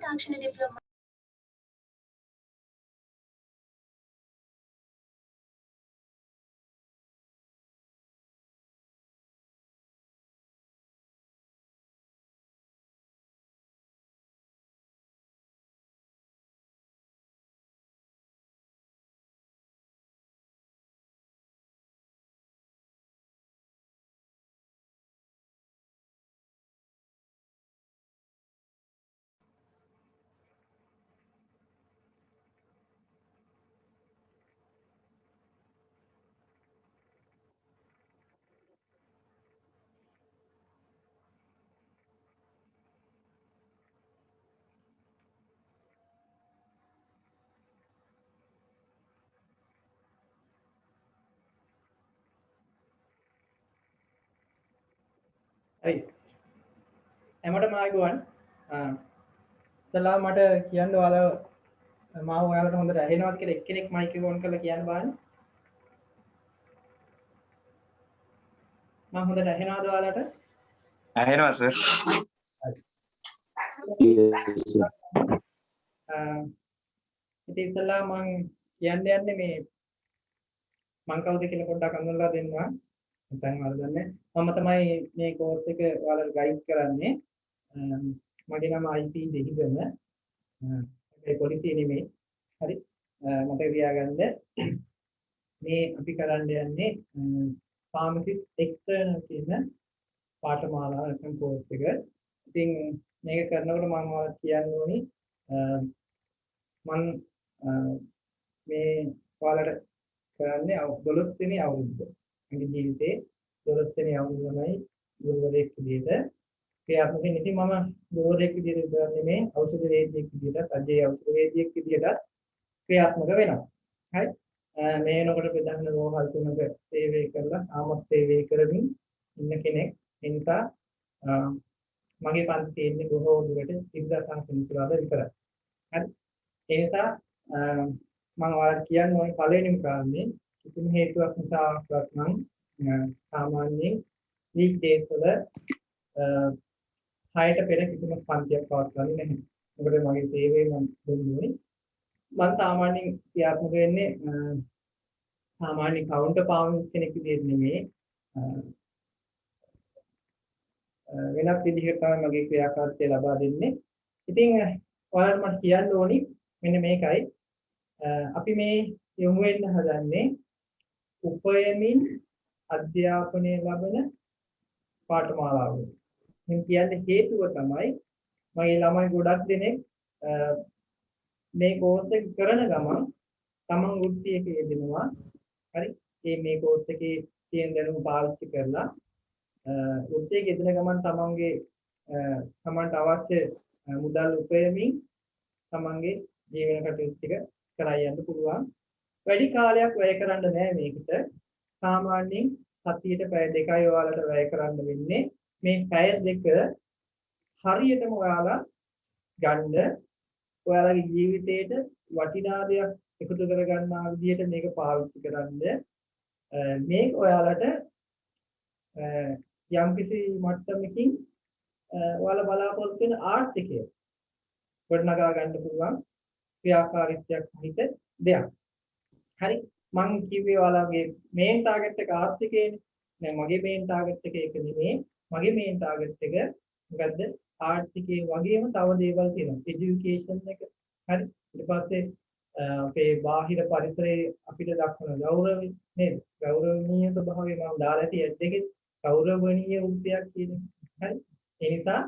තාක්ෂණ diploma හරි හැමෝටම ආයුබෝවන් ඉතලා මට කියන්න ඔයාලා මාව ඔයාලට හොඳට ඇහෙනවද කියලා එක්කෙනෙක් මයික් එක ඔන් කරලා කියන්න බලන්න මම හොඳට ඇහෙනවද ඔයාලට ඇහෙනවා සර් ඉතින් ඉතලා මම කියන්න යන්නේ මේ මම කවුද කියලා පොඩ්ඩක් අඳුනලා දෙන්නවා නැත්නම් වරදන්නේ මම තමයි මේ කෝස් එක ඔයාලට ගයිඩ් කරන්නේ මගේ නම IT දෙහිගම ඒ පොලිසිය නෙමෙයි හරි මතක තියාගන්න මේ අපි කරන්න යන්නේ ෆාමසිස්ට් එක්ස්ටර්නල් කියන පාඨමාලාව නැත්නම් කෝස් එක. ඉතින් මේක කරනකොට මම ඔයාලට කියන්න ඕනි මම මේ ඔයාලට කරන්නේ 12 වෙනි අවුරුද්ද. මගේ ජීවිතේ 12 වෙනි අවුරුද්දමයි ගුරුවරයෙක් විදිහට ක්‍රියාත්මක වෙන්නේ. ඉතින් මම ගුරුවරයෙක් විදිහට කරන්නේ මේ ඖෂධ වේදිකයෙක් විදිහට, අජේ ඖෂධ වේදිකයෙක් විදිහට ක්‍රියාත්මක වෙනවා. හරි. මේ වෙනකොට ප්‍රධාන රෝහල් තුනක සේවය කරලා ආමත් සේවය කරමින් ඉන්න කෙනෙක්. ඒ නිසා මගේ පන්ති තියෙන්නේ බොහෝ දුරට සිද්ධාර්ථ සම්පූර්ණවද විතරයි. හරි. ඒ නිසා මම ඔයාලට කියන්න ඕනේ පළවෙනිම කාරණේ කිසිම හේතුවක් නිසාවත් නම් සාමාන්‍යයෙන් වීක් ඩේස් වල 6ට පෙර කිසිම පන්තියක් පවත්වන්නේ නැහැ. මොකද මගේ සේවය මම දුන්නේ මම සාමාන්‍යයෙන් ක්‍රියාත්මක වෙන්නේ සාමාන්‍ය කවුන්ටර් පාවුන්ස් කෙනෙක් විදිහට නෙමෙයි වෙනත් විදිහකට තමයි මගේ ක්‍රියාකාරීත්වය ලබා දෙන්නේ. ඉතින් ඔයාලට මම කියන්න ඕනි මෙන්න මේකයි අපි මේ යොමු වෙන්න හදන්නේ උපයමින් අධ්‍යාපනය ලබන පාඨමාලාව. මම කියන්නේ හේතුව තමයි මගේ ළමයි ගොඩක් දෙනෙක් මේ කෝස් එක කරන ගමන් තමන් වෘත්තියක යෙදෙනවා. හරි. මේ කෝස් එකේ තියෙන දැනුම පාවිච්චි කරලා වෘත්තියක යෙදෙන ගමන් තමන්ට අවශ්‍ය මුදල් උපයමින් තමන්ගේ ජීවන කටයුතු ටික කරා යන්න පුළුවන්. වැඩි කාලයක් වැය කරන්න බෑ මේකට. සාමාන්‍යයෙන් සතියට පැය 2යි ඔයාලට වැය කරන්න වෙන්නේ. මේ පැය 2 හරියටම ඔයාලා ගන්න ඔයාලගේ ජීවිතේට වටිනා දෙයක් එකතු කර ගන්නා විදිහට මේක පාවිච්චි කරන්න. මේක ඔයාලට යම්කිසි මට්ටමකින් ඔයාලා බලාපොරොත්තු වෙන ආර්ථිකය ගොඩනගා ගන්න පුළුවන් ක්‍රියාකාරීත්වයක් හිත දෙයක්. හරි මම කිව්වේ ඔයාලගේ මේන් ටාගට් එක ආර්ථිකයනේ. දැන් මගේ මේන් ටාගට් එක ඒක නෙමෙයි. මගේ මේන් ටාගට් එක මොකද්ද? ආර්ථිකයේ වගේම තව දේවල් තියෙනවා. এডুকেෂන් එක. හරි. ඊට පස්සේ අපේ බාහිර පරිසරයේ අපිට දක්වන ගෞරවය නේද? ගෞරවනීය ස්වභාවය මම දාලා තියෙද්දි දෙකේ ගෞරවණීය වෘත්තියක් කියන්නේ. හරි. ඒ නිසා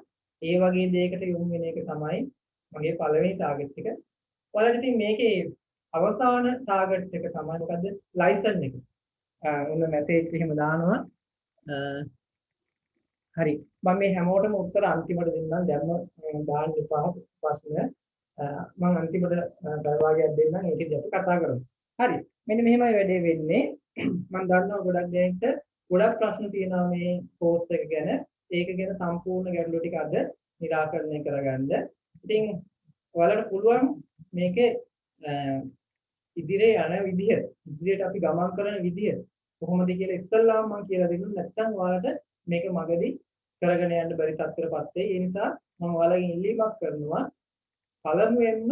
ඒ වගේ දෙයකට යොමු වෙන එක තමයි මගේ පළවෙනි ටාගට් එක. ඔයාලට ඉතින් මේකේ අවසාන ටාගට් එක තමයි මොකද්ද? ලයිසන් එක. ඔන්න මැසේජ් එහෙම දානවා. හරි. මම මේ හැමෝටම උත්තර අන්තිමට දෙන්නම්. දැන්ම දාන්න එපා ප්‍රශ්න. මම අන්තිමට දරවාගයක් දෙන්නම්. ඒකදී අපි කතා කරමු. හරි. මෙන්න මෙහෙමයි වැඩේ වෙන්නේ. මම දන්නවා ගොඩක් දෙනෙක්ට ගොඩක් ප්‍රශ්න තියෙනවා මේ කෝස් එක ගැන. ඒක ගැන සම්පූර්ණ ගැටලු ටික අද निराකරණය කරගන්න. ඉතින් ඔයාලට පුළුවන් මේකේ ඉදිරියේ යන විදිහ, ඉදිරියට අපි ගමන් කරන විදිහ කොහොමද කියලා ඉස්සල්ලාම මම කියලා දෙන්නම්. නැත්නම් ඔයාලට මේක මගදී කරගෙන යන්න බැරි තත්ත්වයකටපත් වෙයි. ඒ නිසා මම ඔයාලගෙන් ඉල්ලීමක් කරනවා. පළමුවෙන්ම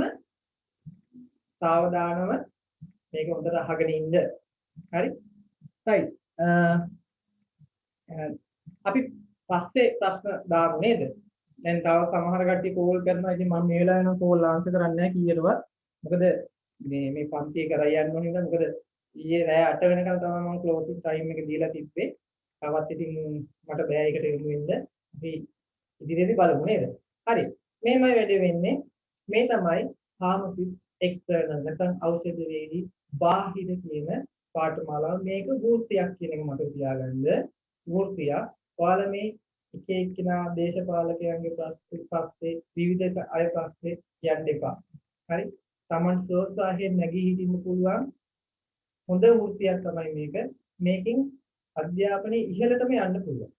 සාවධානව මේක හොඳට අහගෙන ඉන්න. හරි? right. අපි පස්සේ ප්‍රශ්න දාමු නේද? දැන් තව සමහර කට්ටිය කෝල් කරනවා. ඉතින් මම මේ වෙලාවේ නම් කෝල් ආන්සර් කරන්නේ නැහැ කීයටවත්. මොකද මේ පන්තිය කරා යන්න ඕනේ නේද? මොකද ඊයේ රෑ 8 වෙනකල් තමයි මම ක්ලෝසින් ටයිම් එක දීලා තිබ්බේ. තවත් ඉතින් මට බෑ ඒකට යොමු වෙන්න. අපි ඉදිරියේදී බලමු නේද? හරි. මේමයි වැඩේ වෙන්නේ. මේ තමයි pharmacist external නැත්නම් ඖෂධවේදී බාහිර කියන පාඨමාලාව. මේක වෘත්තියක් කියන එක මතක තියාගන්න. වෘත්තියක්. ඔයාලා මේ එක එක්කිනා දේශපාලකයන්ගේ පස්සේ විවිධ අය පස්සේ යන්න එපා. හරි? Taman සෝත්සාහයෙන් නැගී හිටින්න පුළුවන් හොඳ වෘත්තියක් තමයි මේක. මේකෙන් අධ්‍යාපනයේ ඉහළටම යන්න පුළුවන්.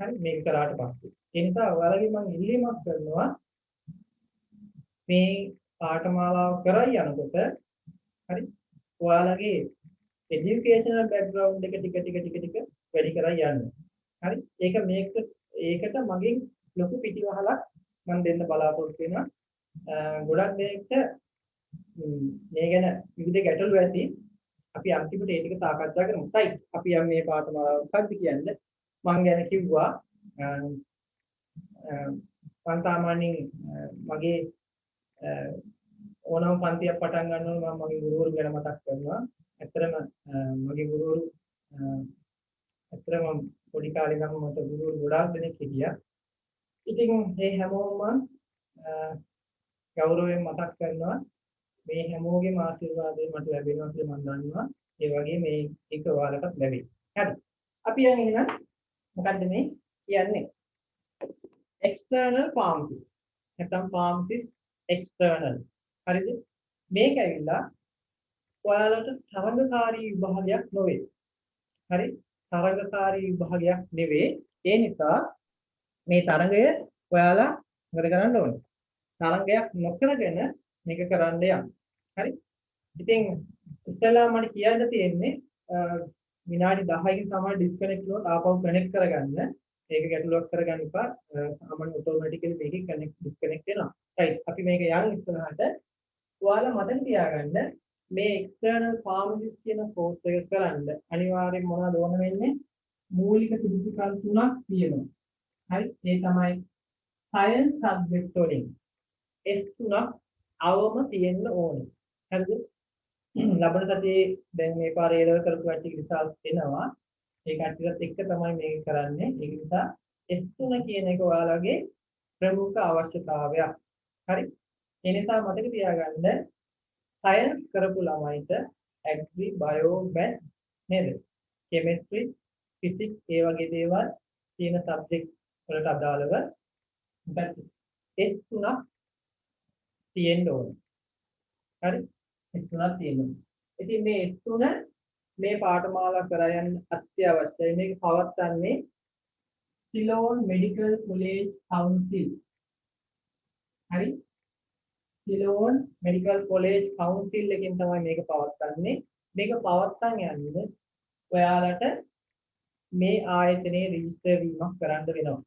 හරි? මේක කරාට පස්සේ. ඒ නිසා ඔයාලගේ මම ඉල්ලීමක් කරනවා මේ පාඨමාලාව කරයි යනකොට හරි ඔයාලගේ এডুকেෂනල් බෑග්ග්‍රවුන්ඩ් එක ටික වැඩි කරලා යන්න. හරි? ඒකට මගෙන් ලොකු පිටිවහලක් මම දෙන්න බලාපොරොත්තු වෙනවා. ගොඩක් දෙනෙක්ට මේ ගැන විවිධ ගැටලු ඇති. අපි අන්තිමට ඒ ටික සාකච්ඡා කරමු. right. අපි යම් මේ පාඨමාලාව මොකක්ද කියන්නේ? මම ගැන කිව්වා මම සාමාන්‍යයෙන් මගේ ඕනම පන්තියක් පටන් ගන්නකොට මම මගේ ගුරුවරු ගැන මතක් කරනවා. ඇත්තටම මගේ ගුරුවරු ඇත්තටම පොඩි කාලේ නම් මට ගුරුවරු ගොඩාක් දෙනෙක් හිටියා. ඉතින් මේ හැමෝම ගෞරවයෙන් මතක් කරනවා. මේ හැමෝගේම ආශිර්වාදය මට ලැබෙනවා කියලා මම දන්නවා. ඒ වගේ මේ එක ඔයාලටත් ලැබෙයි. හරි. අපි යන් එහෙනම් මොකද්ද මේ කියන්නේ? external pharmacist. නැත්නම් pharmacist external. හරිද? මේක ඇවිල්ලා ඔයාලට තරඟකාරී විභාගයක් නොවේ. හරි? තරඟකාරී විභාගයක් නෙවෙයි. ඒ නිසා මේ තරඟය ඔයාලා මොකද කරන්න ඕනේ? තරඟයක් නොකරගෙන මේක කරන්න යන්න. හරි? ඉතින් ඉස්සෙල්ලා මට කියන්න තියෙන්නේ විනාඩි 10කින් තමයි ඩිස්කනෙක්ට් වුණොත් ආපහු කනෙක්ට් කරගන්න. ඒක ගැටලුවක් කරගන්න එපා. සාමාන්‍ය ඔටෝමැටිකලි මේකෙන් ඩිස්කනෙක්ට් වෙනවා. right. අපි මේක යන් ඉස්සරහට ඔයාලා මතක තියාගන්න මේ එක්ස්ටර්නල් ෆාමසිස්ට් කියන කෝස් එක කරන්න අනිවාර්යෙන් මොනවද ඕන වෙන්නේ? මූලික සුදුසුකම් තුනක් තියෙනවා. හරි? ඒ තමයි සයන්ස් සබ්ජෙක්ට් වලින් S3ක් අවම තියෙන්න ඕනේ. හරිද? ලබන සතියේ දැන් මේ පාරේ ලෙවල් කරපු කට්ටිය රිසල්ට් එනවා. ඒ කට්ටියත් එක්ක තමයි මේක කරන්නේ. ඒක නිසා S3 කියන එක ඔයාලගේ ප්‍රමුඛ අවශ්‍යතාවයක්. හරි? ඒ නිසා මතක තියාගන්න සයන්ස් කරපු ළමයිට ඇග්‍රි බයෝ මැත් නේද? කෙමිස්ට්‍රි ෆිසික්ස් ඒ වගේ දේවල් තියෙන සබ්ජෙක්ට් වලට අදාළව මොකක්ද S3ක් තියෙන්න ඕනේ. හරි? S3ක් තියෙන්න ඕනේ. ඉතින් මේ S3 මේ පාඨමාලා කරා යන්න අත්‍යවශ්‍යයි. මේක පවත්න්නේ සිලෝන් මෙඩිකල් කොලෙජ් කවුන්සිල්. හරි? සිලෝන් මෙඩිකල් කොලෙජ් කවුන්සිල් එකෙන් තමයි මේක පවත්න්නේ. මේක පවත්වන්න යන්නේ ඔයාලට මේ ආයතනයේ රෙජිස්ටර් වීමක් කරන්න වෙනවා.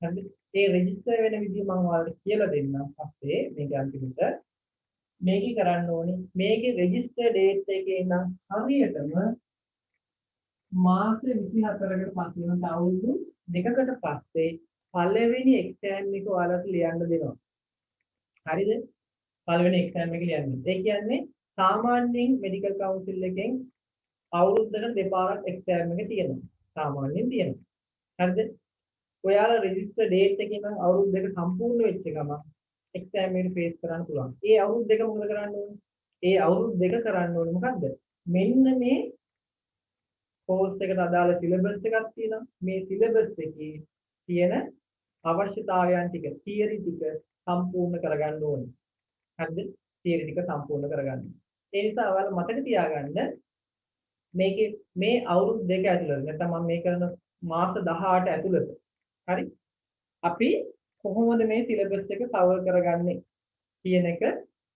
හරිද? ඒ රෙජිස්ටර් වෙන විදිහ මම ඔයාලට කියලා දෙන්නම් පස්සේ මේක අන්තිමට මේකේ කරන්න ඕනේ මේකේ රෙජිස්ටර් ඩේට් එකේ නම් හරියටම මාස 24කට පස්සේ වෙනද අවුරුදු දෙකකට පස්සේ පළවෙනි එක්සෑම් එක ඔයාලට ලියන්න දෙනවා. හරිද? පළවෙනි එක්සෑම් එක ලියන්න. ඒ කියන්නේ සාමාන්‍යයෙන් මෙඩිකල් කවුන්සිල් එකෙන් අවුරුද්දකට දෙපාරක් එක්සෑම් එක තියෙනවා. සාමාන්‍යයෙන් තියෙනවා. හරිද? ඔයාලා රෙජිස්ටර් ඩේට් එකේ නම් අවුරුදු දෙක සම්පූර්ණ වෙච්ච ගමන් එක්සෑම් එකට ෆේස් කරන්න පුළුවන්. ඒ අවුරුදු දෙක මොකද කරන්න ඕනේ? ඒ අවුරුදු දෙක කරන්න ඕනේ මොකද්ද? මෙන්න මේ කෝස් එකට අදාළ සිලබස් එකක් තියෙනවා. මේ සිලබස් එකේ තියෙන අවශ්‍යතාවයන් ටික තියරි ටික සම්පූර්ණ කරගන්න ඕනේ. හරිද? තියරි ටික සම්පූර්ණ කරගන්න. ඒ නිසා ඔයාලා මතක තියාගන්න මේකේ මේ අවුරුදු දෙක ඇතුළත නැත්නම් මම මේ කරන මාස 18 ඇතුළත හරි අපි කොහොමද මේ සිලබස් එක කවර් කරගන්නේ කියන එක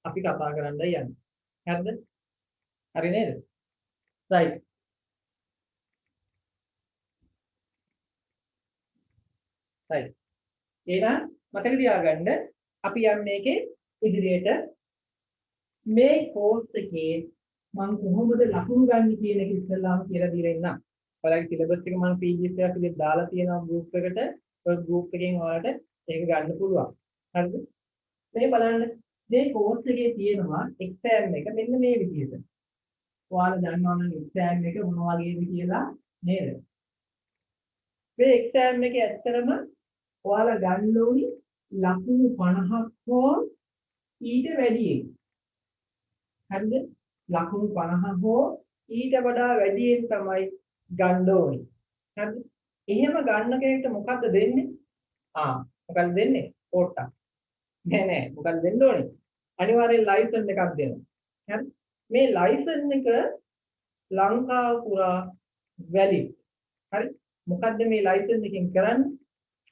අපි කතා කරන්න යන්නේ. හරිද? හරි නේද? right. right. එහෙනම් මතක තියාගන්න අපි යන්නේ මේකේ ඉදිරියට මේ කෝස් එකේ මම කොහොමද ලකුණු ගන්න කියන එක ඉස්සෙල්ලාම කියලා දීලා ඉන්නම්. ඔයාලගේ සිලබස් එක මම PDF එකක් විදිහට දාලා තියෙනවා ගෲප් එකට. ඔය ගෲප් එකෙන් ඔයාලට ඒක ගන්න පුළුවන්. හරිද? මේ බලන්න මේ කෝස් එකේ තියෙනවා එක්සෑම් එක මෙන්න මේ විදිහට. ඔයාලා දන්නවා නම් එක්සෑම් එක මොන වගේද කියලා නේද? මේ එක්සෑම් එකේ ඇත්තටම ඔයාලා ගන්න ඕනි ලකුණු 50ක් හෝ ඊට වැඩි. හරිද? ලකුණු 50 හෝ ඊට වඩා වැඩියෙන් තමයි ගන්න ඕනි. හරිද? එහෙම ගන්න කෙනෙක්ට මොකද්ද දෙන්නේ? මොකක්ද දෙන්නේ? පොට්ටක්. නෑ මොකක්ද දෙන්න ඕනේ? අනිවාර්යෙන් ලයිසන් එකක් දෙනවා. හරි? මේ ලයිසන් එක ලංකාව පුරා වැලිඩ්. හරි? මොකද්ද මේ ලයිසන් එකෙන් කරන්නේ?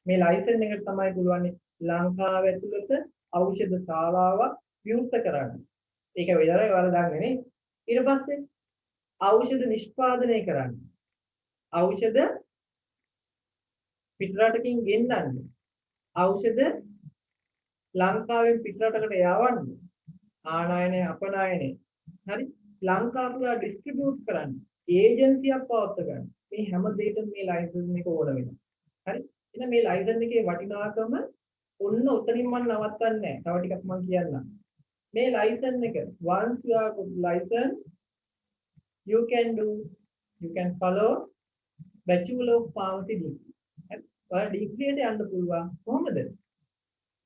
මේ ලයිසන් එකට තමයි පුළුවන් ලංකාව ඇතුළත ඖෂධ ශාලාවක් විවෘත කරන්න. ඒක විතරයි ඔයාලා දන්නේ නේ. ඊට පස්සේ ඖෂධ නිෂ්පාදනය කරන්න. ඖෂධ පිටරටකින් ගෙන්නන්න. ඖෂධ ලංකාවෙන් පිටරටකට යවන්න. ආනයනය අපනයනය. හරි? ලංකාව පුරා ඩිස්ට්‍රිබියුට් කරන්න. ඒජන්සියක් පවත්ව ගන්න. මේ හැම දෙයකම මේ ලයිසන් එක ඕන වෙනවා. හරි? එහෙනම් මේ ලයිසන් එකේ වටිනාකම ඔන්න උතනින් මම නවත්තන්නේ නැහැ. තව ටිකක් මම කියන්නම්. මේ ලයිසන් එක once you are license you can follow bachelor of pharmacy degree. ඔය ඩිග්‍රී එකට යන්න පුළුවන් කොහොමද?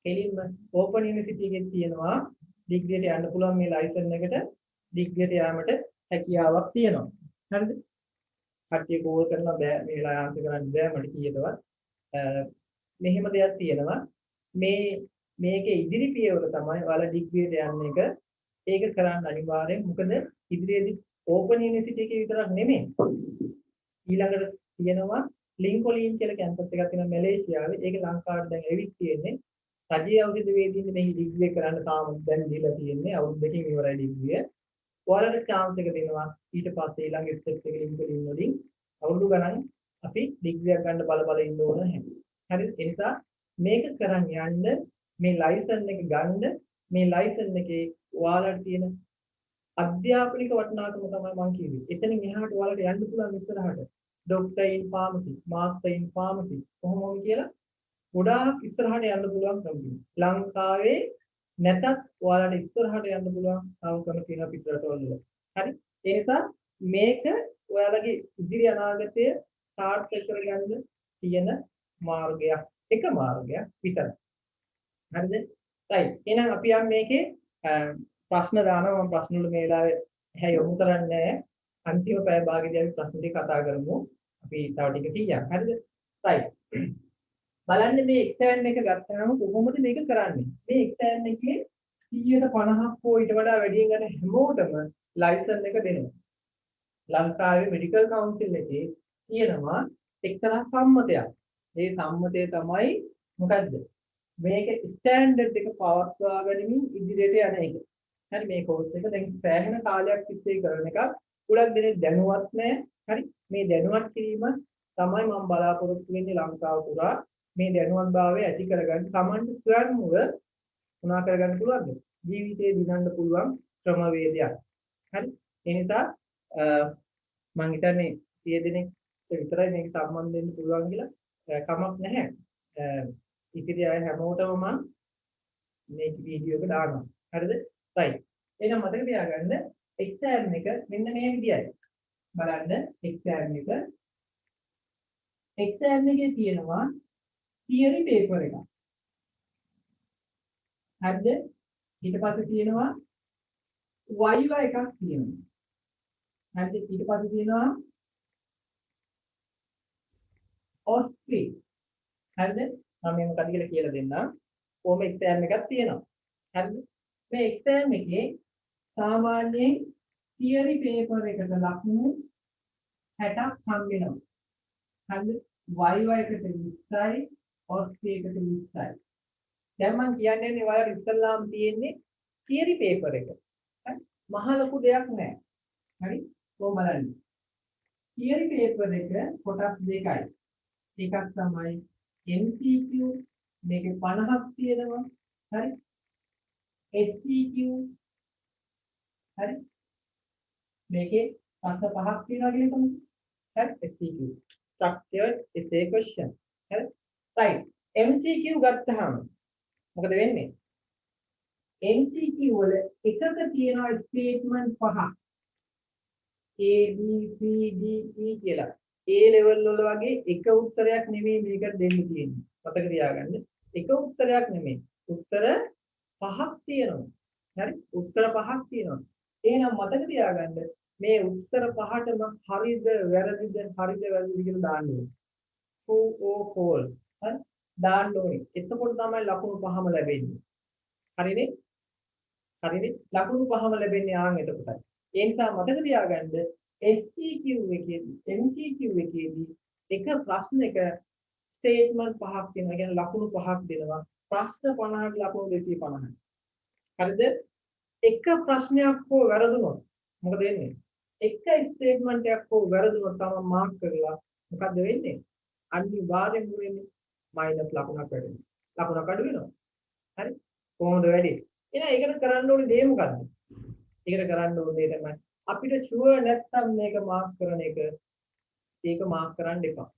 කෙලින්ම ඕපන් යුනිවර්සිටි එකේ තියෙනවා ඩිග්‍රී එකට යන්න පුළුවන් මේ ලයිසන් එකට ඩිග්‍රී එකට යාමට හැකියාවක් තියෙනවා. හරිද? කට්ටිය කෝල් කරනවා බෑ මේ වෙලාව ආන්සර් කරන්න බෑ මට කීයටවත්. මෙහෙම දෙයක් තියෙනවා. මේකේ ඉදිරි පියවර තමයි ඔයාලා ඩිග්‍රී එකට යන්න එක. ඒක කරන්න අනිවාර්යෙන්. මොකද ඉදිරියේදී ඕපන් යුනිවර්සිටි එකේ විතරක් නෙමෙයි. ඊළඟට තියෙනවා ලින්කොලින් කියලා කැම්පස් එකක් තියෙනවා මැලේසියාවේ. ඒක ලංකාවට දැන් ඇවිත් තියෙන්නේ. රජයේ ඖෂධ වේදිකේ මේ ඩිග්‍රී කරන්න තාම දැන් දීලා තියෙන්නේ. අවුරුදු දෙකකින් ඉවරයි ඩිග්‍රිය. ඔයාලට chance එක දෙනවා. ඊට පස්සේ ඊළඟ ස්ටෙප් එක ලින්කොලින් වලින් අවුරුදු ගණන් අපි ඩිග්‍රියක් ගන්න බල ඉන්න ඕන නැහැ. හරිද? ඒ නිසා මේක කරන් යන්න මේ ලයිසන් එක ගන්න මේ ලයිසන් එකේ ඔයාලට තියෙන අධ්‍යාපනික වටිනාකම තමයි මම කිව්වේ. එතනින් එහාට ඔයාලට යන්න පුළුවන් ඉස්සරහට. Doctor in pharmacy, master in pharmacy කොහොමද කියලා ගොඩාක් ඉස්සරහට යන්න පුළුවන් කම්පියුටර්. ලංකාවේ නැතත් ඔයාලට ඉස්සරහට යන්න පුළුවන් අවකම තියෙන පිටරටවල. හරි? ඒ නිසා මේක ඔයාලගේ ඉදිරි අනාගතය සාර්ථක කරගන්න තියෙන මාර්ගයක්. එක මාර්ගයක් විතරයි. හරිද? right. එහෙනම් අපි යම් මේකේ ප්‍රශ්න දානවා. මම ප්‍රශ්න වල මේ වෙලාවේ ඇහැ යොමු කරන්නේ නැහැ. අන්තිම පැය භාගයේදී අපි ප්‍රශ්න ටික කතා කරමු. අපි තව ටික කියන්න. හරිද? right. බලන්න මේ එක්සෑම් එක ගත්තාම කොහොමද මේක කරන්නේ? මේ එක්සෑම් එකේ 150ක් හෝ ඊට වඩා වැඩියෙන් ගන්න හැමෝටම ලයිසන් එක දෙනවා. ලංකාවේ මෙඩිකල් කවුන්සිල් එකේ තියෙනවා එක්තරා සම්මතයක්. මේ සම්මතය තමයි මොකද්ද? මේක ස්ටෑන්ඩඩ් එක පවත්වා ගැනීම ඉදිරියට යන එක. හරි මේ කෝස් එක දැන් සෑහෙන කාලයක් තිස්සේ කරන එකක්. ගොඩක් දෙනෙක් දැනුවත් නැහැ. හරි මේ දැනුවත් කිරීම තමයි මම බලාපොරොත්තු වෙන්නේ ලංකාව පුරා මේ දැනුවත්භාවය ඇති කරගන්න සමන්ට ස්වයංමුව උනා කරගන්න පුළුවන්ද? ජීවිතේ දිනන්න පුළුවන් ක්‍රමවේදයක්. හරි? ඒ නිසා මම හිතන්නේ 100 දෙනෙක් විතරයි මේක සම්බන්ධ වෙන්න පුළුවන් කියලා කමක් නැහැ. ඉතින් අය හැමෝටම මම මේ වීඩියෝ එක දානවා. හරිද? right. එහෙනම් මතක තියාගන්න එක්සෑම් එක මෙන්න මේ විදියයි. බලන්න එක්සෑම් එක. එක්සෑම් එකේ තියෙනවා theory paper එකක්. හරිද? ඊට පස්සේ තියෙනවා viva එකක් තියෙනවා. හරිද? ඊට පස්සේ තියෙනවා OSCE. හරිද? මම මේ මොකද කියලා දෙන්නම්. කොහොම එක්සෑම් එකක් තියෙනවා. හරිද? මේ එක්සෑම් එකේ සාමාන්‍යයෙන් theory paper එකට ලකුණු 60ක් හම් වෙනවා. හරිද? viva එකට 20යි, OSCE එකට 20යි. දැන් මම කියන්නේ ඔයාලා ඉස්සල්ලාම තියෙන්නේ theory paper එක. හරි? මහ ලොකු දෙයක් නෑ. හරි? කොහොම බලන්න. theory paper එක කොටස් දෙකයි. එකක් තමයි MCQ මේකේ 50ක් තියෙනවා. හරි? SCQ හරි? මේකේ 5ක් තියෙනවා කියලා තමයි. හරි? SCQ structured essay question. හරි? right. MCQ ගත්තාම මොකද වෙන්නේ? MCQ වල එකක තියෙනවා ස්ටේට්මන්ට් 5ක්. A B C D E කියලා. A level වල වගේ එක උත්තරයක් නෙමෙයි මේකට දෙන්න තියෙන්නේ. මතක තියාගන්න. එක උත්තරයක් නෙමෙයි. උත්තර 5ක් තියෙනවා. හරි? උත්තර 5ක් තියෙනවා. එහෙනම් මතක තියාගන්න මේ උත්තර 5ටම හරිද වැරදිද කියලා දාන්න ඕනේ. true or false. හරි? දාන්න ඕනේ. එතකොට තමයි ලකුණු 5ම ලැබෙන්නේ. හරිනේ? හරිනේ? ලකුණු 5ම ලැබෙන්නේ ආන් එතකොටයි. ඒ නිසා මතක තියාගන්න SCQ එකේදී MCQ එකේදී එක ප්‍රශ්නයක ස්ටේට්මන්ට් 5ක් තියෙනවා. ඒ කියන්නේ ලකුණු 5ක් දෙනවා. ප්‍රශ්න 50ක ලකුණු 250යි. හරිද? එක ප්‍රශ්නයක් හෝ වැරදුනොත් මොකද වෙන්නේ? එක ස්ටේට්මන්ට් එකක් හෝ වැරදුනොත් තමයි මාර්ක් කරලා මොකද වෙන්නේ? අනිවාර්යෙන්ම වෙන්නේ මයිනස් ලකුණක් වැඩෙනවා. ලකුණක් අඩු වෙනවා. හරි? කොහොමද වැඩි? එහෙනම් ඒකට කරන්න ඕනේ දේ මොකද්ද? ඒකට කරන්න ඕනේ තමයි අපිට ෂුවර් නැත්තම් මේක මාර්ක් කරන එක ඒක මාර්ක් කරන්න එපා.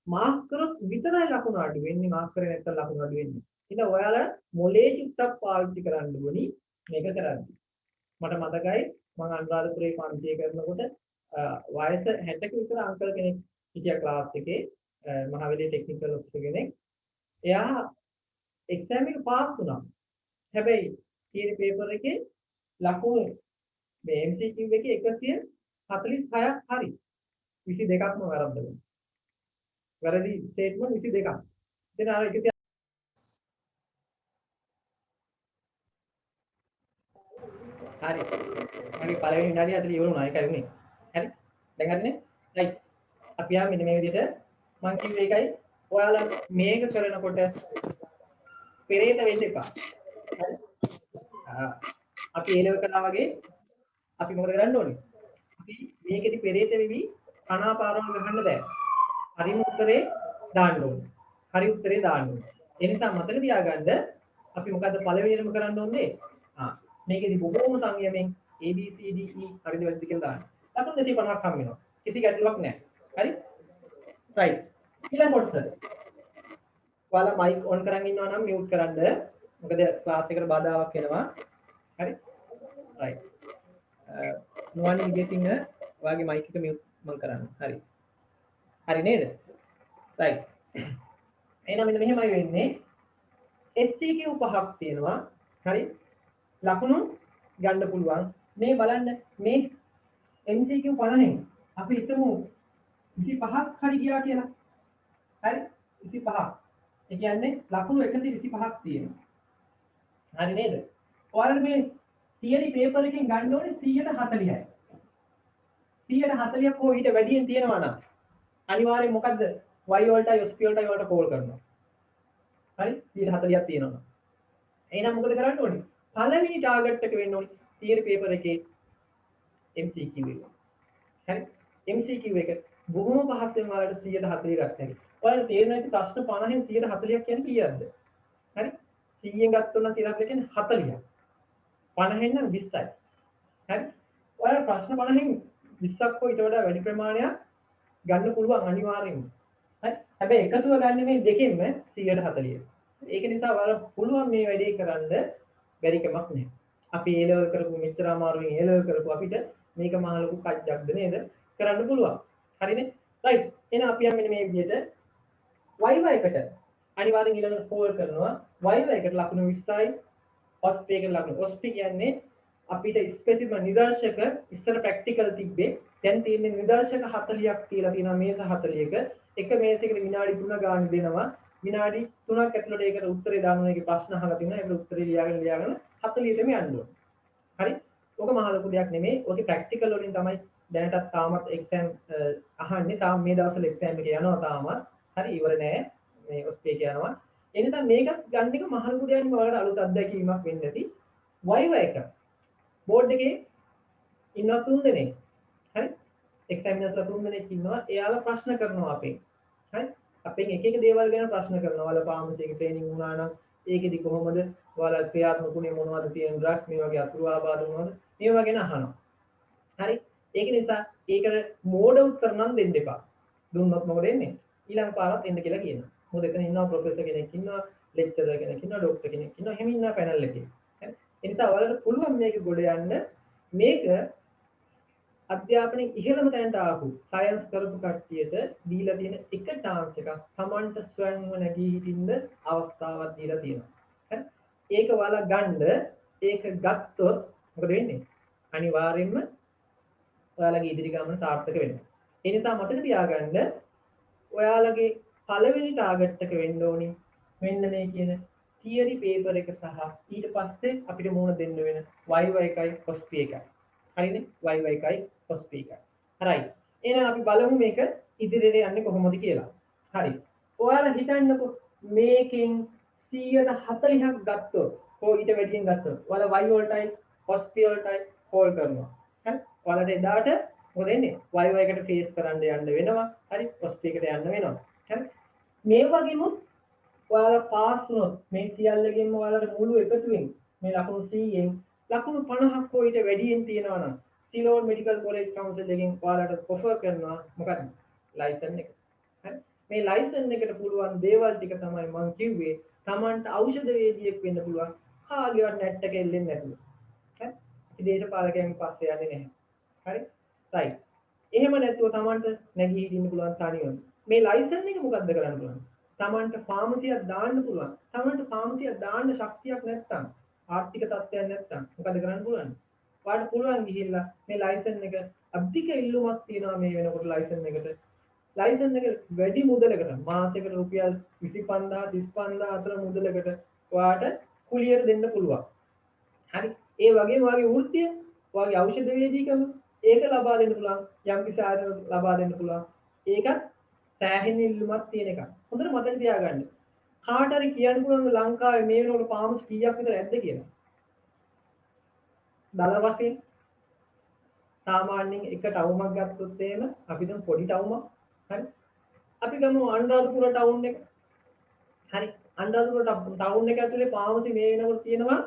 මාර්ක් කරොත් විතරයි ලකුණු අඩු වෙන්නේ මාර්ක් කරේ නැත්තම් ලකුණු අඩු වෙන්නේ. ඉතින් ඔයාලා මොලේ චුට්ටක් පාවිච්චි කරන්න ඕනි මේක කරන්න. මට මතකයි මම අනුරාධපුරේ පන්තිය කරනකොට වයස 60ක විතර අංකල් කෙනෙක් හිටියා ක්ලාස් එකේ මහවැලි ටෙක්නිකල් ඔෆිසර් කෙනෙක්. එයා එක්සෑම් එක පාස් වුණා. හැබැයි තියරි පේපර් එකේ ලකුණු මේ MCQ එකේ 146ක් හරි 22ක්ම වැරද්දලා. වැරදි ස්ටේට්මන්ට් 22ක්. එතන අර එක හරි. මගේ පළවෙනි විනාඩිය අතර ඉවරුණා ඒකයි උනේ. හරි. දැන් හරිනේ? right. අපි ආ මෙන්න මේ විදිහට මම කිව්වේ ඒකයි ඔයාලා මේක කරනකොට පෙරේත වෙන්න එපා. හරි. අපි ඒ ලෙවල් කළා වගේ අපි මොකද කරන්න ඕනේ? අපි මේකෙදි පෙරේත වෙවි අනාපාරව ගහන්න බෑ. හරිම උත්තරේ දාන්න ඕනේ. හරි උත්තරේ දාන්න ඕනේ. ඒ නිසා මතක තියාගන්න අපි මොකද්ද පළවෙනිම කරන්න ඕනේ? මේකෙදි බොහෝම සංයමයෙන් A B C D E හරිද වැරදිද කියලා දාන්න. ලකුණු 250ක් හම් වෙනවා. කිසි ගැටලුවක් නැහැ. හරි? right. ඊළඟ කොටස. ඔයාලා මයික් ඔන් කරන් ඉන්නවා නම් මියුට් කරන්න. මොකද ක්ලාස් එකට බාධාවක් එනවා. හරි? right. නුවණින් ඉගෙතින ඔයාගේ මයික් එක මියුට් මම කරන්න. හරි. හරි නේද? right. එහෙනම් මෙන්න මෙහෙමයි වෙන්නේ. SCQ 5ක් තියෙනවා. හරි? ලකුණු ගන්න පුළුවන්. මේ බලන්න මේ MCQ 50න් අපි හිතමු 25ක් හරි ගියා කියලා. හරි? 25ක්. ඒ කියන්නේ ලකුණු 125ක් තියෙනවා. හරි නේද? ඔයාලට මේ තියරි පේපර් එකෙන් ගන්න ඕනේ 140යි. 140ක් හෝ ඊට වැඩියෙන් තියෙනවා නම් අනිවාර්යෙන් මොකද්ද? Y වලටයි SP වලටයි වලට කෝල් කරනවා. හරි? 140ක් තියෙනවා. එහෙනම් මොකද කරන්න ඕනේ? පළවෙනි ටාගට් එක වෙන්න ඕනේ තියරි පේපර් එකේ MCQ එක. හරි? MCQ එක බොහොම පහසුවෙන් ඔයාලට 140 ගන්න හැකියි. ඔයාලට තේරෙනවා ඇති ප්‍රශ්න 50න් 140ක් කියන්නේ කීයක්ද? හරි? 100න් ගත්තොත් නම් 140 කියන්නේ 40ක්. 50න් නම් 20යි. හරි? ඔයාලට ප්‍රශ්න 50න් 20ක් හෝ ඊට වඩා වැඩි ප්‍රමාණයක් ගන්න පුළුවන් අනිවාර්යෙන්ම. හරි? හැබැයි එකතුව ගන්න මේ දෙකෙන්ම 140. ඒක නිසා ඔයාලට පුළුවන් මේ වැඩේ කරන්න බැරි කමක් නැහැ. අපි A level කරපු මෙච්චර අමාරුවෙන් A level කරපු අපිට මේක මහ ලොකු කච්චක්ද නේද? කරන්න පුළුවන්. හරිනේ? right. එහෙනම් අපි යන්නේ මේ විදිහට y එකට අනිවාර්යෙන් ඊළඟ ෆෝල් කරනවා. y එකට ලකුණු 20යි. OSP එකට ලකුණු. OSP කියන්නේ අපිට ස්පෙસિෆික් නිදර්ශක ඉස්සර ප්‍රැක්ටිකල් තිබ්බේ. දැන් තියෙන නිදර්ශක 40ක් තියලා තියෙනවා මේස 40ක. එක මේසයකට විනාඩි 3 ගාන දෙනවා. විනාඩි 3ක් ඇතුළත ඒකට උත්තරේ දාන්න ඒකේ ප්‍රශ්න අහලා තියෙනවා. ඒකට උත්තරේ ලියාගෙන 40ටම යන්න ඕනේ. හරි? ඔක මහ ලොකු දෙයක් නෙමෙයි. ඔකේ ප්‍රැක්ටිකල් වලින් තමයි දැනටත් තාමත් එක්සෑම් අහන්නේ. තාම මේ දවස්වල එක්සෑම් එක යනවා තාමත්. හරි ඉවර නෑ. මේ ඔස්පේ යනවා. ඒ නිසා මේකත් ගන්න එක මහ ලොකු දෙයක් නෙමෙයි. ඔයාලට අලුත් අත්දැකීමක් වෙන්න ඇති. y එක බෝඩ් එකේ ඉන්නවා 3 දෙනෙක්. හරි? එක්සැමිනර්ස්ලා 3 දෙනෙක් ඉන්නවා. එයාලා ප්‍රශ්න කරනවා අපෙන්. හරි? අපෙන් එක එක දේවල් ගැන ප්‍රශ්න කරනවා. ඔයාලා ෆාමසි එකේ ට්‍රේනින් වුණා නම් ඒකෙදි කොහොමද ඔයාලා ක්‍රියාත්මක වුණේ මොනවද තියෙන ඩ්‍රග්ස් මේ වගේ අතුරු ආබාධ මොනවද? මේවා ගැන අහනවා. හරි? ඒක නිසා ඒකට මෝඩ උත්තර නම් දෙන්න එපා. දුන්නොත් මොකද වෙන්නේ? ඊළඟ පාරත් එන්න කියලා කියනවා. මොකද එතන ඉන්නවා ප්‍රොෆෙසර් කෙනෙක් ඉන්නවා, ලෙක්චරර් කෙනෙක් ඉන්නවා, ડોක්ටර් කෙනෙක් ඉන්නවා. එහෙම ඉන්නවා පැනල් එකේ. හරි? ඒ නිසා ඔයාලට පුළුවන් මේක ගොඩ යන්න. මේක අධ්‍යාපනයේ ඉහළම තැනට ආපු සයන්ස් කරපු කට්ටියට දීලා තියෙන එක chance එකක් Tamanට ස්වයංව නැගී හිටින්න අවස්ථාවක් දීලා තියෙනවා. හරි? ඒක ඔයාලා ගන්න ඒක ගත්තොත් මොකද වෙන්නේ? අනිවාර්යයෙන්ම ඔයාලගේ ඉදිරි ගමන සාර්ථක වෙනවා. ඒ නිසා මතක තියාගන්න ඔයාලගේ පළවෙනි ටාගට් එක වෙන්න ඕනි මෙන්න මේ කියන තියරි පේපර් එක සහ ඊට පස්සේ අපිට මුණ දෙන්න වෙන y එකයි cos එකයි. හරිනේ? y එකයි cos එකයි. හරි. එහෙනම් අපි බලමු මේක ඉදිරියට යන්නේ කොහොමද කියලා. හරි. ඔයාලා හිතන්නකෝ මේකෙන් 140ක් ගත්තොත් කො ඊට වැඩියෙන් ගත්තොත් ඔයාලා y වලටයි cos වලටයි හෝල් කරනවා. හරි? ඔයාලට එදාට මොකද වෙන්නේ? y එකට ෆේස් කරන්න යන්න වෙනවා. හරි? cos එකට යන්න වෙනවා. හරි? මේ වගේමුත් ඔයාලා පාස් වුණොත් මේ සියල්ලගෙන්ම ඔයාලට මුළු එකතුවෙන් මේ ලකුණු 100න් ලකුණු 50ක් හෝ ඊට වැඩියෙන් තියෙනවා නම් සිලෝන් මෙඩිකල් කොලෙජ් කවුන්සිල් එකෙන් ඔයාලට ඔෆර් කරනවා මොකක්ද? ලයිසන් එක. හරි? මේ ලයිසන් එකට පුළුවන් දේවල් ටික තමයි මම කිව්වේ. Tamanට ඖෂධ වේදියෙක් වෙන්න පුළුවන්. කාගේවත් නැට් එක එල්ලෙන්නේ නැතුව. හරි? ඉතින් දේශපාලකයන් පස්සේ යන්නේ නැහැ. හරි? right. එහෙම නැතුව Tamanට නැගී හිටින්න පුළුවන් තනියම. මේ ලයිසන් එක මොකද්ද කරන්න පුළුවන්? Tamanට ෆාමසියක් දාන්න පුළුවන්. Tamanට ෆාමසියක් දාන්න ශක්තියක් නැත්නම් ආර්ථික තත්ත්වයක් නැත්නම් මොකද කරන්න පුළුවන්? ඔයාලට පුළුවන් ගිහිල්ලා මේ ලයිසන් එක අධික ඉල්ලුමක් තියෙනවා මේ වෙනකොට ලයිසන් එකට. ලයිසන් එක වැඩි මුදලකට මාසෙකට රුපියල් 25000 35000 අතර මුදලකට ඔයාලට කුලියට දෙන්න පුළුවන්. හරි? ඒ වගේම ඔයාගේ වෘත්තිය, ඔයාගේ ඖෂධ වේදිකම ඒක ලබා දෙන්න පුළුවන්. යම් කිසි ආයතනයක් ලබා දෙන්න පුළුවන්. ඒකත් සෑහෙන ඉල්ලුමක් තියෙන එකක්. හොඳට මතක තියාගන්න. කාට හරි කියන්න පුළුවන් ලංකාවේ මේ වෙනකොට ෆාමස් කීයක් විතර ඇද්ද කියලා? දල වශයෙන් සාමාන්‍යයෙන් එක ටවුමක් ගත්තොත් එහෙම අපි දැන් පොඩි ටවුමක්. හරි? අපි ගමු අනුරාධපුර ටවුන් එක. හරි? අනුරාධපුර ටවුන් එක ඇතුලේ ෆාමසි මේ වෙනකොට තියෙනවා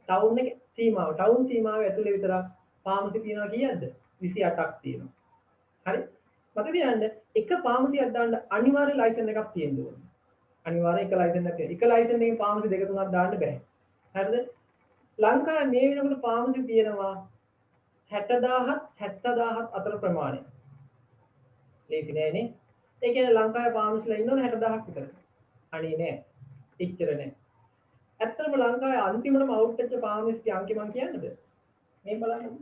ටවුන් එකේ සීමාව. ටවුන් සීමාව ඇතුලේ විතරක් ෆාමසි තියෙනවා කීයක්ද? 28ක් තියෙනවා. හරි? මතක තියාගන්න එක ෆාමසියක් දාන්න අනිවාර්ය ලයිසන් එකක් තියෙන්න ඕනේ. අනිවාර්යයෙන් එක ලයිසන් එකක්. එක ලයිසන් එකකින් ෆාමසි දෙක තුනක් දාන්න බෑ. හරිද? ලංකාවේ මේ වෙනකොට ෆාමසි තියෙනවා 60000ත් 70000ත් අතර ප්‍රමාණය. ලේසි නෑනේ. ඒ කියන්නේ ලංකාවේ ෆාමසිලා ඉන්නවනේ 60000ක් විතර. අනේ නෑ. එච්චර නෑ. ඇත්තටම ලංකාවේ අන්තිමටම අවුට් වෙච්ච ෆාමසිගේ අංකෙ මං කියන්නද? මේ බලන්න.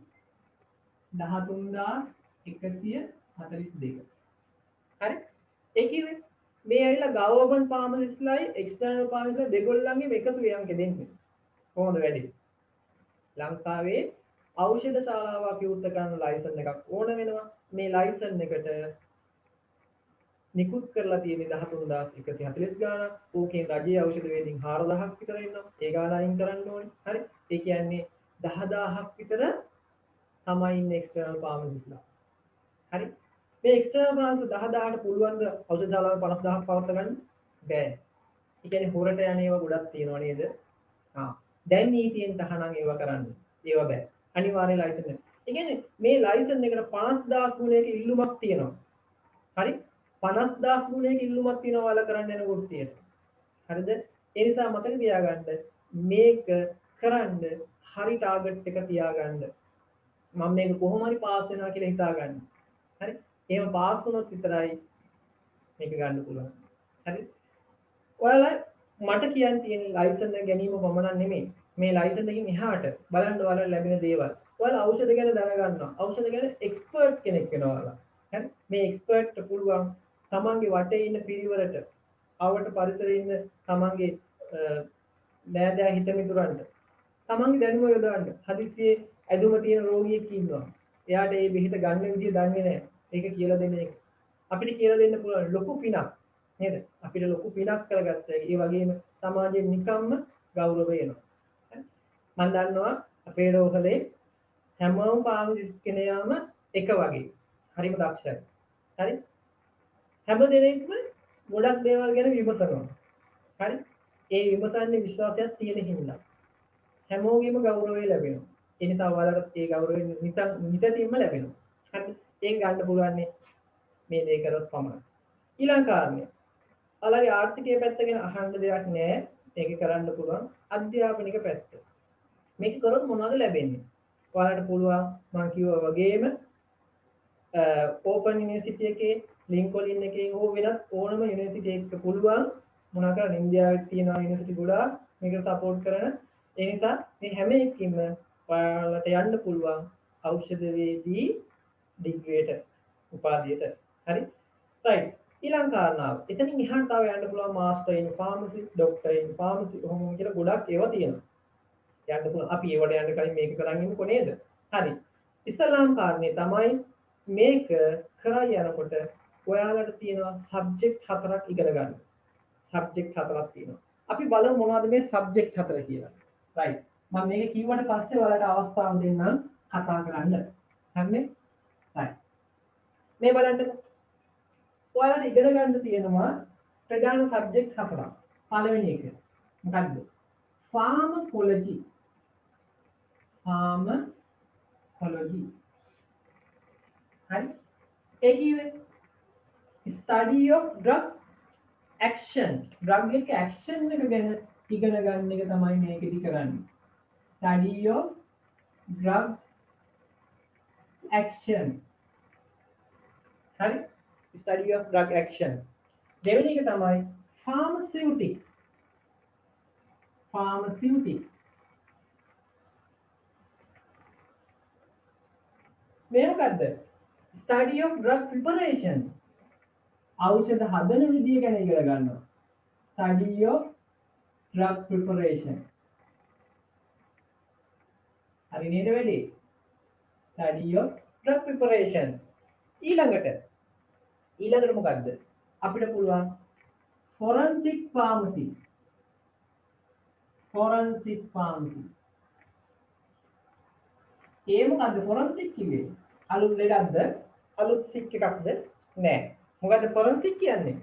13142. හරි? ඒ කියන්නේ මේ ඇවිල්ලා ගවර්න්මන්ට් ෆාමසිස්ලායි එක්ස්ටර්නල් ෆාමසිස්ලා දෙගොල්ලන්ගේම එකතු වෙනක දෙන්නේ. කොහොමද වැඩි? ලංකාවේ ඖෂධ ශාලාවක් විවෘත කරන ලයිසන් එකක් ඕන වෙනවා. මේ ලයිසන් එකට නිකුත් කරලා තියෙන්නේ 13140 ගාණක්. ඕකේ රජයේ ඖෂධ වේදින් 4000ක් විතර ඉන්නවා. ඒ ගාණ අයින් කරන්න ඕනේ. හරි? ඒ කියන්නේ 10000ක් විතර තමයි ඉන්නේ එක්ස්ටර්නල් ෆාමසිස්ලා. හරි? මේ එක්ස්ටර්නල් ෆාමසි 10000ට පුළුවන් ද ඖෂධ ශාලාවේ 50000ක් පවත්වා ගන්න? බෑ. ඒ කියන්නේ හොරට යන ඒවා ගොඩක් තියෙනවා නේද? දැන් නීතියෙන් තහනම් ඒවා කරන්න. ඒවා බෑ. අනිවාර්ය ලයිසන් එක. ඒ කියන්නේ මේ ලයිසන් එකට 50000 ගුණයක ඉල්ලුමක් තියෙනවා. හරි? 50000 ගුණයක ඉල්ලුමක් තියෙනවා ඔයාලා කරන්න යන වෘත්තියට. හරිද? ඒ නිසා මතක තියාගන්න මේක කරන්න හරි ටාගට් එක තියාගන්න. මම මේක කොහොම හරි පාස් වෙනවා කියලා හිතාගන්න. හරි? එහෙම පාස් වුණොත් විතරයි මේක ගන්න පුළුවන්. හරි? ඔයාලා මට කියන්න තියෙන ලයිසන් එක ගැනීම පමණක් නෙමෙයි. මේ ලයිසන් එකකින් එහාට බලන්න ඔයාලට ලැබෙන දේවල්. ඔයාලා ඖෂධ ගැන දැනගන්නවා. ඖෂධ ගැන එක්ස්පර්ට් කෙනෙක් වෙනවා ඔයාලා. හරි? මේ එක්ස්පර්ට්ට පුළුවන් තමන්ගේ වටේ ඉන්න පිරිවරට, ආවට පරිසරයේ ඉන්න තමන්ගේ නෑදෑ හිත මිතුරන්ට තමන්ගේ දැනුම යොදවන්න. හදිස්සියේ ඇදුම තියෙන රෝගියෙක් ඉන්නවා. එයාට මේ බෙහෙත ගන්න විදිය දන්නේ නැහැ. ඒක කියලා දෙන එක. අපිට කියලා දෙන්න පුළුවන් ලොකු පිනක්. නේද? අපිට ලොකු පිනක් කරගත්තා. ඒ වගේම සමාජයෙන් නිකම්ම ගෞරවය එනවා. මම දන්නවා අපේ රෝහලේ හැමෝම පාමුදිස් කෙනාම එක වගේ. හරිම දක්ෂයි. හරි? හැම දෙනෙක්ම ගොඩක් දේවල් ගැන විමසනවා. හරි? ඒ විමසන්නේ විශ්වාසයක් තියෙන හින්දා. හැමෝගෙම ගෞරවය ලැබෙනවා. ඒ නිසා ඔයාලට ඒ ගෞරවය නිතින්ම ලැබෙනවා. හරි? ඒක ගන්න පුළුවන් මේ දේ කරොත් පමණයි. ඊළඟ කාරණය. ඔයාලගේ ආර්ථිකයේ පැත්ත ගැන අහන්න දෙයක් නැහැ. මේක කරන්න පුළුවන් අධ්‍යාපනික පැත්ත. මේක කරොත් මොනවද ලැබෙන්නේ? ඔයාලට පුළුවන් මම කිව්වා වගේම ඕපන් යුනිවර්සිටි එකේ ලින්කොලින් එකේ හෝ වෙනත් ඕනම යුනිවර්සිටි එකක පුළුවන් මොනවා කරන්නේ ඉන්දියාවේ තියෙන යුනිවර්සිටි ගොඩාක් මේකට සපෝට් කරන ඒ නිසා මේ හැම එකකින්ම ඔයාලට යන්න පුළුවන් ඖෂධවේදී ඩිග්‍රියට උපාධියට හරි right ඊළඟ කාරණාව එතනින් එහාට තව යන්න පුළුවන් මාස්ටර් ඉන් ෆාමසි ડોක්ටර් ඉන් ෆාමසි ඔහොම කියලා ගොඩක් ඒවා තියෙනවා යන්න පුළුවන් අපි ඒවට යන්න කලින් මේක කරන් ඉන්නකො නේද හරි ඉස්ලාම් කාරණේ තමයි මේක කරා යනකොට ඔයාලට තියෙනවා සබ්ජෙක්ට් හතරක් ඉගෙන ගන්න. සබ්ජෙක්ට් හතරක් තියෙනවා. අපි බලමු මොනවද මේ සබ්ජෙක්ට් හතර කියලා. right. මම මේක කිව්වට පස්සේ ඔයාලට අවස්ථාව දෙන්නම් කතා කරන්න. හරිනේ? right. මේ බලන්න. ඔයාලට ඉගෙන ගන්න තියෙනවා ප්‍රධාන සබ්ජෙක්ට් හතරක්. පළවෙනි එක. මොකද්ද? ෆාමකොලොජි. ෆාමකොලොජි. හරි? ඒ කියන්නේ study of drug action drug එක action එක ගැන ඉගෙන ගන්න එක තමයි මේකෙදි කරන්නේ study of drug action හරි study of drug action දෙවෙනි එක තමයි pharmaceutic මේ මොකද්ද study of drug preparation ඖෂධ හදන විදිය ගැන ඉගෙන ගන්නවා. Study of drug preparation. හරි නේද වැඩි? Study of drug preparation. ඊළඟට මොකද්ද? අපිට පුළුවන් forensic pharmacy. ඒ මොකද්ද forensic කියන්නේ? අලුත් දෙයක්ද? අලුත් සික් එකක්ද? නෑ. මොකද forensic කියන්නේ?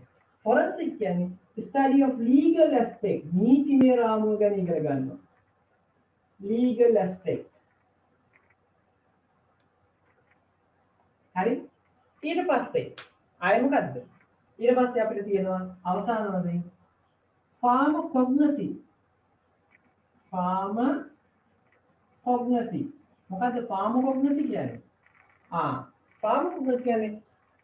Forensic කියන්නේ study of legal aspect. නීතිමය රාමුව ගැන ඉගෙන ගන්නවා. Legal aspect. හරි? ඊට පස්සේ ආයෙ මොකද්ද? ඊට පස්සේ අපිට තියෙනවා අවසාන වශයෙන් pharmacognosy. මොකද්ද pharmacognosy කියන්නේ? pharmacognosy කියන්නේ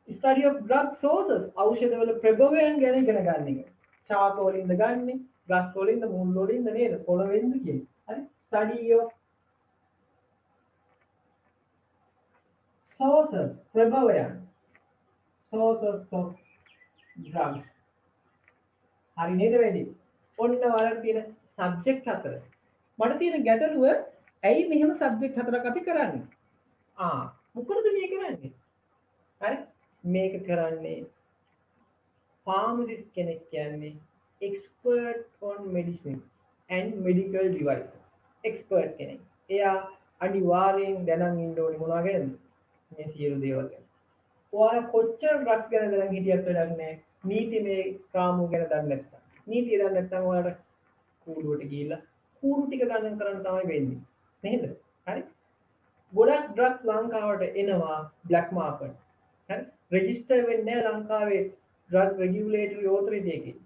study of drug sources ඖෂධවල ප්‍රභවයන් ගැන ඉගෙන ගන්න එක. ශාක වලින්ද ගන්නෙ, ගස් වලින්ද, මුල් වලින්ද නේද? පොළවෙන්ද කියන්නේ. හරි? study of sources ප්‍රභවයන්. sources of drugs. හරි නේද වෙන්නේ? ඔන්න ඔයාලට තියෙන subject හතර. මට තියෙන ගැටලුව ඇයි මෙහෙම subject හතරක් අපි කරන්නේ? මොකටද මේ කරන්නේ? හරි? මේක කරන්නේ pharmacist කෙනෙක් කියන්නේ expert on medicine and medical device expert කෙනෙක්. එයා අනිවාර්යෙන් දැනන් ඉන්න ඕනේ මොනවා ගැනද? මේ සියලු දේවල් ගැන. ඔයාලා කොච්චර ඩ්‍රග්ස් ගැන දැනගෙන හිටියත් වැඩක් නැහැ. නීතිමය කාමෝ ගැන දන්නේ නැත්නම්. නීතිය දන්නේ නැත්නම් ඔයාලට කූඩුවට ගිහිල්ලා කූඩු ටික ගණන් කරන්න තමයි වෙන්නේ. නේද? හරි? ගොඩක් ඩ්‍රග්ස් ලංකාවට එනවා බ්ලැක් මාකට්. හරි? රෙජිස්ටර් වෙන්නේ නැහැ ලංකාවේ ඩ්‍රග් රෙගියුලේටරි ඔතොරිටි එකේ.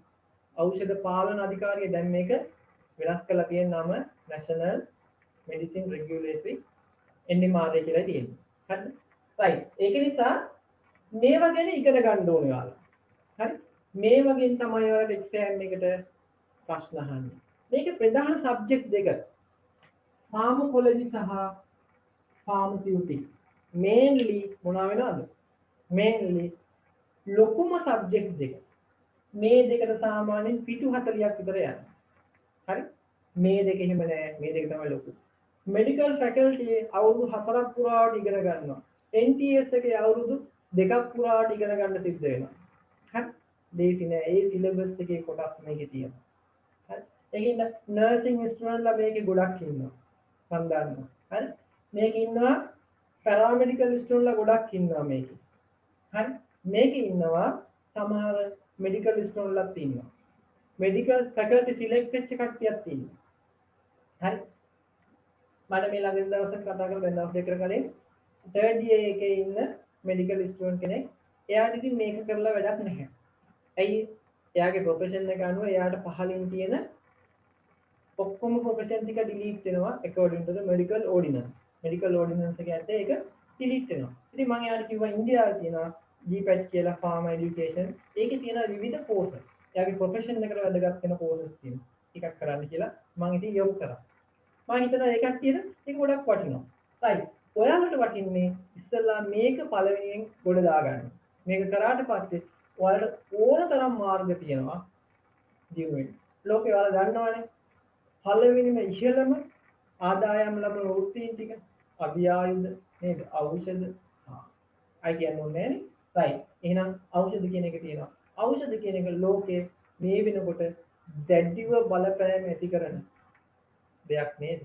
ඖෂධ පාලන අධිකාරිය දැන් මේක වෙනස් කරලා තියෙන නම National Medicine Regulatory NMRA කියලා තියෙනවා. හරිද? right. ඒක නිසා මේවා ගැන ඉගෙන ගන්න ඕනේ ඔයාලා. හරි? මේ වගේ තමයි ඔයාලට එක්සෑම් එකට ප්‍රශ්න අහන්නේ. මේකේ ප්‍රධාන සබ්ජෙක්ට් දෙක. ෆාමකොලොජි සහ ෆාමසියුටික්. මේන්ලි මොනවා වෙනවද? මේන්ලි ලොකුම සබ්ජෙක්ට් දෙක. මේ දෙකට සාමාන්‍යයෙන් පිටු 40ක් විතර යනවා. හරි? මේ දෙක එහෙම නෑ. මේ දෙක තමයි ලොකු. මෙඩිකල් ෆැකල්ටි අවුරුදු 4ක් පුරාවට ඉගෙන ගන්නවා. NTS එකේ අවුරුදු 2ක් පුරාවට ඉගෙන ගන්න සිද්ධ වෙනවා. හරි? දෙයිසි නෑ. ඒ සිලබස් එකේ කොටස් මේකේ තියෙනවා. හරි? ඒකින්ද නර්සින් ස්ටුඩන්ට්ලා මේකේ ගොඩක් ඉන්නවා. මම දන්නවා. හරි? මේකේ ඉන්නවා පැරාමෙඩිකල් ස්ටුඩන්ට්ලා ගොඩක් ඉන්නවා මේකේ. හරි? මේකේ ඉන්නවා සමහර මෙඩිකල් ස්ටුඩන්ට්ලාත් ඉන්නවා. මෙඩිකල් ෆැකල්ටි සිලෙක්ට් වෙච්ච කට්ටියක් ඉන්නවා. හරි? මම මේ ළඟ දවසක් කතා කරලා දැන් දවස් දෙකකට කලින් third year එකේ ඉන්න මෙඩිකල් ස්ටුඩන්ට් කෙනෙක් එයාට ඉතින් මේක කරලා වැඩක් නැහැ. ඇයි? එයාගේ ප්‍රොෆෙෂන් එක අනුව එයාට පහලින් තියෙන ඔක්කොම ප්‍රොෆෙෂන් ටික ඩිලීට් වෙනවා according to the medical ordinance. medical ordinance එක ඇතුලේ ඒක ඩිලීට් වෙනවා. ඉතින් මම එයාට කිව්වා ඉන්දියාවේ තියෙනවා GPAT කියලා pharma education. ඒකේ තියෙන විවිධ courses. එයාගේ ප්‍රොෆෙෂන් එකට වැදගත් වෙන courses තියෙනවා. ටිකක් කරන්න කියලා මම ඉතින් යොමු කරා. මම හිතනවා ඒ කට්ටියට ඒක ගොඩක් වටිනවා. right. ඔයාලට වටින්නේ ඉස්සෙල්ලා මේක පළවෙනියෙන් ගොඩ දාගන්න. මේක කරාට පස්සේ ඔයාලට ඕන තරම් මාර්ග තියෙනවා ජීවිතේ. ලෝකේ ඔයාලා දන්නවනේ. පළවෙනිම ඉහළම ආදායම් ලබන වෘත්තීන් ටික අභ්‍යායුධ නේද? ඖෂධ. අය කියන්නේ නෑනේ. right. එහෙනම් ඖෂධ කියන එක තියෙනවා. ඖෂධ කියන එක ලෝකයේ මේ වෙනකොට දැඩිව බලපෑම ඇති කරන දෙයක් නේද?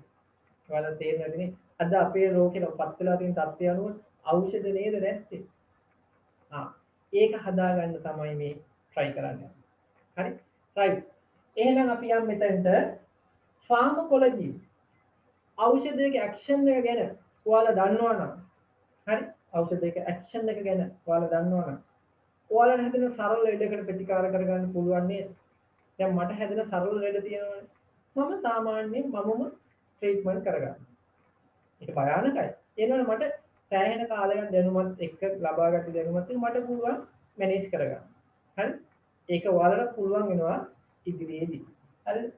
ඔයාලා තේරෙනවද? අද අපේ ලෝකේ පත් වෙලා තියෙන තත්ත්වය අනුව ඖෂධ නේද නැත්තේ? ඒක හදාගන්න තමයි මේ try කරන්නේ. හරි? right. එහෙනම් අපි යම් මෙතනට ෆාමකොලොජි ඖෂධයක ඇක්ෂන් එක ගැන ඔයාලා දන්නවනම් හරි? ඖෂධයක ඇක්ෂන් එක ගැන ඔයාලා දන්නවනම් ඔයාලට හැදෙන සරල ලෙඩකට ප්‍රතිකාර කරගන්න පුළුවන් නේද? දැන් මට හැදෙන සරල ලෙඩ තියෙනවනේ. මම සාමාන්‍යයෙන් මමම ට්‍රීට්මන්ට් කරගන්නවා. ඒක භයානකයි. ඒ වුණාට මට සෑහෙන කාලයක් දැනුමත් එක්ක ලබාගත් දැනුමත් එක්ක මට පුළුවන් මැනේජ් කරගන්න. හරි? ඒක ඔයාලට පුළුවන් වෙනවා ඉදිරියේදී. හරිද?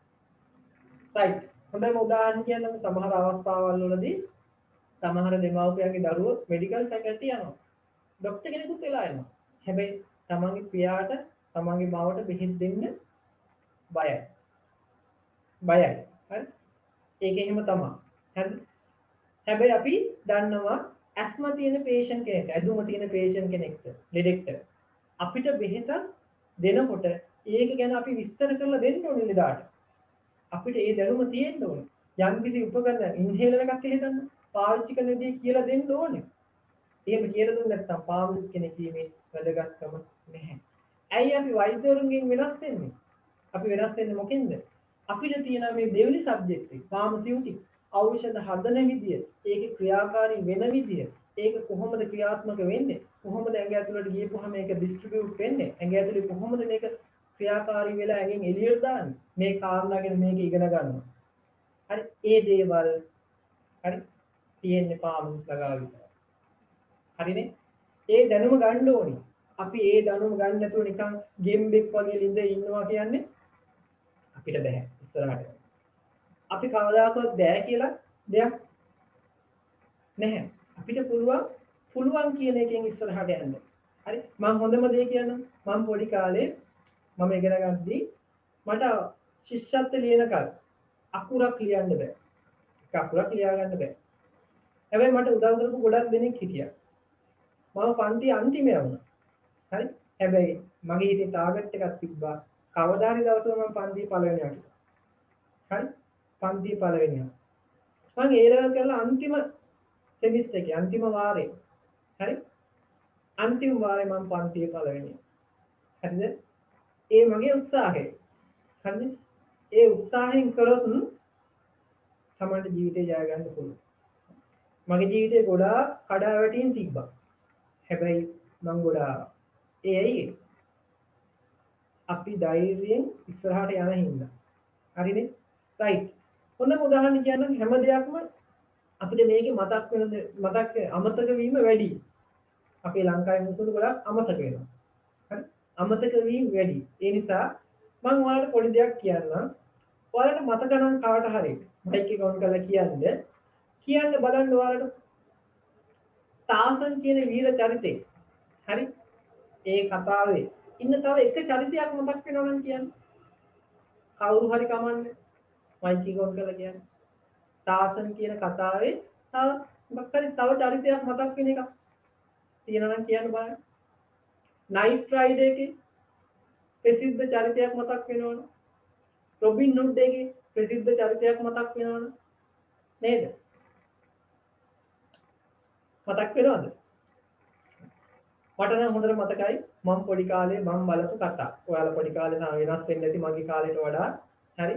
right. හොඳම උදාහරණ කියන්නම සමහර අවස්ථාවල් වලදී සමහර දෙමව්පියන්ගේ දරුවෝ මෙඩිකල් ෆැකල්ටි යනවා. ડોක්ටර් කෙනෙකුත් වෙලා යනවා. හැබැයි තමන්ගේ පියාට තමන්ගේ මවට බෙහෙත් දෙන්න බයයි. බයයි. හරි? ඒක එහෙම තමයි. හරිද? හැබැයි අපි දන්නවා ඇස්මා තියෙන patient කෙනෙක්, ඇදුම තියෙන patient කෙනෙක්ට, ලෙඩෙක්ට අපිට බෙහෙතක් දෙනකොට ඒක ගැන අපි විස්තර කරලා දෙන්න ඕනේ ලෙඩාට. අපිට ඒ දැනුම තියෙන්න ඕනේ. යම් කිසි උපකරණ ඉන්හේලර් එකක් හේතන්න පාවිච්චි කරන දේ කියලා දෙන්න ඕනේ. එහෙම කියලා දුන්නේ නැත්නම් පාවිච්චි කෙනෙක් කීමේ වැදගත්කම නැහැ. ඇයි අපි වෛද්‍යවරුන්ගෙන් වෙනස් වෙන්නේ? අපි වෙනස් වෙන්නේ මොකෙන්ද? අපිට තියෙන මේ දෙවෙනි සබ්ජෙක්ට් එක ෆාමසියුටික් ඖෂධ හදන විදිය, ඒකේ ක්‍රියාකාරී වෙන විදිය, ඒක කොහොමද ක්‍රියාත්මක වෙන්නේ? කොහොමද ඇඟ ඇතුළට ගියපුවාම මේක ඩිස්ට්‍රිබියුට් වෙන්නේ? ඇඟ ඇතුළේ කොහොමද මේක ක්‍රියාකාරී වෙලා ඇඟෙන් එළියට දාන්නේ? මේ කාරණා ගැන මේක ඉගෙන ගන්නවා. හරි? ඒ දේවල් හරි තියෙන්නේ පාමුස් ලගාව විතරයි. හරිනේ? ඒ දැනුම ගන්න ඕනේ. අපි ඒ දැනුම ගන්න නැතුව නිකන් ගෙම්බෙක් වගේ ළිඳ ඉන්නවා කියන්නේ අපිට බෑ ඉස්සරහට. අපි කවදාකවත් බෑ කියලා දෙයක් නැහැ. අපිට පුළුවන් කියන එකෙන් ඉස්සරහට යන්න. හරි? මම හොඳම දේ කියන්නම්. මම පොඩි කාලේ මම ඉගෙන ගන්නදී මට ශිෂ්‍යත්ව ලියන කාලේ අකුරක් ලියන්න බෑ. එක අකුරක් ලියා ගන්න බෑ. හැබැයි මට උදව් කරපු ගොඩක් දෙනෙක් හිටියා. මම පන්ති අන්තිමේ වුණා. හරි? හැබැයි මගේ හිතේ ටාගට් එකක් තිබ්බා. කවදා හරි දවසක මම පන්ති පළවෙනියා කියලා. හරි? පන්ති පළවෙනියා. මම ඒ ලෙවල් කරලා අන්තිම සෙමිස්ටර් එකේ අන්තිම වාරේ. හරි? අන්තිම වාරේ මම පන්තියේ පළවෙනි. හරිද? ඒ මගේ උත්සාහය. හරිද? ඒ උත්සාහයෙන් කරොත් තමයි ජීවිතේ ජය ගන්න පුළුවන්. මගේ ජීවිතේ ගොඩාක් කඩාවැටීම් තිබ්බා. හැබැයි මම ගොඩාක් ඒ ඇයි අපි ධෛර්යයෙන් ඉස්සරහට යන හින්දා. හරිනේ? රයිට්. හොඳම උදාහරණ කියන්නම් හැම දෙයක්ම අපිට මේකේ මතක් අමතක වීම වැඩි. අපේ ලංකාවේ මිනිස්සුන්ට ගොඩක් අමතක වෙනවා. හරි? අමතක වීම වැඩි. ඒ නිසා මම ඔයාලට පොඩි දෙයක් කියන්නම්. ඔයාලට මතක නම් කාට හරි මයික් එක ඔන් කරලා කියන්න බලන්න ඔයාලට තාසන් කියන වීර චරිතේ. හරි? ඒ කතාවේ ඉන්න තව එක චරිතයක් මතක් වෙනවා නම් කියන්න. කවුරු හරි කමන්නේ. මයික් එක ඔන් කරලා කියන්න. තාසන් කියන කතාවේ තව චරිතයක් මතක් වෙන එකක් තියෙනවා නම් කියන්න බලන්න. නයිට් රයිඩර් එකේ ප්‍රසිද්ධ චරිතයක් මතක් වෙනවනේ. රොබින් හුඩ් එකේ ප්‍රසිද්ධ චරිතයක් මතක් වෙනවනේ. නේද? මතක් වෙනවද? මට නම් හොඳට මතකයි මම පොඩි කාලේ මම බලපු කතා. ඔයාලා පොඩි කාලේ නම් වෙනස් වෙන්නේ නැති මගේ කාලේට වඩා. හරි?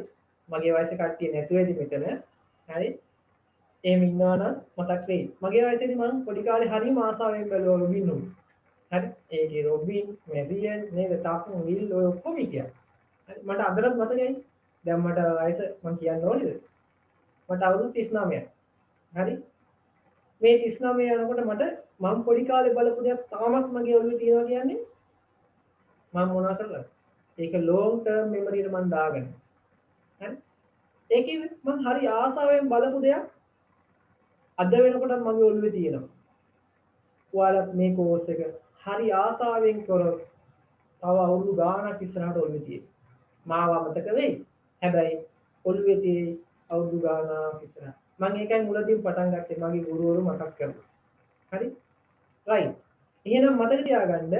මගේ වයසේ කට්ටිය නැතු වෙදි මෙතන. හරි? එහෙම ඉන්නවා නම් මතක් වෙයි. මගේ වයසේදී මම පොඩි කාලේ හරිම ආසාවෙන් බැලුවා රොබින් හුඩ්. හරි? ඒකේ රොබින්, මෙරියන් නේද? තාපන් විල් ඔය ඔක්කොම හිටියා. හරි? මට අදටත් මතකයි. දැන් මට වයස මම කියන්න ඕනේද? මට අවුරුදු 39යි. හරි? මේ 39 යනකොට මම පොඩි කාලේ බලපු දේක් තාමත් මගේ ඔළුවේ තියෙනවා කියන්නේ මම මොනවා කරලාද? ඒක ලොං ටර්ම් මෙමරියට මම දාගන්න. හරි? ඒකේ මම හරි ආසාවෙන් බලපු දෙයක් අද වෙනකොට මගේ ඔළුවේ තියෙනවා. ඔයාලත් මේ කෝස් එක හරි ආසාවෙන් කරොත් තව අවුරුදු ගාණක් ඉස්සරහට ඔළුවේ තියෙනවා. මාව අමතක වෙයි. හැබැයි ඔළුවේ තියෙයි අවුරුදු ගාණක් ඉස්සරහට. මම ඒකයි මුලදී පටන් ගත්තේ මගේ ගුරුවරු මතක් කරලා. හරි? රයිට්. එහෙනම් මතක තියාගන්න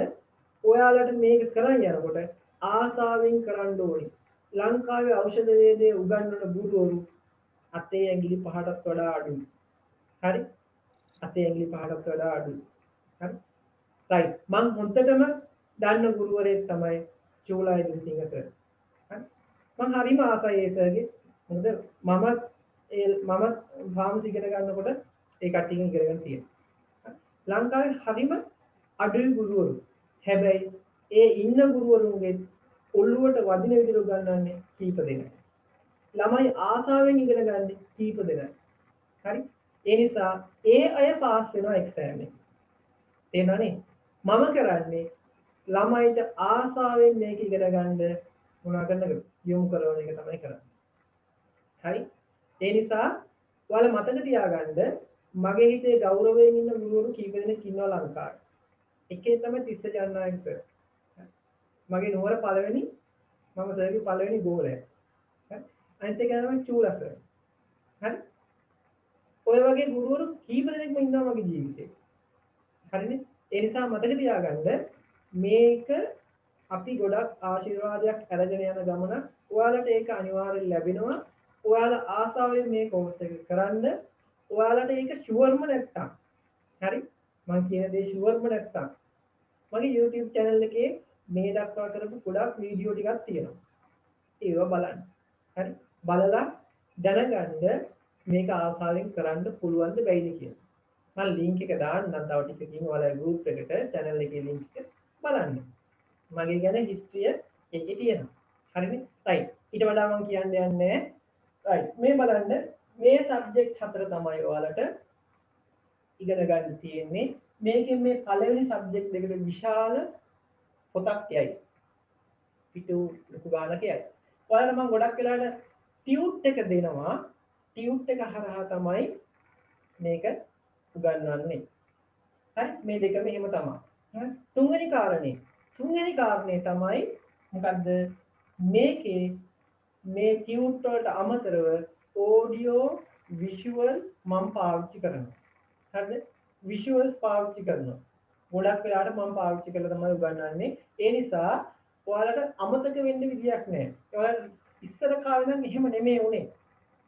ඔයාලට මේක කරන් යනකොට ආසාවෙන් කරන්න ඕනේ. ලංකාවේ ඖෂධ වේදයේ උගන්වන ගුරුවරු අතේ ඇඟිලි 5ටත් වඩා අඩුයි. හරි? අතේ ඇඟිලි 5ටත් වඩා අඩුයි. හරි? රයිට්. මම හොඳටම දන්න ගුරුවරයෙක් තමයි චූලායි දිසිංහ සර්. හරි? මම හරිම ආසයි ඒ සර්ගේ. මොකද මම ෆාමසි ඉගෙන ගන්නකොට ඒ කට්ටියකින් ඉගෙනගෙන තියෙනවා. ලංකාවේ හරිම අඩුයි ගුරුවරු. හැබැයි ඒ ඉන්න ගුරුවරුන්ගේ ඔළුවට වදින විදිහට උගන්වන්නේ කීප දෙනෙක්. ළමයි ආසාවෙන් ඉගෙන ගන්න කීප දෙනෙක්. හරි? ඒ නිසා ඒ අය පාස් වෙනවා එක්සෑම් එකේ. තේරෙනවනේ? මම කරන්නේ ළමයිට ආසාවෙන් මේක ඉගෙන ගන්න මොනවා කරන්නද? යොමු කරන එක තමයි කරන්නේ. හරි? ඒ නිසා ඔයාලා මතක තියාගන්න මගේ හිතේ ගෞරවයෙන් ඉන්න ගුරුවරු කීප දෙනෙක් ඉන්නවා ලංකාවේ. එකේ තමයි තිස්ස ජනනායක සර්. මගේ නුවර පළවෙනි මම සර්ගේ පළවෙනි ගෝලයා. හරි? අනිත් එක තමයි චූලා සර්. හරි? ඔය වගේ ගුරුවරු කීප දෙනෙක්ම ඉන්නවා මගේ ජීවිතේ. හරිනේ? ඒ නිසා මතක තියාගන්න මේක අපි ගොඩක් ආශිර්වාදයක් අරගෙන යන ගමන. ඔයාලට ඒක අනිවාර්යෙන් ලැබෙනවා. ඔයාලා ආසාවෙන් මේ කෝස් එක කරන්න. ඔයාලට ඒක ෂුවර්ම නැත්තම්. හරි? මම කියන දේ ෂුවර්ම නැත්තම්. මගේ YouTube channel එකේ මේ දක්වා කරපු ගොඩක් වීඩියෝ ටිකක් තියෙනවා. ඒවා බලන්න. හරි? බලලා දැනගන්න මේක ආසාවෙන් කරන්න පුළුවන්ද බැයිද කියලා. මම link එක දාන්නම් තව ටිකකින් ඔයාලා group එකට channel එකේ link එක බලන්න. මගේ ගැන history එකේ තියෙනවා. හරිනේ? right. ඊට වඩා මම කියන්න යන්නේ right. මේ බලන්න මේ subject හතර තමයි ඔයාලට ඉගෙන ගන්න තියෙන්නේ. මේකෙන් මේ පළවෙනි subject දෙකට විශාල පොතක් යයි. පිටු ලොකු ගානක් යයි. ඔයාලා මම ගොඩක් වෙලාවට ටියුට් එක දෙනවා. ටියුට් එක හරහා තමයි මේක උගන්වන්නේ. හරි? මේ දෙකම එහෙම තමයි. හරි? තුන්වෙනි කාරණේ තමයි මොකද්ද? මේකේ මේ ටියුට් වලට අමතරව ඔඩියෝ විෂුවල් මම පාවිච්චි කරනවා. හරිද? විෂුවල්ස් පාවිච්චි කරනවා. ගොඩක් වෙලාවට මම පාවිච්චි කරලා තමයි උගන්වන්නේ. ඒ නිසා ඔයාලට අමතක වෙන්න විදියක් නැහැ. ඔයාලා ඉස්සර කාලේ නම් එහෙම නෙමෙයි උනේ.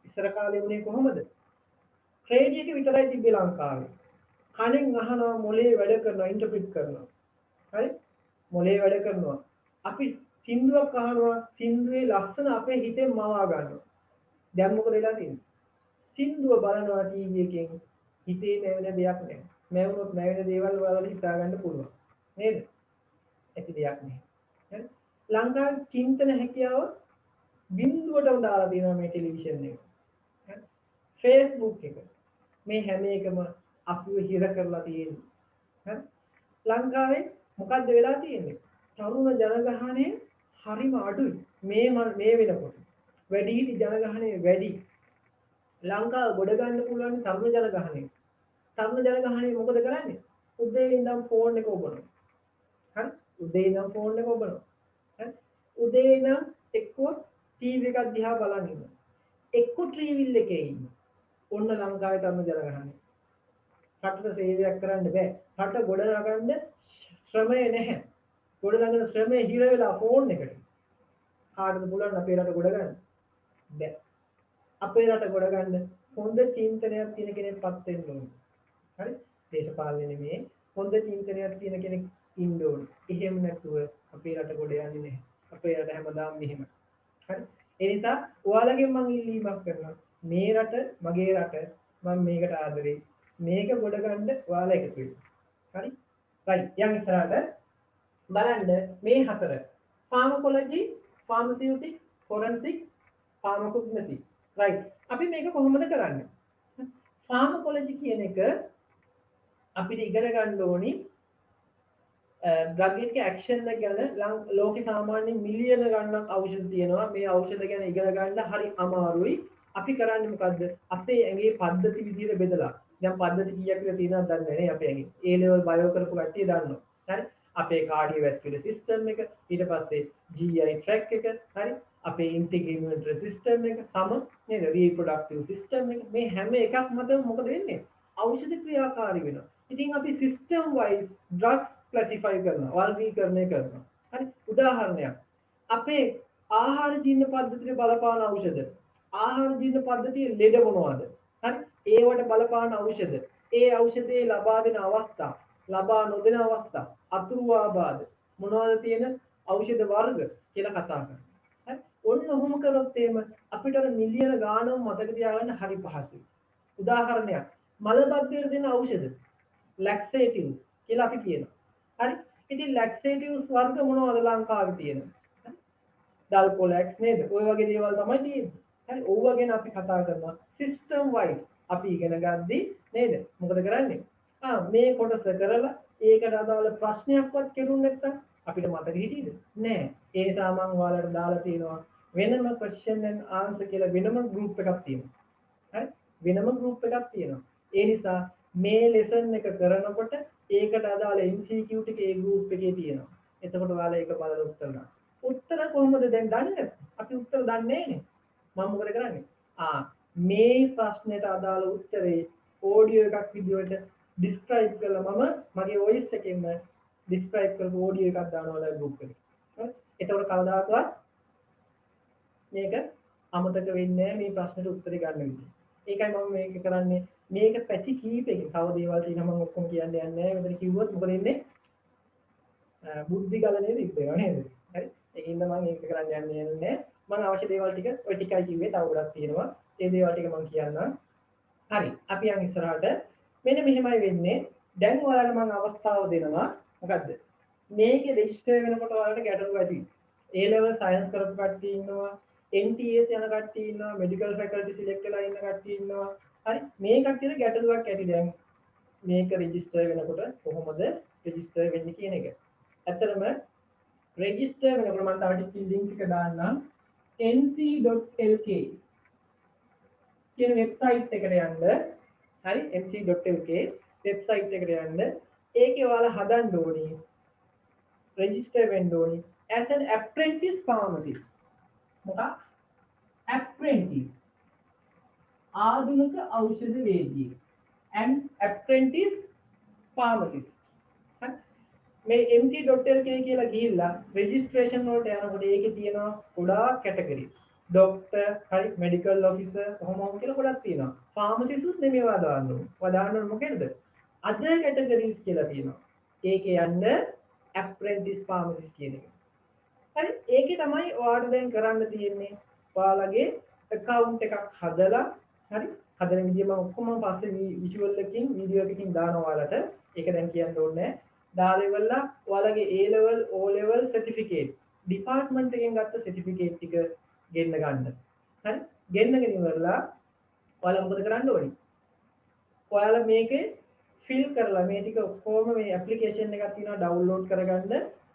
ඉස්සර කාලේ උනේ කොහොමද? ට්‍රේඩ් එක විතරයි තිබ්බේ ලංකාවේ. කණෙන් අහනවා මොලේ වැඩ කරනවා ඉන්ටර්ප්‍රිට් කරනවා. හරි? මොලේ වැඩ කරනවා. අපි සින්දුවක් අහනවා සින්දුවේ ලස්සන අපේ හිතෙන් මවා ගන්නවා. දැන් මොකද වෙලා තියෙන්නේ? සින්දුව බලනවා ටීවී එකෙන් හිතේ නැවෙන දෙයක් නැහැ. නැවුනොත් නැවෙන දේවල් වල හිතා ගන්න පුළුවන්. නේද? ඇති දෙයක් නැහැ. හරි? ලංකාවේ චින්තන හැකියාව බිඳුවටම දාලා තියෙනවා මේ ටෙලිවිෂන් එක. හරි? Facebook එක. මේ හැම එකම අපිව හිර කරලා තියෙන්නේ. හරි? ලංකාවේ මොකද්ද වෙලා තියෙන්නේ? තරුණ ජනගහනය හරිම අඩුයි. මේ වෙනකොට. වැඩිහිටි ජනගහනය වැඩි. ලංකාව ගොඩ ගන්න පුළුවන් තරුණ ජනගහනය. තරුණ ජනගහනය මොකද කරන්නේ? උදේ ඉඳන් ෆෝන් එක ඔබනවා. හරි? උදේ ඉඳන් ෆෝන් එක ඔබනවා. හරි? උදේ ඉඳන් එක්කෝ ටීවී එකක් දිහා බලන් ඉන්නවා. එක්කෝ ට්‍රීවිල් එකේ ඉන්නවා. ඔන්න ලංකාවේ තරුණ ජනගහනය. රටට සේවයක් කරන්න බෑ. රට ගොඩ නගන්න ශ්‍රමය නැහැ. ගොඩ නගන ශ්‍රමය හිර වෙලා ෆෝන් එකට. කාටද පුළුවන් අපේ රට ගොඩ ගන්න? බෑ. අපේ රට ගොඩ ගන්න හොඳ චින්තනයක් තියෙන කෙනෙක්පත් වෙන්න ඕනේ. හරි? දේශපාලනේ නෙමෙයි හොඳ චින්තනයක් තියෙන කෙනෙක් ඉන්න ඕනේ. එහෙම නැතුව අපේ රට ගොඩ යන්නේ නැහැ. අපේ රට හැමදාම මෙහෙම. හරි? ඒ නිසා ඔයාලගෙන් මම ඉල්ලීමක් කරනවා. මේ රට මගේ රට මම මේකට ආදරෙයි. මේක ගොඩ ගන්න ඔයාලා එකතු වෙන්න. හරි? රයිට්. යන් ඉස්සරහට බලන්න මේ හතර. ෆාමකොලොජි, ෆාමසියුටික්, ෆොරන්සික්, ෆාමකොග්නොස්ටික්. රයිට්. අපි මේක කොහොමද කරන්නේ? ෆාමකොලොජි කියන එක අපිට ඉගෙන ගන්න ඕනි ඩ්‍රග් එකේ ඇක්ෂන් එක ගැන ලෝකේ සාමාන්‍යයෙන් මිලියන ගණනක් ඖෂධ තියෙනවා. මේ ඖෂධ ගැන ඉගෙන ගන්න හරි අමාරුයි. අපි කරන්නේ මොකද්ද? අපේ ඇඟේ පද්ධති විදිහට බෙදලා. දැන් පද්ධති කීයක් කියලා තියෙනවද දන්නේ නැහැ අපේ ඇඟේ. A level බයෝ කරපු කට්ටිය දන්නවා. හරි? අපේ කාඩියෝවැස්කියුලර් සිස්ටම් එක, ඊට පස්සේ GI tract එක, හරි? අපේ ඉන්ටිග්‍රේටඩ් සිස්ටම් එක, සම නේද? රීප්‍රොඩක්ටිව් සිස්ටම් එක. මේ හැම එකක් මත මොකද වෙන්නේ? ඖෂධ ක්‍රියාකාරී වෙනවා. ඉතින් අපි සිස්ටම් වයිස් ඩ්‍රග්ස් ක්ලාසිෆයි කරනවා, වර්ගීකරණය කරනවා. හරි? උදාහරණයක්. අපේ ආහාර ජීර්ණ පද්ධතියට බලපාන ඖෂධ. ආහාර ජීර්ණ පද්ධතියේ ලෙඩ මොනවද? හරි? ඒවට බලපාන ඖෂධ. ඒ ඖෂධයේ ලබා දෙන අවස්ථා, ලබා නොදෙන අවස්ථා, අතුරු ආබාධ මොනවද තියෙන ඖෂධ වර්ග කියලා කතා කරනවා. හරි? ඔන්න ඔහොම කරොත් එහෙම අපිට අර මිලියන ගාණක් මතක තියාගන්න හරි පහසුයි. උදාහරණයක්. මලබද්ධයට දෙන ඖෂධ ලැක්සේටිව් කියලා අපි කියනවා. හරි? ඉතින් ලැක්සේටිව්ස් වර්ග මොනවද ලංකාවේ තියෙන්නේ? ඩල්කොලැක්ස් නේද? ඔය වගේ දේවල් තමයි තියෙන්නේ. හරි? ඕවා ගැන අපි කතා කරනවා. සිස්ටම් වයිස් අපි ඉගෙන ගද්දී නේද? මොකද කරන්නේ? මේ කොටස කරලා ඒකට අදාළ ප්‍රශ්නයක්වත් කෙරුන්නේ නැත්නම් අපිට මතක හිටියද? නෑ. ඒ නිසා මම ඔයාලට දාලා තියෙනවා වෙනම question and answer කියලා වෙනම group එකක් තියෙනවා. හරි? වෙනම group එකක් තියෙනවා. ඒ නිසා මේ lesson එක කරනකොට ඒකට අදාළ MCQ ටික ඒ group එකේ තියෙනවා. එතකොට ඔයාලා ඒක බලලා උත්තර ගන්න. උත්තර කොහොමද දැන් දන්නේ? අපි උත්තර දන්නේ නෑනේ. මම මොකද කරන්නේ? මේ ප්‍රශ්නෙට අදාළ උත්තරේ ඔඩියෝ එකක් විදියට describe කරලා මම මගේ voice එකෙන්ම describe කරපු ඔඩියෝ එකක් දානවා ඔයාලා group එකට. හරි? එතකොට කවදාකවත් මේක අමතක වෙන්නේ නැහැ මේ ප්‍රශ්නෙට උත්තරේ ගන්න විදිහ. ඒකයි මම මේක කරන්නේ. මේක පැති කීපයකින් තව දේවල් තියෙනවා මම ඔක්කොම කියන්න යන්නේ නැහැ. මෙතන කිව්වොත් මොකද වෙන්නේ? බුද්ධි ගලනේ ඉස්සෙවා නේද? හරි? ඒකින්ද මම ඒක කරන්න යන්නේ නැහැ. මම අවශ්‍ය දේවල් ටික ඔය ටිකයි කිව්වේ. තව ගොඩක් තියෙනවා. ඒ දේවල් ටික මම කියන්නම්. හරි. අපි යන් ඉස්සරහට මෙන්න මෙහෙමයි වෙන්නේ. දැන් ඔයාලට මම අවස්ථාව දෙනවා. මොකද්ද? මේකේ රෙජිස්ටර් වෙනකොට ඔයාලට ගැටලුව ඇති. A level science කරපු කට්ටිය ඉන්නවා. NTS යන කට්ටිය ඉන්නවා. medical faculty select වෙලා ඉන්න කට්ටිය ඉන්නවා. හරි මේ කට්ටියට ගැටලුවක් ඇති දැන් මේක රෙජිස්ටර් වෙනකොට කොහොමද රෙජිස්ටර් වෙන්නේ කියන එක. ඇත්තටම රෙජිස්ටර් වෙනකොට මම තව ටික ලින්ක් එක දාන්නම් nc.lk කියන වෙබ්සයිට් එකට යන්න. හරි nc.lk වෙබ්සයිට් එකට යන්න. ඒකේ ඔයාලා හදන්න ඕනේ රෙජිස්ටර් වෙන්න ඕනේ as an apprentice pharmacist. මොකක්? apprentice ආධුනික ඖෂධ වේදිකයෙක් and apprentice pharmacist. හරි මේ mc.lk කියලා ගිහිල්ලා registration වලට යනකොට ඒකේ තියෙනවා ගොඩාක් කැටගරි. ડોක්ටර්, හරි මෙඩිකල් ඔෆිසර් කොහොමද කියලා ගොඩක් තියෙනවා. ෆාමසිස්ට්ස් නෙමෙයි වදාන්න ඕනේ. වදාන්න ඕනේ මොකේද? other categories කියලා තියෙනවා. ඒකේ යන්න apprentice pharmacist කියන එක. හරි ඒකේ තමයි ඔයාලට දැන් කරන්න තියෙන්නේ. ඔයාලගේ account එකක් හදලා හරි හදන විදිය මම ඔක්කොම පස්සේ visual එකකින් video එකකින් දානවා ඔයාලට. ඒක දැන් කියන්න ඕනේ නැහැ. දාලා ඉවරලා ඔයාලගේ A level O level certificate department එකෙන් ගත්ත certificate ටික ගෙන්න ගන්න. හරි ගෙන්නගෙන ඉවරලා ඔයාලා මොකද කරන්න ඕනේ? ඔයාලා මේකේ fill කරලා මේ ටික ඔක්කොම මේ application එකක් තියෙනවා download කරගන්න.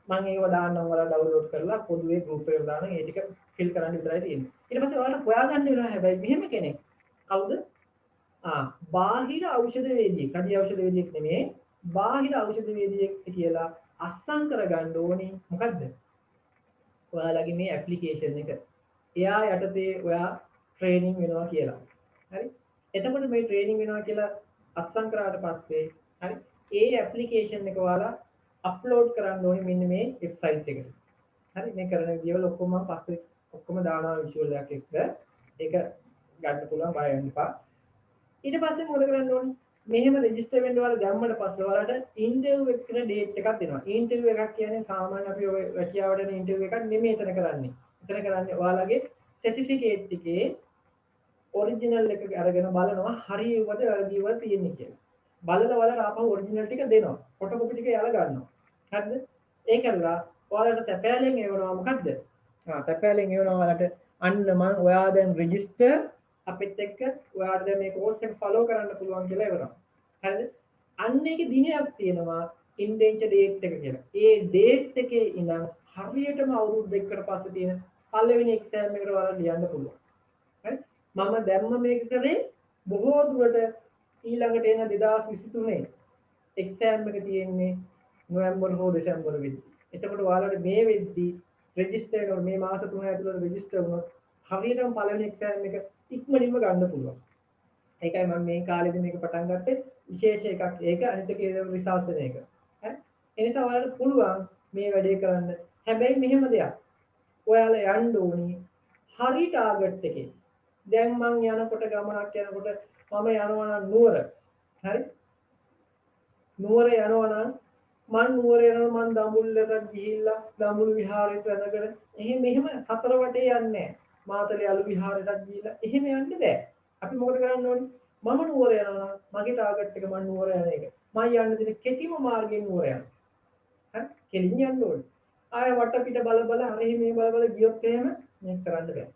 මම ඒව දාන්නම් ඔයාලා download කරලා පොදුවේ group එකට දාන්න ඒ ටික fill කරන්න විතරයි තියෙන්නේ. ඊට පස්සේ ඔයාලා හොයාගන්න වෙනවා හැබැයි මෙහෙම කෙනෙක්. කවුද? බාහිර ඖෂධ වේදිකෙක්. කඩි ඖෂධ වේදිකෙක් නෙමෙයි. බාහිර ඖෂධ වේදිකෙක් කියලා අස්සම් කරගන්න ඕනේ. මොකද්ද? ඔයාලගේ මේ application එක. එයා යටතේ ඔයා training වෙනවා කියලා. හරි? එතකොට මේ training වෙනවා කියලා අත්සන් කරාට පස්සේ හරි ඒ ඇප්ලිකේෂන් එක ඔයාලා අප්ලෝඩ් කරන්න ඕනේ මෙන්න මේ වෙබ්සයිට් එකට. හරි මේ කරන විදියවල ඔක්කොම මම පස්සේ ඔක්කොම දානවා විෂුවල් එකක් එක්ක. ඒක ගන්න පුළුවන් බය වෙන්න එපා. ඊට පස්සේ මොකද කරන්න ඕනේ? මෙහෙම රෙජිස්ටර් වෙන්න ඔයාලා දැම්මට පස්සේ ඔයාලට ඉන්ටර්විව් එක කියන ඩේට් එකක් දෙනවා. ඉන්ටර්විව් එකක් කියන්නේ සාමාන්‍ය අපි ඔය රැකියාවට යන ඉන්ටර්විව් එකක් නෙමෙයි එතන කරන්නේ. එතන කරන්නේ ඔයාලගේ සර්ටිෆිකේට් එකේ ඔරිජිනල් එක අරගෙන බලනවා හරියවද වැරදිවද තියෙන්නේ කියලා. බලලා ආපහු ඔරිජිනල් ටික දෙනවා. ෆොටෝකෝපි ටික යාලා ගන්නවා. හරිද? ඒක කරලා ඔයාලට තැපෑලෙන් එවනවා මොකද්ද? තැපෑලෙන් එවනවා ඔයාලට අන්න මම ඔයා දැන් රෙජිස්ටර් අපිත් එක්ක ඔයාලට දැන් මේ කෝස් එක ෆලෝ කරන්න පුළුවන් කියලා එවනවා. හරිද? අන්න ඒකේ දිනයක් තියෙනවා ඉන්ඩෙන්චර් ඩේට් එක කියලා. ඒ ඩේට් එකේ ඉඳන් හරියටම අවුරුදු දෙකකට පස්සේ තියෙන පළවෙනි එක්සෑම් එකට ඔයාලා ලියන්න පුළුවන්. හරි? මම දැම්ම මේක කරේ බොහෝ දුරට ඊළඟට එන 2023 එක්සෑම් එක තියෙන්නේ නොවැම්බර් හෝ දෙසැම්බර් වෙද්දී. එතකොට ඔයාලට මේ වෙද්දී රෙජිස්ටර් කරන මේ මාස 3 ඇතුළත රෙජිස්ටර් වුණොත් හරියටම පළවෙනි එක්සෑම් එක ඉක්මනින්ම ගන්න පුළුවන්. ඒකයි මම මේ කාලෙදි මේක පටන් ගත්තේ විශේෂ එකක්. ඒක අනිත් එකේ රිසර්ච් වෙන එක. හරි? ඒ නිසා ඔයාලට පුළුවන් මේ වැඩේ කරන්න. හැබැයි මෙහෙම දෙයක්. ඔයාලා යන්න ඕනි හරි ටාගට් එකේ. දැන් මං යනකොට ගමනක් යනකොට මම යනවා නම් නුවර. හරි? නුවර යනවා නම් මං නුවර යනවා මං දඹුල්ලට ගිහිල්ලා දඹුල් විහාරයට වැඩගෙන මෙහෙම හතර වටේ යන්නේ නැහැ. මාතලේ අලු විහාරයටත් ගිහිල්ලා එහෙම යන්න බෑ. අපි මොකද කරන්න ඕනේ? මම නුවර යනවා මගේ ටාගට් එක මං නුවර යන එක. මං යන්න දෙන කෙටිම මාර්ගයෙන් නුවර යනවා. හරි? කෙලින් යන්න ඕනේ. ආය වටපිට බල බල අනේ මේ බල බල ගියොත් එහෙම මේක කරන්න බෑ.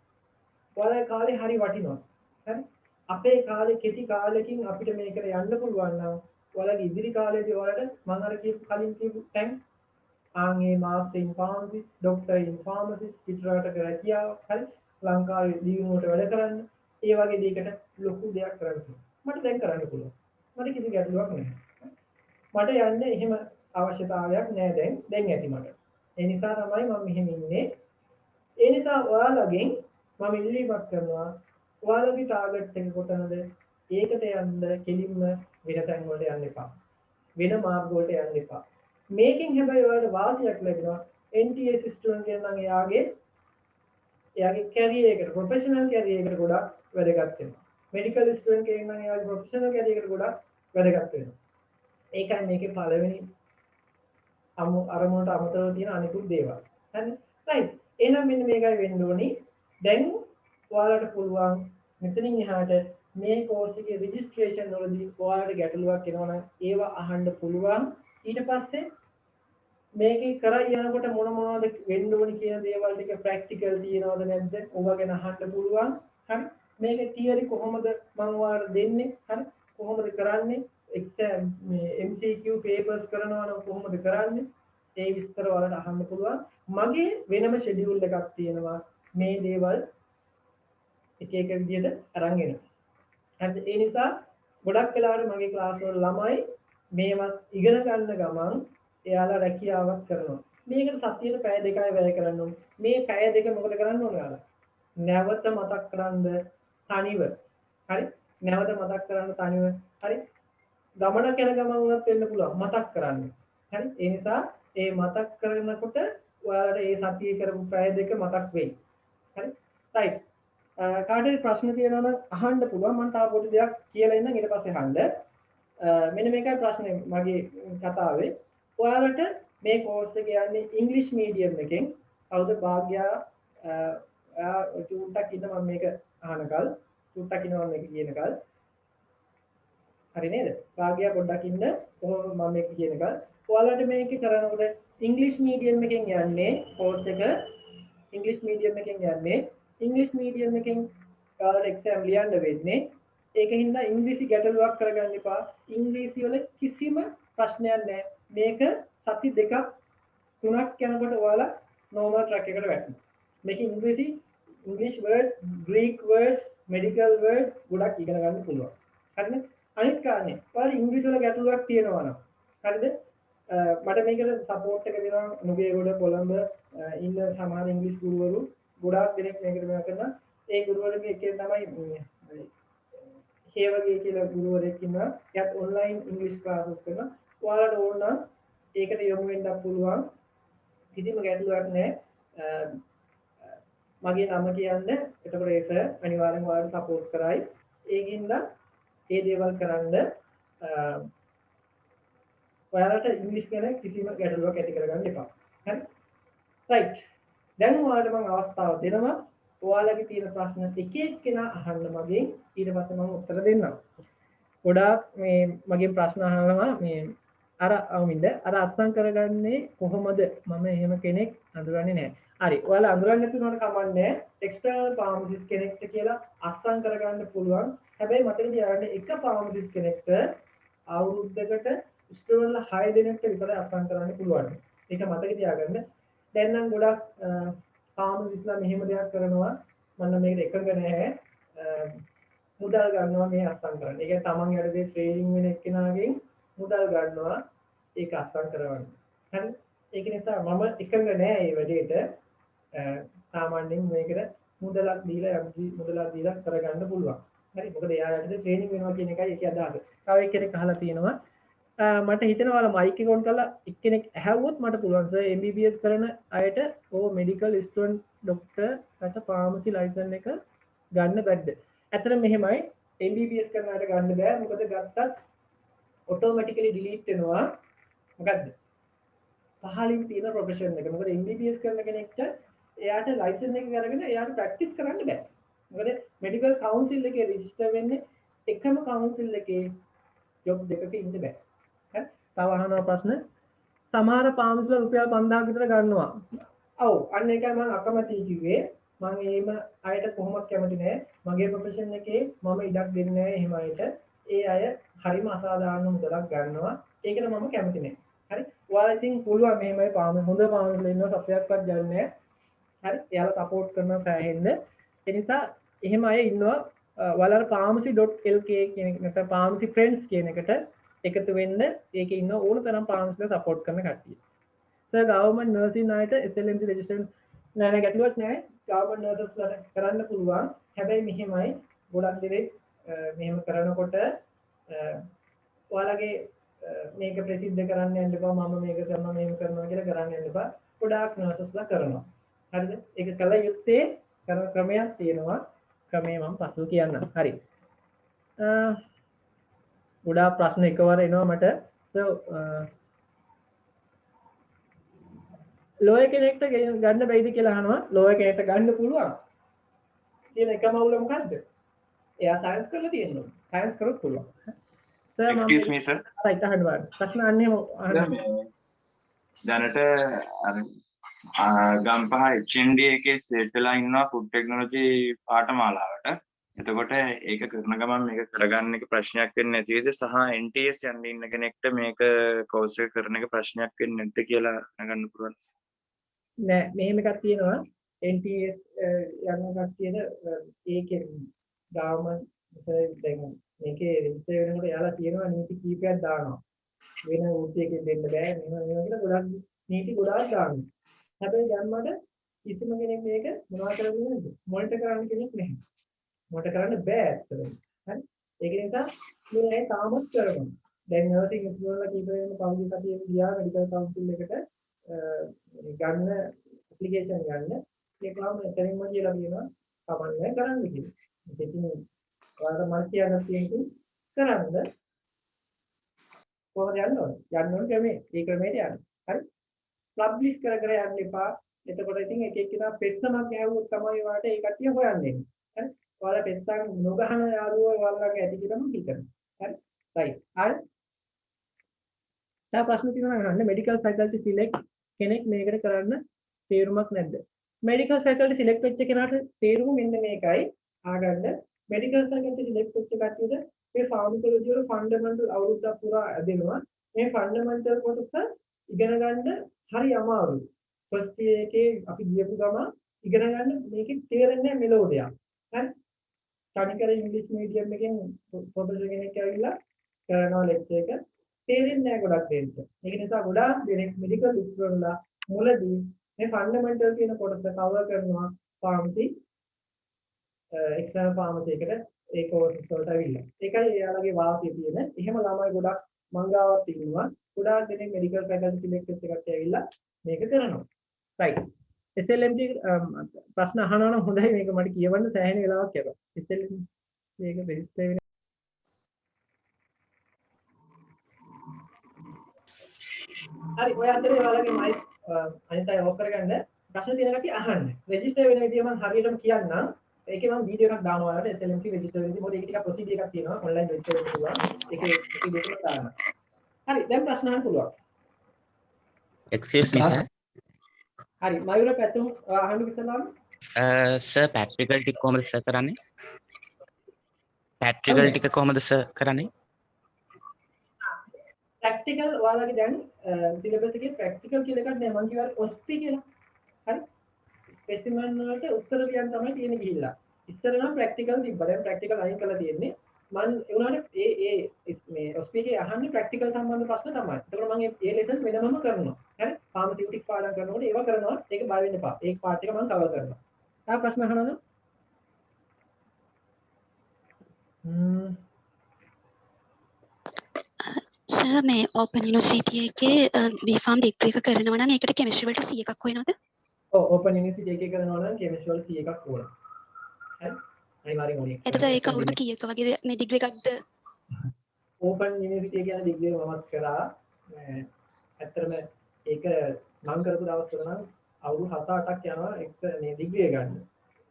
ඔයාලගේ කාලේ හරි වටිනවා. හරි? අපේ කාලේ කෙටි කාලෙකින් අපිට මේකට යන්න පුළුවන් නම් ඔයාලගේ ඉදිරි කාලේදී ඔයාලට මම අර කියපු කලින් කියපු තැන් ආන්ගේ මාස්ටර් ඉන් ෆාමසි, ડોක්ටර් ඉන් ෆාමසි, පිටරටක රැකියාව, හරි? ලංකාවේ දියුණුවට වැඩ කරන්න, ඒ වගේ දෙයකට ලොකු දෙයක් කරන්න. මට දැන් කරන්න පුළුවන්. මට කිසි ගැටලුවක් නැහැ. මට යන්න එහෙම අවශ්‍යතාවයක් නැහැ දැන් ඇති මට. ඒ නිසා තමයි මම මෙහෙම ඉන්නේ. ඒ නිසා ඔයාලගෙන් මම ඉල්ලීමක් කරනවා ඔයාලගේ ටාගට් එක කොතනද? ඒකට යන්න කෙලින්ම වෙන තැන් වලට යන්න එපා. වෙන මාර්ග වලට යන්න එපා. මේකෙන් හැබැයි ඔයාලට වාසියක් ලැබෙනවා. NTA ස්ටුඩන්ට් කෙනෙක් නම් එයාගේ කැරියර් එකට ප්‍රොෆෙෂනල් කැරියර් එකට ගොඩක් වැදගත් වෙනවා. මෙඩිකල් ස්ටුඩන්ට් කෙනෙක් නම් එයාගේ ප්‍රොෆෙෂනල් කැරියර් එකට ගොඩක් වැදගත් වෙනවා. ඒකයි මේකේ පළවෙනි අරමුණට අමතරව තියෙන අනිකුත් දේවල්. හරිද? right. එහෙනම් මෙන්න මේකයි වෙන්න ඕනි. දැන් ඔයාලට පුළුවන් මෙතනින් එහාට මේ කෝස් එකේ රෙජිස්ට්‍රේෂන් වලදී ඔයාලට ගැටලුවක් එනවා නම් ඒව අහන්න පුළුවන්. ඊට පස්සේ මේකේ කරා යනකොට මොනවද වෙන්න ඕනි කියන දේවල් ටික ප්‍රැක්ටිකල් තියනවද නැද්ද? ඕවා ගැන අහන්න පුළුවන්. හරි? මේකේ තියරි කොහොමද මම ඔයාලට දෙන්නේ? හරි? කොහොමද කරන්නේ? එක්සෑම් මේ MCQ papers කරනවා නම් කොහොමද කරන්නේ? ඒ විස්තර ඔයාලට අහන්න පුළුවන්. මගේ වෙනම ෂෙඩියුල් එකක් තියෙනවා. මේ දේවල් එක එක විදිහට අරන් එනවා. හරිද? ඒ නිසා ගොඩක් වෙලාවට මගේ ක්ලාස් වල ළමයි මේවත් ඉගෙන ගන්න ගමන් එයාලා රැකියාවක් කරනවා. මේකට සතියේ පැය දෙකයි වැය කරන්න ඕනේ. මේ පැය දෙක මොකද කරන්න ඕනේ ඔයාලා? නැවත මතක් කරන්ද තනිව. හරි? නැවත මතක් කරන්න තනිව. හරි? ගමන යන ගමන් උනත් වෙන්න පුළුවන් මතක් කරන්න. හරි? ඒ නිසා ඒ මතක් කරනකොට ඔයාලට ඒ සතියේ කරපු පැය දෙක මතක් වෙයි. හරි? right. කාටද ප්‍රශ්න තියෙනවා නම් අහන්න පුළුවන්. මම තාම පොඩි දෙයක් කියලා ඉන්නම් ඊට පස්සේ අහන්න. මෙන්න මේකයි ප්‍රශ්නේ මගේ කතාවේ. ඔයාලට මේ කෝස් එක යන්නේ ඉංග්‍රීසි මීඩියම් එකෙන්. කවුද භාග්‍යා චූට්ටක් ඉන්න මම මේක අහනකල් චූට්ටක් ඉන්න මම මේක කියනකල් හරි නේද? භාග්‍යා පොඩ්ඩක් ඉන්න කොහොම මම මේක කියනකල් ඔයාලට මේක කරනකොට ඉංග්‍රීසි මීඩියම් එකෙන් යන්නේ කෝස් එක ඉංග්‍රීසි මීඩියම් එකෙන් යන්නේ ඉංග්‍රීසි මීඩියම් එකෙන් ඔයාලට එක්සෑම් ලියන්න වෙන්නේ ඒකින්ද ඉංග්‍රීසි ගැටලුවක් කරගන්න එපා ඉංග්‍රීසි වල කිසිම ප්‍රශ්නයක් නැහැ මේක සති දෙකක් තුනක් යනකොට ඔයාලා normal track එකට වැටෙනවා මේක ඉංග්‍රීසි word Greek word medical word ගොඩක් ඉගෙන ගන්න පුළුවන් හරිද අනිත් කාරණේ ඔයාලා ඉංග්‍රීසි වල ගැටලුවක් තියෙනවා නම් හරිද මට මේකට සපෝට් එක දෙනවා නුගේගොඩ කොළඹ ඉන්න සමහර ඉංග්‍රීසි ගුරුවරු ගොඩාක් දෙනෙක් මේකට මේක කරනවා ඒ ගුරුවරුන්ගේ එකේ තමයි හේවගේ කියලා ගුරුවරයෙක් ඉන්නවා එයාත් ඔන්ලයින් ඉංග්‍රීසි ක්ලාසස් කරනවා ඔයාලට ඕන නම් ඒකට යොමු වෙන්න පුළුවන් කිසිම ගැටලුවක් නැහැ මගේ නම කියන්න එතකොට ඒක අනිවාර්යෙන්ම ඔයාලට සපෝට් කරයි ඒකින්ද මේ දේවල් කරන්න ඔයාලට ඉංග්‍රීසි ගැන කිසිම ගැටලුවක් ඇති කරගන්න එපා. හරි? රයිට්. දැන් ඔයාලට මම අවස්ථාව දෙනවා. ඔයාලගේ තියෙන ප්‍රශ්න එක එක්කෙනා අහන්න මගෙන් ඊට පස්සේ මම උත්තර දෙන්නම්. ගොඩාක් මේ මගෙන් ප්‍රශ්න අහනවා මේ අර අවමින්ද අර අත්සන් කරගන්නේ කොහොමද? මම එහෙම කෙනෙක් අඳුරන්නේ නැහැ. හරි. ඔයාලා අඳුරන්නේ නැතුනට කමන්නේ එක්ස්ටර්නල් ෆාමසිස්ට් කෙනෙක්ට කියලා අත්සන් කරගන්න පුළුවන්. හැබැයි මතක තියාගන්න එක ෆාමසිස්ට් කෙනෙක්ට අවුරුද්දකට ස්ටෝන්ල 6 දිනකට විතර අත්සන් කරන්න පුළුවන්. ඒක මතක තියාගන්න. දැන් නම් ගොඩක් ෆාමසිස්ට්ලා මෙහෙම දෙයක් කරනවා. මම මේකට එකඟ නැහැ. මුදල් ගන්නවා මේ අත්සන් කරන්න. ඒ කියන්නේ තමන් යටතේ ට්‍රේනින් වෙන එක්කෙනාගෙන් මුදල් ගන්නවා ඒක අත්සන් කරවන්න. හරි? ඒක නිසා මම එකඟ නැහැ මේ වැඩේට. සාමාන්‍යයෙන් මේකට මුදලක් දීලා මුදලක් දීලා කරගන්න පුළුවන්. හරි? මොකද එයා යටතේ ට්‍රේනින් වෙනවා කියන එකයි ඒකේ අදහස. තව එක්කෙනෙක් අහලා තියෙනවා මට හිතෙනවා ඔයාලා මයික් එක ඔන් කරලා එක්කෙනෙක් ඇහුවොත් මට පුළුවන් සර් MBBS කරන අයට ඕ මෙඩිකල් ස්ටුඩන්ට් ડોක්ටර් අත ෆාමසි ලයිසන් එක ගන්න බැද්ද? ඇත්තටම මෙහෙමයි MBBS කරන අයට ගන්න බෑ මොකද ගත්තත් ඔටෝමැටිකලි ඩිලීට් වෙනවා මොකද්ද? පහලින් තියෙන ප්‍රොෆෙෂන් එක. මොකද MBBS කරන කෙනෙක්ට එයාට ලයිසන් එක අරගෙන එයාට ප්‍රැක්ටිස් කරන්න බෑ. මොකද මෙඩිකල් කවුන්සිල් එකේ රෙජිස්ටර් වෙන්නේ එකම කවුන්සිල් එකේ ජොබ් දෙකක ඉන්න බෑ. තව අහනවා ප්‍රශ්න සමහර පාමස්ලා රුපියල් 5000ක් විතර ගන්නවා. ඔව් අන්න ඒකයි මම අකමැති කිව්වේ. මම එහෙම අයට කොහොමද කැමති නෑ. මගේ ප්‍රොෆෙෂන් එකේ මම ඉඩක් දෙන්නේ නෑ එහෙම අයට. ඒ අය හරිම අසාධාරණ මුදලක් ගන්නවා. ඒකට මම කැමති නෑ. හරි? ඔයාලා ඉතින් පුළුවන් මෙහෙමයි හොඳ පාමස්ලා ඉන්නවා සත්‍යයක්වත් ගන්න නෑ. හරි? එයාලා සපෝට් කරනවා සෑහෙන්න. ඒ නිසා එහෙම අය ඉන්නවා. ඔයාලා pharmacy.lk කියන එක නැත්නම් pharmacy friends කියන එකට එකතු වෙන්න ඒකේ ඉන්න ඕන තරම් පාමස්ලා සපෝට් කරන කට්ටිය. සර් ගවර්න්මන්ට් නර්සින් ආයත SLMC රෙජිස්ට්‍රේෂන් නෑ ගැටලුවක් නෑ. ගවර්න්මන්ට් නර්සස්ලාට කරන්න පුළුවන්. හැබැයි මෙහෙමයි ගොඩක් දෙනෙක් මෙහෙම කරනකොට ඔයාලගේ මේක ප්‍රසිද්ධ කරන්න යන්න එපා. මම මේක කරනවා මේක කරනවා කියලා කරන්න යන්න එපා. ගොඩාක් නර්සස්ලා කරනවා. හරිද? ඒක කල යුත්තේ කරන ක්‍රමයක් තියෙනවා. ක්‍රමය මම පසු කියන්නම්. හරි. ගොඩාක් ප්‍රශ්න එකවර එනවා මට. ලෝය කෙනෙක්ට ගන්න බැයිද කියලා අහනවා. ලෝය කෙනෙක්ට ගන්න පුළුවන්. කියන එකම අවුල මොකද්ද? එයා සයන්ස් කරලා තියෙනවා. සයන්ස් කරොත් පුළුවන්. Excuse me sir. right අහන්න බලන්න. ප්‍රශ්න අන්නේ දැනට ගම්පහ HND එකේ සෙට් වෙලා ඉන්නවා ෆුඩ් ටෙක්නොලොජි පාඨමාලාවට. එතකොට ඒක කරන ගමන් මේක කරගන්න එක ප්‍රශ්නයක් වෙන්නේ නැතිද සහ NTS යන්න ඉන්න කෙනෙක්ට මේක කෝස් එක කරන එක ප්‍රශ්නයක් වෙන්නේ නැද්ද කියලා දැනගන්න පුළුවන්. නෑ මෙහෙම එකක් තියෙනවා NTS යන කට්ටියද ඒකේ ගවර්න්මන්ට් දැන් මේකේ රෙජිස්ටර් වෙනකොට යාලා තියෙනවා නීති කීපයක් දානවා. වෙන වෘත්තියකින් දෙන්න බෑ මෙහෙම කියලා ගොඩක් නීති ගොඩාක් දානවා. හැබැයි දැම්මට කිසිම කෙනෙක් මේක මොනවා කරන්නේ නැද්ද? මොනිටර් කරන්න කෙනෙක් නැහැ. මොකට කරන්න බෑ ඇත්තටම. හරි? ඒක නිසා මේ අය තාමත් කරනවා. දැන් නර්සින් ස්කූල් වල කීපෙම කවුරු කටියෙ ගියා මෙඩිකල් කවුන්සිල් එකට ගන්න ඇප්ලිකේෂන් ගන්න. ඒකම එතනින්ම කියලා කියනවා කමන්නේ කරන්න කියලා. ඉතින් ඔයාලට මම කියන්න තියෙන්නේ කරන්න. කොහොමද යන්න ඕනේ? යන්න ඕනේ ක්‍රමේ. ඒ ක්‍රමයට යන්න. හරි? පබ්ලිෂ් කර කර යන්න එපා. එතකොට ඉතින් එක එක්කෙනා පෙත්තමක් ගහුවොත් තමයි වාට ඒ කට්ටිය හොයන්නේ. හරි? ඔයාලා පෙත්තක් නොගහන යාළුවෝ ඔයාලගේ ඇති කියලා මම හිතනවා. හරි? රයිට්. හරි? තව ප්‍රශ්න තියෙනවා නේද? මෙඩිකල් ෆැකල්ටි සිලෙක්ට් කෙනෙක් මේකට කරන්න තේරුමක් නැද්ද? මෙඩිකල් ෆැකල්ටි සිලෙක්ට් වෙච්ච කෙනාට තේරුම මෙන්න මේකයි. ආගන්න මෙඩිකල් ෆැකල්ටි සිලෙක්ට් වෙච්ච කට්ටියට මේ ෆාමකොලොජි වල ෆන්ඩමෙන්ටල් අවුරුද්දක් පුරා ඇදෙනවා. මේ ෆන්ඩමෙන්ටල් කොටස ඉගෙන ගන්න හරි අමාරුයි. ෆස්ට් ඉයර් එකේ අපි ගියපු ගමන් ඉගෙන ගන්න මේකේ තේරෙන්නේ මෙලෝ දෙයක්. හරි? තනිකර ඉංග්‍රීසි මීඩියම් එකෙන් ප්‍රොෆෙසර් කෙනෙක් ඇවිල්ලා කරනවා ලෙක්චර් එක. තේරෙන්නේ නැහැ ගොඩක් දෙයක්. ඒක නිසා ගොඩාක් දෙනෙක් මෙඩිකල් ඉස්කෝලේලා මුලදී මේ ෆන්ඩමෙන්ටල් කියන කොටස කවර් කරනවා ෆාමසි එක්ස්ටර්නල් ෆාමසි එකට ඒ කෝර්ස් වලට ඇවිල්ලා. ඒකයි එයාලගේ වාසිය තියෙන. එහෙම ළමයි ගොඩක් මංගාවක් තිබුණා. ගොඩාක් දෙනෙක් මෙඩිකල් ෆැකල්ටි සිලෙක්ට් එකකට ඇවිල්ලා මේක කරනවා. රයිට්. SLMG ප්‍රශ්න අහනවා නම් හොඳයි මේක මට කියවන්න සෑහෙන වෙලාවක් යනවා. SLMG මේක රෙජිස්ටර් වෙන හරි ඔය අතරේ ඔයාලගේ මයික් අනිත් අය ඔෆ් කරගන්න ප්‍රශ්න තියෙන කට්ටිය අහන්න. රෙජිස්ටර් වෙන විදිය මම හරියටම කියන්නම්. ඒකේ මම වීඩියෝ එකක් දානවා ඔයාලට SLMC රෙජිස්ටර් වෙනදී මොකද ඒක ටිකක් ප්‍රොසීජර් එකක් තියෙනවා ඔන්ලයින් රෙජිස්ටර් වෙන්න පුළුවන්. ඒකේ දෙකම දාන්න. හරි දැන් ප්‍රශ්න අහන්න පුළුවන්. Excuse me, sir. හරි මයුර පැතුම් අහන්න ඉස්සලාම Sir, practical ටික කොහොමද sir කරන්නේ? Practical ටික කොහොමද sir කරන්නේ? ප්‍රැක්ටිකල් ඔයාලගේ දැන් සිලබස් එකේ ප්‍රැක්ටිකල් කියලා එකක් නෑ මම කියවල ඔස්පි කියලා. හරි? ස්පෙසිමන් වලට උත්තර ලියන්න තමයි තියෙන්නේ ගිහිල්ලා. ඉස්සර නම් ප්‍රැක්ටිකල් තිබ්බා. දැන් ප්‍රැක්ටිකල් අයින් කරලා තියෙන්නේ. මම ඒ උනාට මේ ඔස්පි එකේ අහන්නේ ප්‍රැක්ටිකල් සම්බන්ධ ප්‍රශ්න තමයි. ඒකෝර මම මේ ලෙසන් වෙනමම කරනවා. හරි? ෆාමසිටික් පාඩම් කරනකොට ඒව කරනවා. ඒක බය වෙන්න එපා. ඒක පාර්ට් එක මම කවර් කරනවා. තව ප්‍රශ්න අහනවද? සර් මේ ඕපන් යුනිවර්සිටි එකේ B.Pharm ඩිග්‍රී එක කරනවා නම් ඒකට කෙමිස්ට්‍රි වලට 100 එකක් හොයනවද? ඔව් ඕපන් යුනිවර්සිටි එකේ කරනවා නම් කෙමිස්ට්‍රි වල 100 එකක් ඕන. හරි? අනිවාර්යෙන් ඕනේ. එතකොට ඒක අවුරුදු කීයක වගේ මේ ඩිග්‍රී එකක්ද? ඕපන් යුනිවර්සිටි කියන ඩිග්‍රී මමත් කරා. ඇත්තටම ඒක මම කරපු දවස්වල නම් අවුරුදු 7-8ක් යනවා එක්ක මේ ඩිග්‍රී එක ගන්න.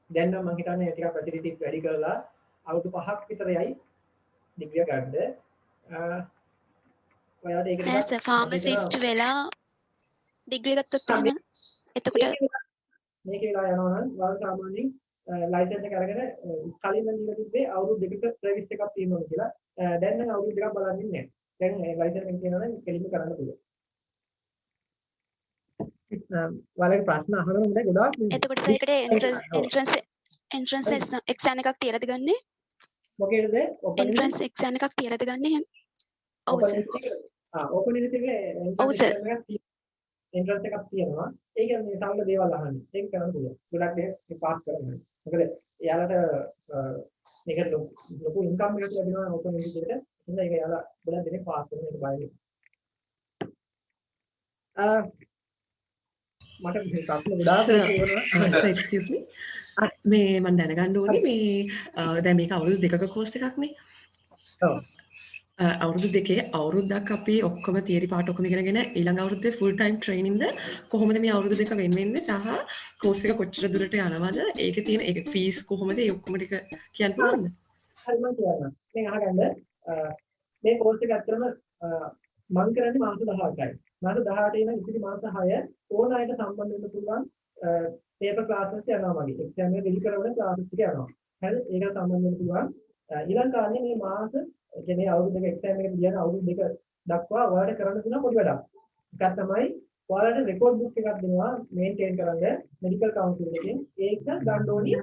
දැන් නම් මම හිතන්නේ ටිකක් ෆැසිලිටිස් වැඩි කරලා අවුරුදු 5ක් විතර යයි ඩිග්‍රී එක ගන්න. ඔයාලට ඒක නෑ සර් ෆාමසිස්ට් වෙලා ඩිග්‍රී ගත්තොත් එහෙම එතකොට මේක වෙලා යනවා නම් ඔයාලා සාමාන්‍යයෙන් ලයිසන්ස් එක අරගෙන කලින් නම් දීලා තිබ්බේ අවුරුදු දෙකක සර්විස් එකක් තියෙනවා කියලා. දැන් නම් අවුරුදු දෙකක් බලන්නේ නැහැ. දැන් ලයිසන්ස් එක තියෙනවා නම් කෙලින්ම කරන්න පුළුවන්. ඔයාලගේ ප්‍රශ්න අහන්න හොඳයි ගොඩාක්. එතකොට සර් ඒකට එන්ට්‍රන්ස් එක්සෑම් එකක් තියලාද ගන්නෙ? මොකේද? එන්ට්‍රන්ස් එක්සෑම් එකක් තියලාද ගන්නෙ එහෙම? ඔව් සර්. ඕපන් යුනිවර්සිටි එකේ එන්ට්‍රන්ස් එකක් තියෙනවා. ඒක මේ සමහර දේවල් අහන්නේ. ඒක කරන්න පුළුවන්. ගොඩක් දේ පාස් කරගන්න. මොකද එයාලට මේක ලොකු ඉන්කම් එකක් ලැබෙනවා ඕපන් යුනිවර්සිටි එකට. එහෙනම් ඒක එයාලා ගොඩක් දෙනෙක් පාස් කරන එක බයයි. මට ප්‍රශ්න ගොඩාක් තියෙනවා. excuse me. මේ මම දැනගන්න ඕනේ මේ දැන් මේක අවුරුදු දෙකක කෝස් එකක් නේ. ඔව්. අවුරුදු දෙකේ අවුරුද්දක් අපි ඔක්කොම තියරි පාඩ ඔක්කොම ඉගෙනගෙන ඊළඟ අවුරුද්දේ ෆුල් ටයිම් ට්‍රේනින්ග්ද කොහොමද මේ අවුරුදු දෙක වෙන් වෙන්නේ සහ කෝස් එක කොච්චර දුරට යනවද ඒකේ තියෙන ඒක ෆීස් කොහොමද ඒ ඔක්කොම ටික කියන්න පුළුවන්ද? හරි මම කියන්නම්. දැන් අහගන්න මේ කෝස් එක ඇත්තටම මම කරන්නේ මාස 18යි. මාස 18 ඉඳන් ඉතිරි මාස 6 ඕන අයට සම්බන්ධ වෙන්න පුළුවන් පේපර් ක්ලාසස් යනවා මගේ. එක්සෑම් එක දෙලි කරවන ක්ලාසස් ටික යනවා. හරි ඒකට සම්බන්ධ වෙන්න පුළුවන්. ඊළඟ කාලේ මේ මාස කියන්නේ අවුරුදු දෙක එක්සෑම් එකට ගියන අවුරුදු දෙක දක්වා ඔයාලට කරන්න තියෙන පොඩි වැඩක්. එකක් තමයි ඔයාලට රෙකෝඩ් බුක් එකක් දෙනවා මේන්ටේන් කරන්න මෙඩිකල් කවුන්සිල් එකෙන්. ඒක ගන්න ඕනි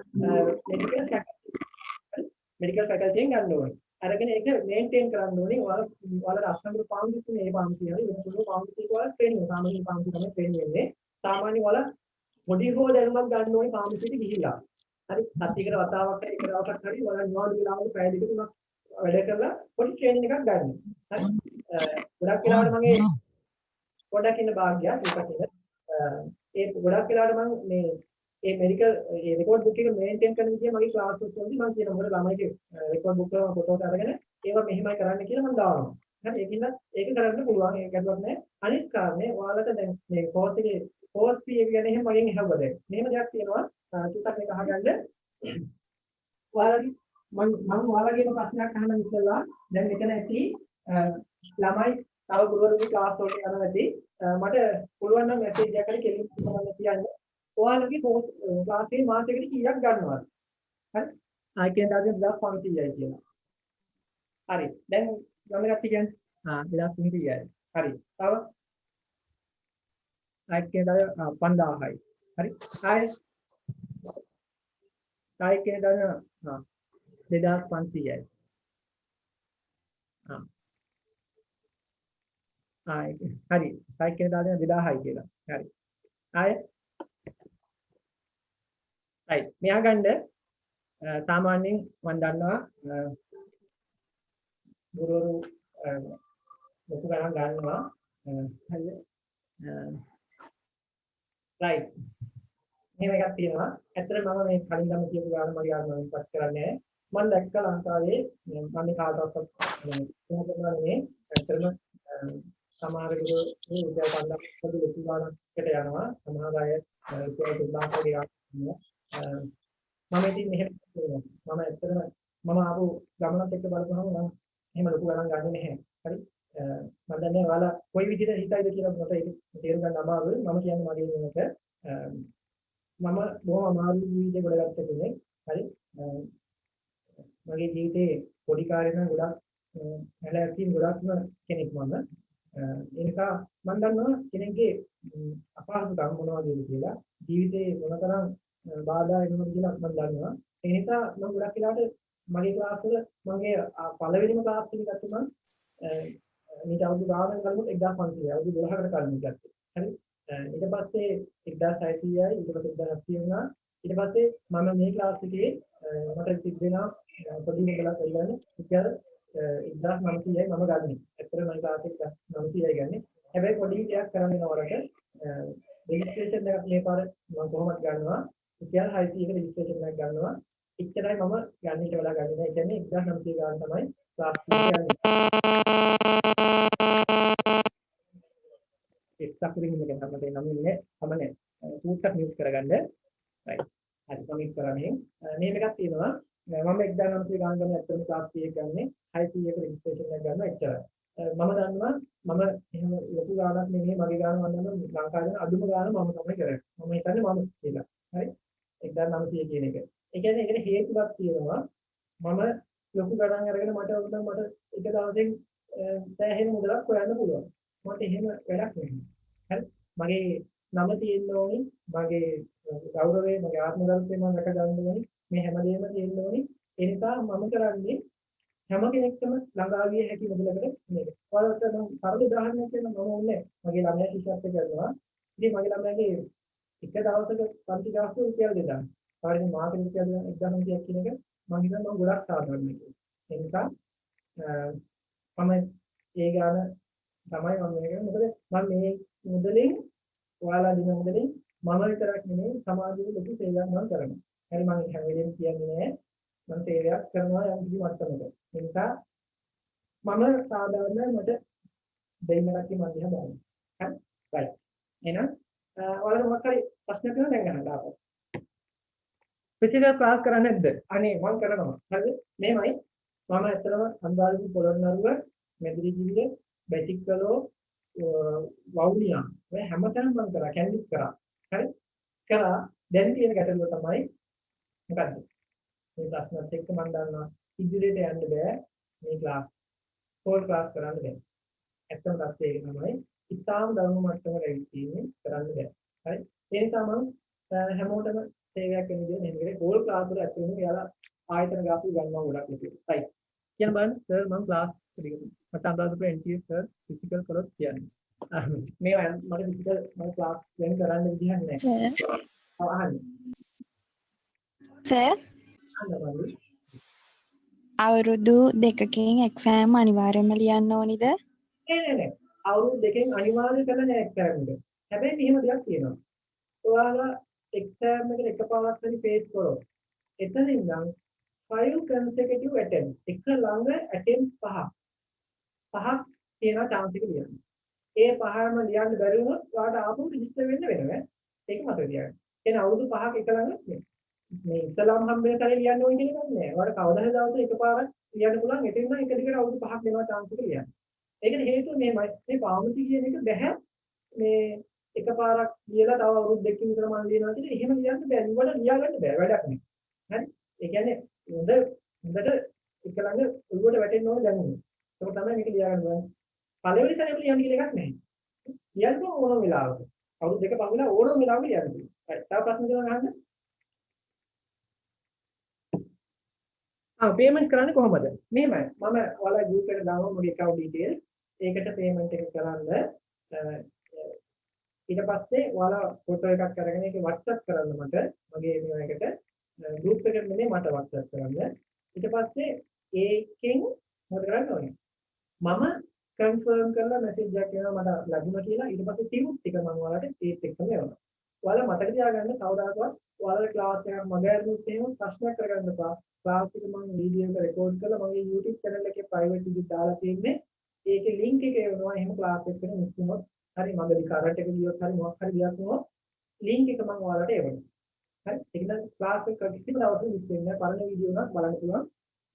මෙඩිකල් ෆැකල්ටියෙන් ගන්න ඕනි. අරගෙන ඒක මේන්ටේන් කරන්න ඕනි. ඔයාලට අස්නම්බර පාම් දෙන්නේ මේ පාම් කියන්නේ වෙන පොඩි පාම් දෙකක් ඔයාලා ට්‍රේනින් සාමාන්‍ය පාම් තමයි ට්‍රේනින් වෙන්නේ. සාමාන්‍ය ඔයාලා පොඩි හෝ දැනුමක් ගන්න ඕනි පාම් දෙකේ ගිහිල්ලා. හරි සතියකට වතාවක් හරි එක දවසක් හරි ඔයාලා නිවාඩු වෙලාවක පැය දෙක තුනක් වැඩ කරලා පොඩි ට්‍රේනින් එකක් ගන්න. හරි. ගොඩක් වෙලාවට මගේ පොඩක් ඉන්න භාග්‍යයක් ඒකට. ඒ ගොඩක් වෙලාවට මම මේ ඒ මෙඩිකල් ඒ රෙකෝඩ් බුක් එක මේන්ටේන් කරන විදිය මගේ ක්ලාස් වලදී මම කියන මොකද ළමයිගේ රෙකෝඩ් බුක් එක ෆොටෝස් අරගෙන ඒවා මෙහෙමයි කරන්න කියලා මම දානවා. හරි ඒකින්ද ඒක කරන්න පුළුවන් ඒක ගැටලුවක් නැහැ. අනිත් කාරණේ ඔයාලට දැන් මේ කෝස් එකේ කෝස් ෆී එක ගැන එහෙම මගෙන් අහුවද? මෙහෙම දෙයක් තියෙනවා චුට්ටක් මේක අහගන්න. ඔයාලගේ මම ඔයාලගේම ප්‍රශ්නයක් අහන්න ඉස්සෙල්ලා දැන් මෙතන ඇති ළමයි තව ගුරුවරුන්ගේ ක්ලාස් වලට යනවා ඇති මට පුළුවන් නම් මැසේජ් එකක් හරි කෙලින් මම කියන්න ඔයාලගේ ක්ලාස් එකේ මාසෙකට කීයක් ගන්නවද හරි ආයි කියන දාගෙන 2500යි කියලා හරි දැන් ගම එකක් කියන්නේ 2500යි හරි තව ආයි කියන දාගෙන 5000යි හරි ආයි කියන දාගෙන 2500යි හරි සයික් කියන දාගෙන 2000යි කියලා. හරි. ආයෙ right මෙයා ගන්න සාමාන්‍යයෙන් මම දන්නවා ගුරුවරු ලොකු ගණන් ගන්නවා. හරිද? right. මේව එකක් තියෙනවා. ඇත්තට මම මේ කලින් ගම කියපු ගාන මගේ ආත්මයෙන් පත් කරන්නේ මම දැක්ක ලංකාවේ මම මේ කාටවත් මේ ඇත්තටම සමහර ගුරු මේ විද්‍යා පන්දම් ලොකු ගානකට යනවා. සමහර අය රුපියල් 2000 වගේ යනවා. මම ඉතින් මෙහෙම මම ඇත්තටම මම ආපු ගමනත් එක්ක බලපුවම මම එහෙම ලොකු ගණන් ගන්නේ නැහැ. හරි. මම දන්නේ ඔයාලා කොයි විදිහට හිතයිද කියලා මට ඒක තේරුම් ගන්න අමාරුයි. මම කියන්නේ මගේ මේක මම බොහොම අමාරු ජීවිතේ ගොඩගත්ත කෙනෙක්. හරි. මගේ ජීවිතේ පොඩි කාලේ නම් ගොඩක් හැලැක්කින් ගොඩක්ම කෙනෙක් මම. ඒ නිසා මම දන්නවා කෙනෙක්ගේ අපහසුකම් මොනවද කියලා ජීවිතේ මොනතරම් බාධා එනවද කියලා මම දන්නවා. ඒ නිසා මම ගොඩක් වෙලාවට මගේ ක්ලාස් වල මගේ පළවෙනිම ක්ලාස් එක ගත්තම මේක අවුරුදු ගානක් කලින් 1500 අවුරුදු 12කට කලින් ගත්තා. හරි. ඊට පස්සේ 1600යි ඊට පස්සේ 1700 වුණා. ඊට පස්සේ මම මේ ක්ලාස් එකේ මට තිබෙනවා පොඩි මොකලක් වෙලානේ ඉතින් 1900යි මම ගන්නෙ. ඇත්තටම මම ක්ලාස් එක 900යි ගන්නෙ. හැබැයි පොඩි දෙයක් කරන්න වෙනවරට රෙජිස්ට්‍රේෂන් එකක් මේ පාර මම කොහොමද ගන්නවා? ඉතින් 600ක රෙජිස්ට්‍රේෂන් එකක් ගන්නවා. ඉච්චරයි මම ගන්න ඊට වඩා ගන්නේ නැහැ. ඒ කියන්නේ 1900 ගාන තමයි ක්ලාස් එක යන්නේ. එක්ස්ට්‍රා ක්‍රීම් එක තමයි නම ඉන්නේ. තමයි සූට්ටක් මියුට් කරගන්න. right. හරි කමිට් කරන්නේ. මේ එකක් තියෙනවා. මම 1900 ගාන ගන්න ඇත්තටම ක්ලාස් එකක් ගන්නේ 600ක රෙජිස්ට්‍රේෂන් එකක් ගන්නවා එච්චරයි. මම දන්නවා මම එහෙම ලොකු ගානක් නෙමෙයි මගේ ගාන මම දන්නවා ලංකාවේ අඩුම ගාන මම තමයි කරන්නේ. මම හිතන්නේ මම කියලා. හරි. 1900 කියන එක. ඒ කියන්නේ ඒකට හේතුවක් තියෙනවා. මම ලොකු ගණන් අරගෙන මට උදන් මට එක දවසෙන් සෑහෙන මුදලක් හොයන්න පුළුවන්. මට එහෙම වැඩක් නෙමෙයි. හරි. මගේ නම තියෙන්න ඕනේ. මගේ ගෞරවය, මගේ ආත්ම ගෞරවය මම රැක ගන්න ඕනේ. මේ හැමදේම තියෙන්න ඕනේ. ඒ නිසා මම කරන්නේ හැම කෙනෙක්ටම ළඟා විය හැකි මුදලකට මේක. ඔයාලට නම් සරල උදාහරණයක් දෙන්න මම ඕනේ. මගේ ළමයා ශිෂ්‍යත්ව කරනවා. ඉතින් මගේ ළමයාගේ එක දවසක පන්ති ගාස්තු රුපියල් 2000. පාරිදි මාසෙකට රුපියල් 1900ක් කියන එක මම හිතනවා මම ගොඩක් සාධාරණයි කියලා. ඒ නිසා මම ඒ ගාන තමයි මම මේක මොකද මම මේ මුදලින් ඔයාලා දින මුදලින් මම විතරක් නෙමෙයි සමාජයේ ලොකු සේවයක් මම කරනවා. හරි මම හැම වෙලේම කියන්නේ නෑ මම සේවයක් කරනවා යම් කිසි මට්ටමක. ඒ නිසා මම සාධාරණ මට දෙන්නක් මම දිහා බලනවා. හරි. right. එහෙනම් ඔයාලා මොකක් හරි ප්‍රශ්න තියෙනවා දැන් ගන්න දාපන්. ප්‍රතිදා ක්ලාස් කරන්නේ නැද්ද? අනේ මම කරනවා. හරිද? මේමයි මම ඇත්තටම අන්දාලි පොළොන්නරුව මෙදිරිගිරිය බැටික්කලෝ වවුනියා මේ හැමතැනම මම කරා කැන්ඩිස් කරා. හරි? කරා දැන් තියෙන ගැටලුව තමයි මොකද්ද? මේ ප්‍රශ්නත් එක්ක මම දන්නවා ඉදිරියට යන්න බෑ මේ ක්ලාස්. හෝල් ක්ලාස් කරන්න බෑ. ඇත්තම තත්ත්වය ඒක තමයි. ඉතාලම ධර්ම මට්ටමකට ඇවිත් තියෙන්නේ කරන්න බෑ. හරි? ඒ නිසා මම හැමෝටම සේවයක් වෙන විදිහට නෙමෙයි හෝල් ක්ලාස් වල ඇතුළේ යාලා ආයතන ගාපු ගන්නවා ගොඩක් ලොකුයි. right. කියන බලන්න සර් මම ක්ලාස් පිළිගන්න. මට අදාළව NTS සර් ෆිසිකල් කරොත් කියන්නේ. මේ මට ෆිසිකල් මම ක්ලාස් වෙන කරන්න විදිහක් නැහැ. අහන්න. සර් අවුරුදු දෙකකින් එක්සෑම් අනිවාර්යයෙන්ම ලියන්න ඕනිද? නෑ. අවුරුදු දෙකෙන් අනිවාර්ය කරලා නෑ එක්සෑම් එක. හැබැයි මෙහෙම දෙයක් තියෙනවා. ඔයාලා exam එකට එකපාරක් හරි face කරොත් එතන ඉඳන් 5 consecutive attempts එක ළඟ attempts පහක් තියෙනවා chance එක ලියන්න. ඒ පහම ලියන්න බැරි වුණොත් ඔයාලට ආපහු register වෙන්න වෙනවා. ඒක මතක තියාගන්න. එහෙනම් අවුරුදු 5ක් එක ළඟ මේ ඉස්ලාම් හම්බෙන තරේ ලියන්න ඕනේ කියන එකක් නෑ. ඔයාලට කවදා හරි දවසක එකපාරක් ලියන්න පුළුවන්. එතෙන් නම් එක දිගට අවුරුදු 5ක් දෙනවා chance එක ලියන්න. ඒකට හේතුව මේ පාමසි කියන එක බැහැ මේ එකපාරක් ලියලා තව අවුරුදු දෙකකින් විතර මම ලියනවා කියලා එහෙම ලියන්න බෑ. උඹට ලියාගන්න බෑ වැඩක් නෑ. හරි? ඒ කියන්නේ හොඳට එක ළඟ ඔළුවට වැටෙන්න ඕන දැනුම. ඒක තමයි මේක ලියාගන්න ඕනේ. පළවෙනි සැරේම ලියන්න කියලා එකක් නැහැ. ලියන්න ඕන වෙලාවක. අවුරුදු දෙක පහුවෙලා ඕනම වෙලාවක ලියන්න පුළුවන්. හරි. තව ප්‍රශ්න දෙකක් අහන්න. පේමන්ට් කරන්නේ කොහොමද? මෙහෙමයි. මම ඔයාලා group එකට දානවා මගේ account details. ඒකට payment එක කරන්න ඊට පස්සේ ඔයාලා ෆොටෝ එකක් අරගෙන ඒක WhatsApp කරන්න මට මගේ මේකට group එකට නෙමෙයි මට WhatsApp කරන්න. ඊට පස්සේ ඒකෙන් මොකද කරන්න ඕනේ? මම කන්ෆර්ම් කරලා මැසේජ් එකක් එනවා මට ලැබුණා කියලා. ඊට පස්සේ ටියුට් ටික මම ඔයාලට ඒත් එක්කම එවනවා. ඔයාලා මතක තියාගන්න කවදාකවත් ඔයාලගේ ක්ලාස් එකක් මගහැරුණොත් එහෙම ප්‍රශ්නයක් කරගන්න එපා. ක්ලාස් එක මම වීඩියෝ එක රෙකෝඩ් කරලා මගේ YouTube channel එකේ private video දාලා තියෙන්නේ. ඒකේ link එක එවනවා. එහෙම ක්ලාස් එකට මිස් වුණොත් හරි මගදී කරන්ට් එක ගියොත් හරි මොකක් හරි ගියක් වුණොත් link එක මම ඔයාලට එවනවා. හරි. ඒක නම් ක්ලාස් එක කිසිම දවසක මිස් වෙන්නේ නැහැ. පරණ වීඩියෝ එකක් බලන්න පුළුවන්.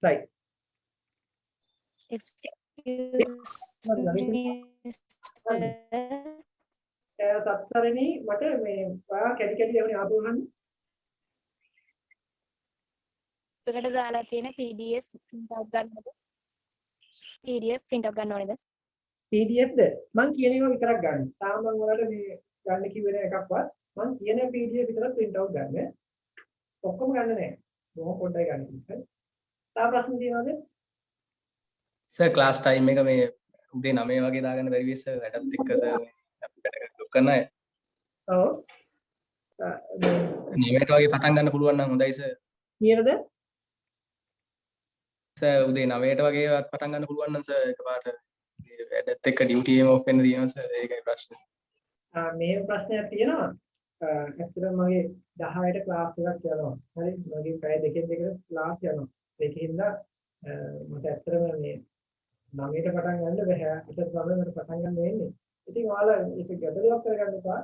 right. සත්තරෙනි මට මේ ඔයා කැඩි කැඩි එවනේ ආපහු ගන්න. එකට දාලා තියෙන PDF print out ගන්නද? PDF print out ගන්න ඕනේද? PDFද මම කියන ඒවා විතරක් ගන්න. තාම මම ඔයාලට මේ ගන්න කිව්වේ නෑ එකක්වත්. මම කියන PDF විතරක් print out ගන්න. ඔක්කොම ගන්න නෑ. මොකක් පොඩ්ඩයි ගන්න. හරි. තා ප්‍රශ්න තියෙනවද? සර් ක්ලාස් ටයිම් එක මේ උදේ 9 වගේ දාගන්න බැරි වෙයි සර් වැඩත් එක්ක සර් මේ අපි වැඩ කරලා කරන අය. ඔව්. 9ට වගේ පටන් ගන්න පුළුවන් නම් හොඳයි සර්. කීයද? සර් උදේ 9ට වගේ පටන් ගන්න පුළුවන් නම් සර් එකපාරට වැඩත් එක්ක ඩියුටි එකම ඔෆ් වෙන්න තියෙනවා සර් ඒකයි ප්‍රශ්නේ. මේ ප්‍රශ්නයක් තියෙනවා. ඇත්තටම මගේ 10ට ක්ලාස් එකක් යනවා. හරි මගේ පැය දෙකෙන් දෙකට ක්ලාස් යනවා. ඒකින්ද මට ඇත්තටම මේ 9ට පටන් ගන්න බෑ. අද තමයි මට පටන් ගන්න වෙන්නේ. ඉතින් ඔයාලා ඒක ගැටලුවක් කරගන්න එපා.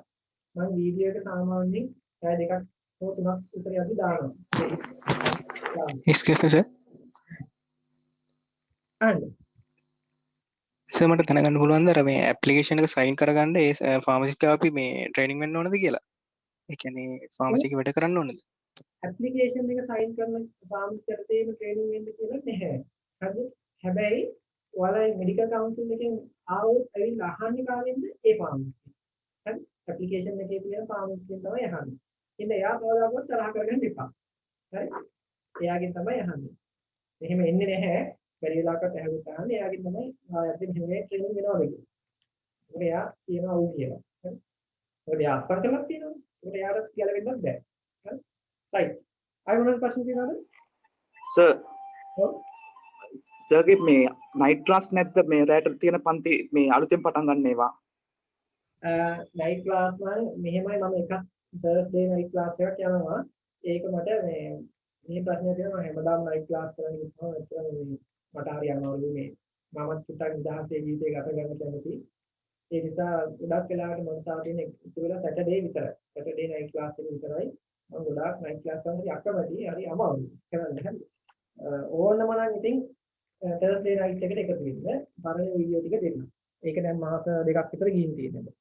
මම වීඩියෝ එක සාමාන්‍යයෙන් පැය දෙකක් හෝ තුනක් විතර යද්දි දානවා. Excuse me sir. සර් මට දැනගන්න පුළුවන්ද අර මේ ඇප්ලිකේෂන් එක සයින් කරගන්න ඒ ෆාමසි එක අපි මේ ට්‍රේනින් වෙන්න ඕනද කියලා? ඒ කියන්නේ ෆාමසි එක වැඩ කරන්න ඕනද? ඇප්ලිකේෂන් එක සයින් කරන ෆාමසි එකට තියෙන ට්‍රේනින් වෙන්න කියලා නැහැ. හරිද? හැබැයි ඔයාලා මෙඩිකල් කවුන්සිල් එකෙන් ආවොත් ඇවිල්ලා අහන්නේ කාගෙන්ද? ඒ ෆාමසි. හරි? ඇප්ලිකේෂන් එකේ තියෙන ෆාමසියෙන් තමයි අහන්නේ. ඉතින් එයා කවදාවත් තරහ කරගන්න එපා. හරි? එයාගෙන් තමයි අහන්නේ. එහෙම එන්නේ නැහැ. බැරි වෙලාවකට ඇහුවොත් අහන්නේ එයාගෙන් තමයි ආයෙත් මෙහෙම ට්‍රේනින් වෙනවද කියලා. ඒක එයා කියනවා ඌ කියලා. හරි? මොකද එයා අත්පත්කමක් තියෙනවා. ඒක එයාට ගැලවෙන්නත් බෑ. හරි? right. අය මොනවද ප්‍රශ්න තියෙනවද? සර්. ඔව්. සර්ගේ මේ නයිට් ක්ලාස් නැද්ද මේ රැට තියෙන පන්ති මේ අලුතෙන් පටන් ගන්න ඒවා? නයිට් ක්ලාස් නම් මෙහෙමයි මම එකක් Thursday නයිට් ක්ලාස් එකක් යනවා. ඒක මට මේ ප්‍රශ්නේ තියෙනවා හැමදාම නයිට් ක්ලාස් කරන්න ගිහින් ඇත්තටම මට හරි අමාරුයි මේ මමත් පුතක් නිදහසේ ජීවිතය ගත කරන්න කැමතියි. ඒ නිසා ගොඩක් වෙලාවට මම තාම තියෙන ඉතුරු වෙලා සැටර්ඩේ විතරයි. සැටර්ඩේ නයිට් ක්ලාස් එක විතරයි. මම ගොඩාක් නයිට් ක්ලාස් කරන්න හරි අකමැතියි. හරි අමාරුයි. කරන්න හරි. ඕනම නම් ඉතින් Thursday night එකට එකතු වෙන්න. පරණ වීඩියෝ ටික දෙන්න. ඒක දැන් මාස දෙකක් විතර ගිහින් තියෙනවා.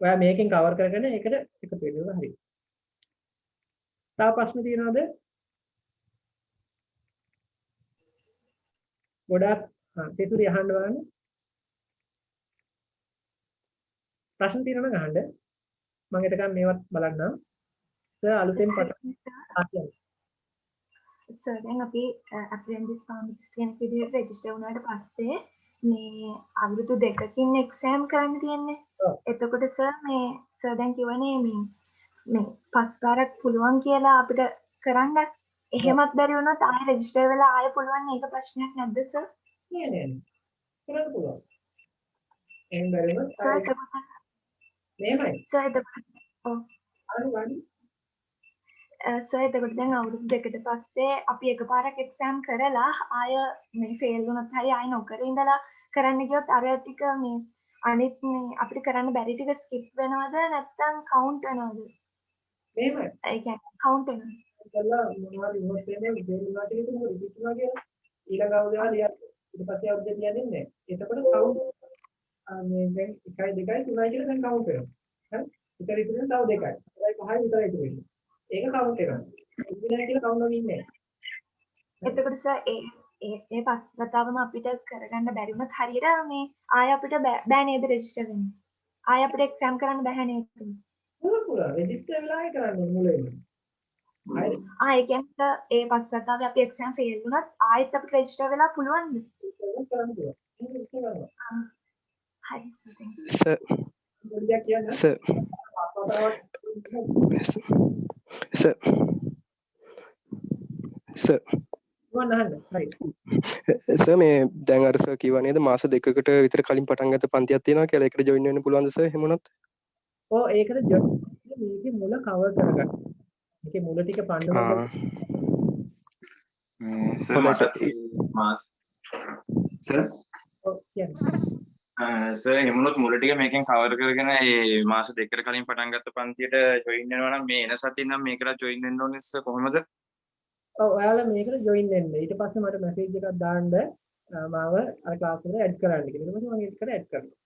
ඔයා මේකෙන් කවර් කරගෙන ඒකට එකතු වෙන්න හරි. තව ප්‍රශ්න තියෙනවද? ගොඩාක් තෙතුරි අහන්න බලන්න. ප්‍රශ්න තියෙනවා නම් අහන්න. මම එතකන් මේවත් බලන්නම්. සර් අලුතෙන් පටන් සර් දැන් අපි අප්‍රෙන්ටිස් ෆාමසිස්ට් කෙනෙක් විදිහට රෙජිස්ටර් වුණාට පස්සේ මේ අවුරුදු දෙකකින් එක්සෑම් කරන්න තියෙන්නේ. එතකොට සර් සර් දැන් කියවනේ මේ පස් පාරක් පුළුවන් කියලා අපිට කරන්න. එහෙමත් බැරි වුණොත් ආයෙ රෙජිස්ටර් වෙලා ආයෙ පුළුවන් ඒක ප්‍රශ්නයක් නැද්ද සර්? නෑ. කරන්න පුළුවන්. එහෙම බැරි වුණොත් සර් මෙහෙමයි. සර් ඔව්. සර් එතකොට දැන් අවුරුදු දෙකට පස්සේ අපි එකපාරක් එක්සෑම් කරලා ආය මේ ෆේල් වුණොත් හරි ආය නොකර ඉඳලා කරන්න ගියොත් අර ටික මේ අනිත් මේ අපිට කරන්න බැරි ටික ස්කිප් වෙනවද නැත්නම් කවුන්ට් වෙනවද? මෙහෙමයි. ඒ කියන්නේ කවුන්ට් වෙනවද? කළා මොනවද ඉන්වොස්ට් වෙන්නේ ෆේල් වුණා කියලා ඒක මොකද රිපීට් වුණා කියලා. ඊළඟ අවුරුද්දේ ලියන්න. ඊට පස්සේ අවුරුද්දේ ලියන්නේ නැහැ. එතකොට කවුන්ට් මේ දැන් 1 2 3 කියලා දැන් කවුන්ට් වෙනවා. හරි? ඉතින් ඉතින් තව 2යි. 5යි විතරයි ඉතුරු වෙන්නේ. ඒක කවුන්ට් වෙනවා. ඉන්නේ කියලා කවුන්ට් වෙන්නේ නැහැ. එතකොට සර් ඒ පස් වතාවම අපිට කරගන්න බැරි වුණත් හරියට මේ ආය අපිට බෑ නේද රෙජිස්ටර් වෙන්න. ආය අපිට එක්සෑම් කරන්න බෑ නේද? පුරා රෙජිස්ටර් වෙලා කරන්නේ මුලින්ම. ඒ කියන්නේ ඒ පස් වතාවේ අපි එක්සෑම් ෆේල් වුණත් ආයෙත් අපිට රෙජිස්ටර් වෙලා පුළුවන්ද? කරන්න පුළුවන්. හරි සර් මේ දැන් අර සර් කිව්වා නේද මාස 2කට විතර කලින් පටන් ගත්ත පන්තියක් තියෙනවා කියලා. ඒකට ජොයින් වෙන්න පුළුවන්ද සර් එහෙම වුණොත්? ඔව් ඒකට ජොයින් මේකේ මුල කවර් කරගන්න. මේකේ මුල ටික පන්නනවා. සර් මාස් සර් සර් එහෙමනොත් මුල ටික මේකෙන් කවර් කරගෙන ඒ මාස 2කට කලින් පටන් ගත්ත පන්තියට ජොයින් වෙනවා නම් මේ එන සතියේ නම් මේකට ජොයින් වෙන්න ඕනේ සර් කොහොමද? ඔව් ඔයාලා මේකට ජොයින් වෙන්න. ඊට පස්සේ මට මැසේජ් එකක් දාන්න මාව අර ක්ලාස් එකට ඇඩ් කරන්න කියලා. ඊට පස්සේ මම ඒකට ඇඩ් කරනවා.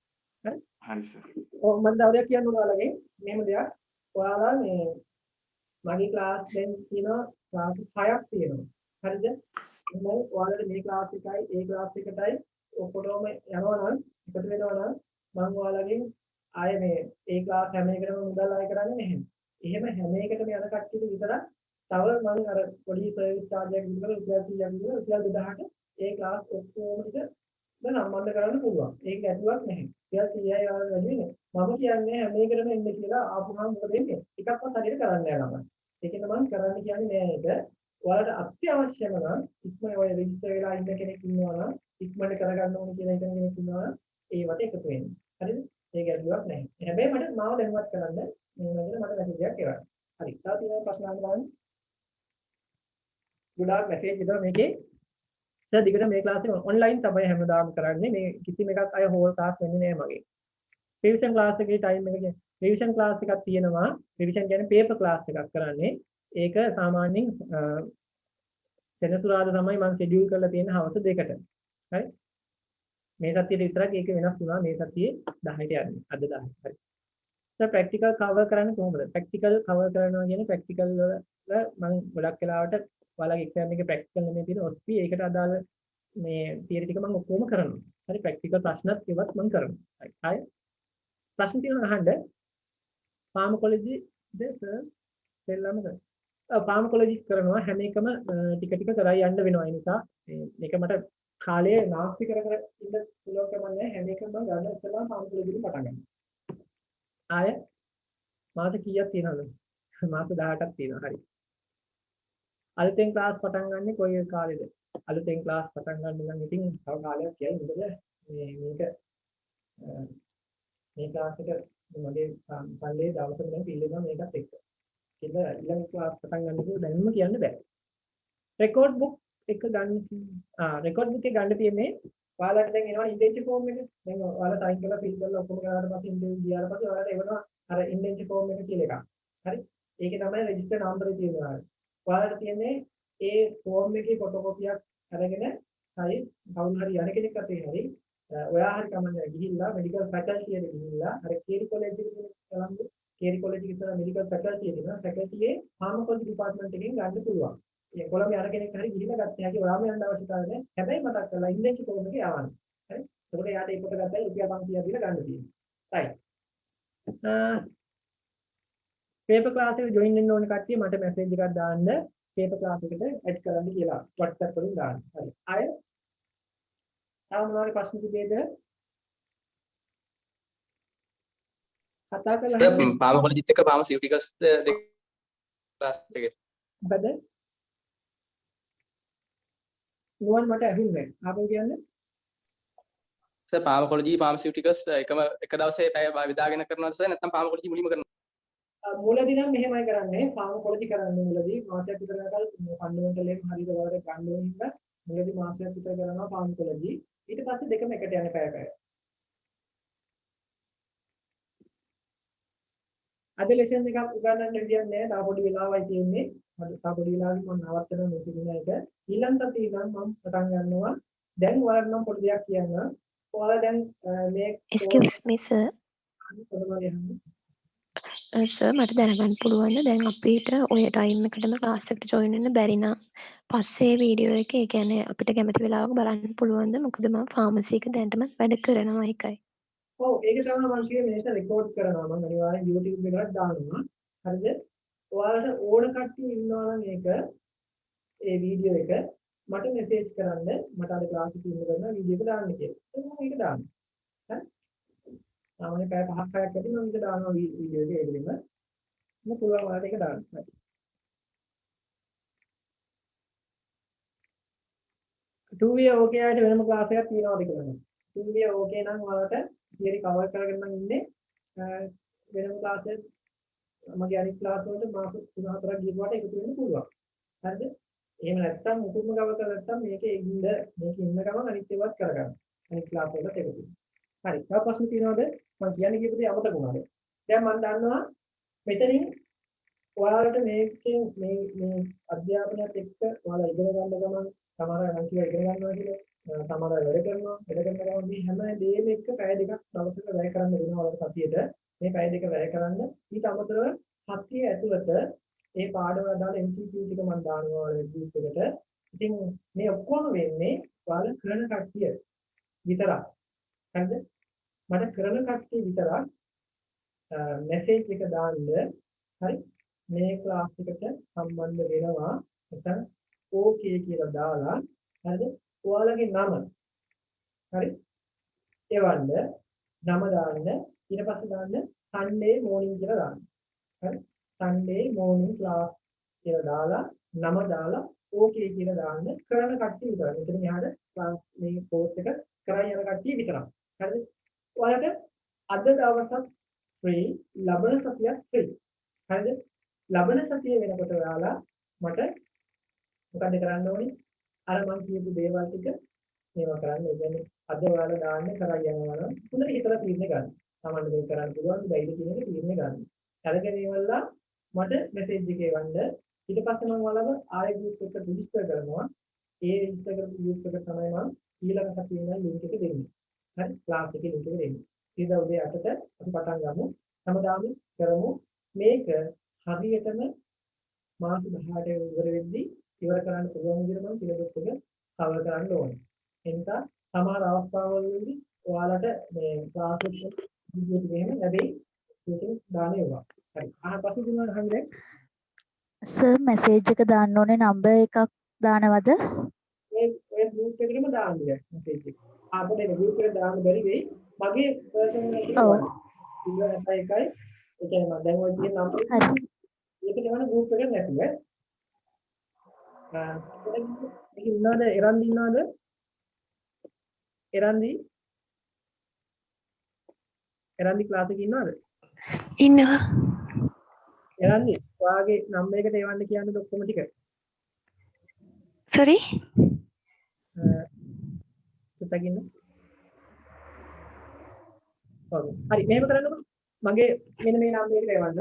හරි? හරි සර්. ඔව් මම දවල්ක් කියන්න ඔයාලගෙන් මෙහෙම දෙයක්. ඔයාලා මේ මගේ ක්ලාස් දැන් තියෙනවා ක්ලාස් 6ක් තියෙනවා. හරිද? එහෙනම් ඔයාලට මේ ක්ලාස් එකයි ඒ ක්ලාස් එකටයි ඔක්කොටම යනවා නම් එකතු වෙනවා නම් මම ඔයාලගෙන් ආයේ මේ ඒ ක්ලාස් හැම එකටම මුදල් අය කරන්නේ නැහැ. එහෙම හැම එකටම යන කට්ටියට විතරක් තව මම අර පොඩි සර්විස් චාර්ජ් එකක් විතර රුපියල් 100ක් විතර රුපියල් 2000ට ඒ ක්ලාස් ඔක්කොම ටික දැන් සම්බන්ධ කරන්න පුළුවන්. ඒක ගැටලුවක් නැහැ. රුපියල් 100යි වගේ වැඩි නේ. මම කියන්නේ හැම එකටම එන්න කියලා ආපුහම මොකද වෙන්නේ? එකක්වත් හරියට කරන්න යනවා. ඒකෙන් මම කරන්න කියන්නේ නෑ ඒක. ඔයාලට අත්‍යවශ්‍යම නම් ඉක්මන ඔය රෙජිස්ටර් වෙලා ඉන්න කෙනෙක් ඉන්නවා නම් ඉක්මනට කරගන්න ඕනේ කියලා හිතන කෙනෙක් ඉන්නවා නම් ඒවට එකතු වෙන්න. හරිද? ඒක ගැටලුවක් නැහැ. හැබැයි මට මාව දැනුවත් කරන්න මේ වගේ මට මැසේජ් එකක් එවන්න. හරි. තව තියෙන ප්‍රශ්න අහන්න බලන්න. ගොඩාක් මැසේජ් විතර මේකේ සර් දිගට මේ ක්ලාස් එක ඔන්ලයින් තමයි හැමදාම කරන්නේ. මේ කිසිම එකක් අය හෝල් ක්ලාස් වෙන්නේ නැහැ මගේ. රිවිෂන් ක්ලාස් එකේ ටයිම් එක කියන්නේ රිවිෂන් ක්ලාස් එකක් තියෙනවා. රිවිෂන් කියන්නේ පේපර් ක්ලාස් එකක් කරන්නේ. ඒක සාමාන්‍යයෙන් සෙනසුරාදා තමයි මම ෂෙඩියුල් කරලා තියෙන හවස 2ට. හරි? මේ සතියේ විතරක් ඒක වෙනස් වුණා. මේ සතියේ 10ට යන්නේ. අද 10. හරි. සර් ප්‍රැක්ටිකල් කවර් කරන්නේ කොහොමද? ප්‍රැක්ටිකල් කවර් කරනවා කියන්නේ ප්‍රැක්ටිකල් වල මම ගොඩක් වෙලාවට ඔයාලගේ එක්සෑම් එකේ ප්‍රැක්ටිකල් නෙමෙයි තියෙන ඔස්පි ඒකට අදාළ මේ තියරි ටික මම ඔක්කොම කරනවා. හරි ප්‍රැක්ටිකල් ප්‍රශ්නත් ඒවත් මම කරනවා. හරි. ආය ප්‍රශ්න තියෙනවා අහන්න. ෆාමකොලොජි සර් දෙල්ලම කරා. ෆාමකොලොජි කරනවා හැම එකම ටික ටික කරලා යන්න වෙනවා. ඒ නිසා මේක මට කාලේ නාස්ති කර කර ඉන්න පුළුවන් කම නැහැ. හැම එකම මම ගන්න ඉස්සලා ෆාමකොලොජි පටන් ගන්නවා. ආය මාස කීයක් තියෙනවද? මාස 18ක් තියෙනවා. හරි. අලුතෙන් ක්ලාස් පටන් ගන්න කොයි කාලෙද? අලුතෙන් ක්ලාස් පටන් ගන්න නම් ඉතින් තව කාලයක් යයි. මොකද මේ ක්ලාස් එක මගේ සම්බන්ධයේ දවසක නම් පිළිගන්න මේකත් එක්ක. ඒක ඊළඟ ක්ලාස් පටන් ගන්න කියලා දැන්ම කියන්න බෑ. රෙකෝඩ් බුක් එක ගන්න රෙකෝඩ් බුක් එක ගන්න තියෙන්නේ ඔයාලට දැන් එනවා ඉන්ඩෙන්ට් ෆෝම් එක. දැන් ඔයාලා ටයිප් කරලා ෆිල් කරලා ඔක්කොම කරාට පස්සේ ඉන්ටර්විව් ගියාට පස්සේ ඔයාලට එවනවා අර ඉන්ඩෙන්ට් ෆෝම් එක කියලා එකක්. හරි? ඒකේ තමයි රෙජිස්ටර් නම්බරේ තියෙනවා. ඔයාලට තියෙන්නේ ඒ ෆෝම් එකේ ෆොටෝකෝපියක් අරගෙන හරි කවුරු හරි යන කෙනෙක් අතේ හරි ඔයා හරි කමන්නේ ගිහිල්ලා මෙඩිකල් ෆැකල්ටි එකට ගිහිල්ලා අර කේරි කොලෙජ් එකට ගිහින් කේරි කොලෙජ් එකේ තියෙන මෙඩිකල් ෆැකල්ටි එක තියෙනවා. ෆැකල්ටියේ ෆාමකොලොජි ඩිපාර්ට්මන්ට් එකෙන් ගන්න පුළුවන්. ඒ කොළඹ යන කෙනෙක් හරි ගිහිල්ලා ගත්ත හැකි ඔයාම යන්න අවශ්‍යතාවය නැහැ. හැබැයි මතක් කරලා ඉන්ඩෙක්ස් ෆෝම් එකේ යවන්න. හරි? ඒකට යාට ඒක කොට ගත්තා රුපියල් 500 දීලා ගන්න තියෙනවා. right. පේපර් ක්ලාස් එකට ජොයින් වෙන්න ඕන කට්ටිය මට මැසේජ් එකක් දාන්න. පේපර් ක්ලාස් එකට ඇඩ් කරන්න කියලා WhatsApp වලින් දාන්න. හරි. අය තව මොනවාරි ප්‍රශ්න තිබේද? කතා කරලා පාමකොලොජිත් එක්ක පාමසිටිකල්ස් දෙක ක්ලාස් එකේ. බද නුවන් මට ඇහුන්නේ නැහැ. ආපහු කියන්නේ? සර් පාමකොලොජි පාමසිටිකල්ස් එක දවසේ පැය විදාගෙන කරනවද සර් නැත්නම් පාමකොලොජි මුලින්ම කරනවද? මුලදී නම් මෙහෙමයි කරන්නේ ෆාමකොලොජි කරන්නේ මුලදී මාසයක් විතර යනකල් ෆන්ඩමෙන්ටල් එක හරියට වලට ගන්න ඕන හින්දා මුලදී මාසයක් විතර කරනවා ෆාමකොලොජි ඊට පස්සේ දෙකම එකට යන පැය පැය අද ලෙසන් එකක් උගන්වන්න විදියක් නැහැ තා පොඩි වෙලාවයි තියෙන්නේ තා පොඩි වෙලාවකින් මම නවත්තන මෙතන එක ඊළඟ සතියේ ඉඳන් මම පටන් ගන්නවා දැන් ඔයාලට නම් පොඩි දෙයක් කියන්න ඔයාලා දැන් මේ excuse me sir සර් මට දැනගන්න පුළුවන්ද දැන් අපිට ඔය ටයිම් එකටම ක්ලාස් එකට ජොයින් වෙන්න බැරි නම් පස්සේ වීඩියෝ එක ඒ කියන්නේ අපිට කැමති වෙලාවක බලන්න පුළුවන්ද මොකද මම ෆාමසි එක දැන්ටම වැඩ කරනවා එකයි ඔව් ඒක තමයි මම කියේ මේක රෙකෝඩ් කරනවා මම අනිවාර්යෙන් YouTube එකකට දානවා හරිද ඔයාලට ඕන කට්ටිය ඉන්නවා නම් ඒක ඒ වීඩියෝ එක මට මෙසේජ් කරන්න මට අද ක්ලාස් එකේ ඉන්න කරන වීඩියෝ එක දාන්න කියලා මම ඒක දානවා හරි සාමාන්‍ය පැය 5ක් 6ක් ඇති මම ඒක දානවා වීඩියෝ එක ඒකෙම මම පුළුවන් ඔයාලට ඒක දාන්න හරි ටූවිය ඕකේ ආയിട്ട് වෙනම ක්ලාස් එකක් තියනවාද කියලා ටූවිය ඕකේ නම් ඔයාලට theory cover කරගෙන නම් ඉන්නේ වෙනම ක්ලාස් එක මගේ අනිත් ක්ලාස් වලට මාස 3-4ක් ගිහුවාට එකතු වෙන්න පුළුවන්. හරිද? එහෙම නැත්නම් මුකුත්ම cover කරලා නැත්නම් මේකේ ඉන්න ගමන් අනිත් ඒවාත් කරගන්න. අනිත් ක්ලාස් වලට එකතු වෙන්න. හරි. තව ප්‍රශ්න තියෙනවද? මම කියන්නේ කියපු දේ අමතක වුණාද? දැන් මම දන්නවා මෙතනින් ඔයාලට මේකෙන් මේ අධ්‍යාපනයත් එක්ක ඔයාලා ඉගෙන ගන්න ගමන් සමහර අය ඉගෙන ගන්නවා කියලා සමහර අය වැඩ කරන ගමන් මේ හැම දෙයක්ම එක්ක පැය දෙකක් දවසක වැය කරන්න වෙනවා ඔයාලට සතියේට මේ පැය දෙක වැය කරන්න ඊට අමතරව සතිය ඇතුළත මේ පාඩම දාලා MCQ ටික මම දානවා ඔයාලගේ ගෲප් එකට ඉතින් මේ ඔක්කොම වෙන්නේ ඔයාලා කරන කට්ටිය විතරක් හරිද මට කරන කට්ටිය විතරක් මෙසේජ් එක දාන්න හරි මේ ක්ලාස් එකට සම්බන්ධ වෙනවා නැත්නම් ඕකේ කියලා දාලා හරිද ඔයාලගේ නම හරි එවන්න නම දාන්න ඊට පස්සේ දාන්න Sunday morning කියලා දාන්න හරි Sunday morning class කියලා දාලා නම දාලා ඕකේ කියලා දාන්න කරන කට්ටිය විතරයි මෙතන මෙහාට ක්ලාස් මේ කෝස් එක කරා යන කට්ටිය විතරයි හරිද ඔයාලට අද දවසක් free ලබන සතියක් free හරිද ලබන සතිය වෙනකොට ඔයාලා මට මොකද කරන්න ඕනේ අර මම කියපු දේවල් ටික මේවා කරන්න. ඒ කියන්නේ අද ඔයාලා දාන්න කරා යනවා නම් හොඳට හිතලා තීරණය ගන්න. සාමාන්‍ය දෙයක් කරන්න පුළුවන් බයිද කියන එක තීරණය ගන්න. අරගෙන ඉවරලා මට මෙසේජ් එකේ වන්න ඊට පස්සේ මම ඔයාලව ආයෙ ගෲප් එකට රෙජිස්ටර් කරනවා. ඒ රෙජිස්ටර් කරපු ගෲප් එක තමයි මම ඊළඟ සතියේ ඉඳන් ලින්ක් එක දෙන්නේ. හරි ක්ලාස් එකේ ලින්ක් එක දෙන්නේ. ඊට උදේ 8ට අපි පටන් ගමු. හැමදාම කරමු මේක හරියටම මාස 18 ඉවර වෙද්දී ඉවර කරන්න පුළුවන් විදිහට මම සිලබස් එක කවර් කරන්න ඕනේ. එනිසා සමහර අවස්ථාවලදී ඔයාලට මේ ක්ලාස් එක විදිහට දෙන්න ලැබෙයි. ඒක දාන්න ඒවා. හරි. පස්සේ දුන්නාට හරියට සර් මෙසේජ් එක දාන්න ඕනේ නම්බර් එකක් දානවද? ඔය ගෲප් එකේම දාන්න බෑ මෙසේජ් එක. අපිට මේ ගෲප් එකට දාන්න බැරි වෙයි. මගේ පර්සනල් එකේ ඔව්. එකයි. ඒ කියන්නේ මම දැන් ඔය කියන නම්බර් එක ඒක තමයි ගෲප් එකේ නැතුව. ඉන්නවද එරන්දි ඉන්නවද එරන්දි ක්ලාස් එකේ ඉන්නවද ඉන්නවා එරන්දි ඔයාගේ නම්බර් එකට එවන්න කියන්නේ ඔක්කොම ටික sorry පුතගින්න ඔව් හරි මෙහෙම කරන්නකො මගේ මෙන්න මේ නම්බර් එකට එවන්න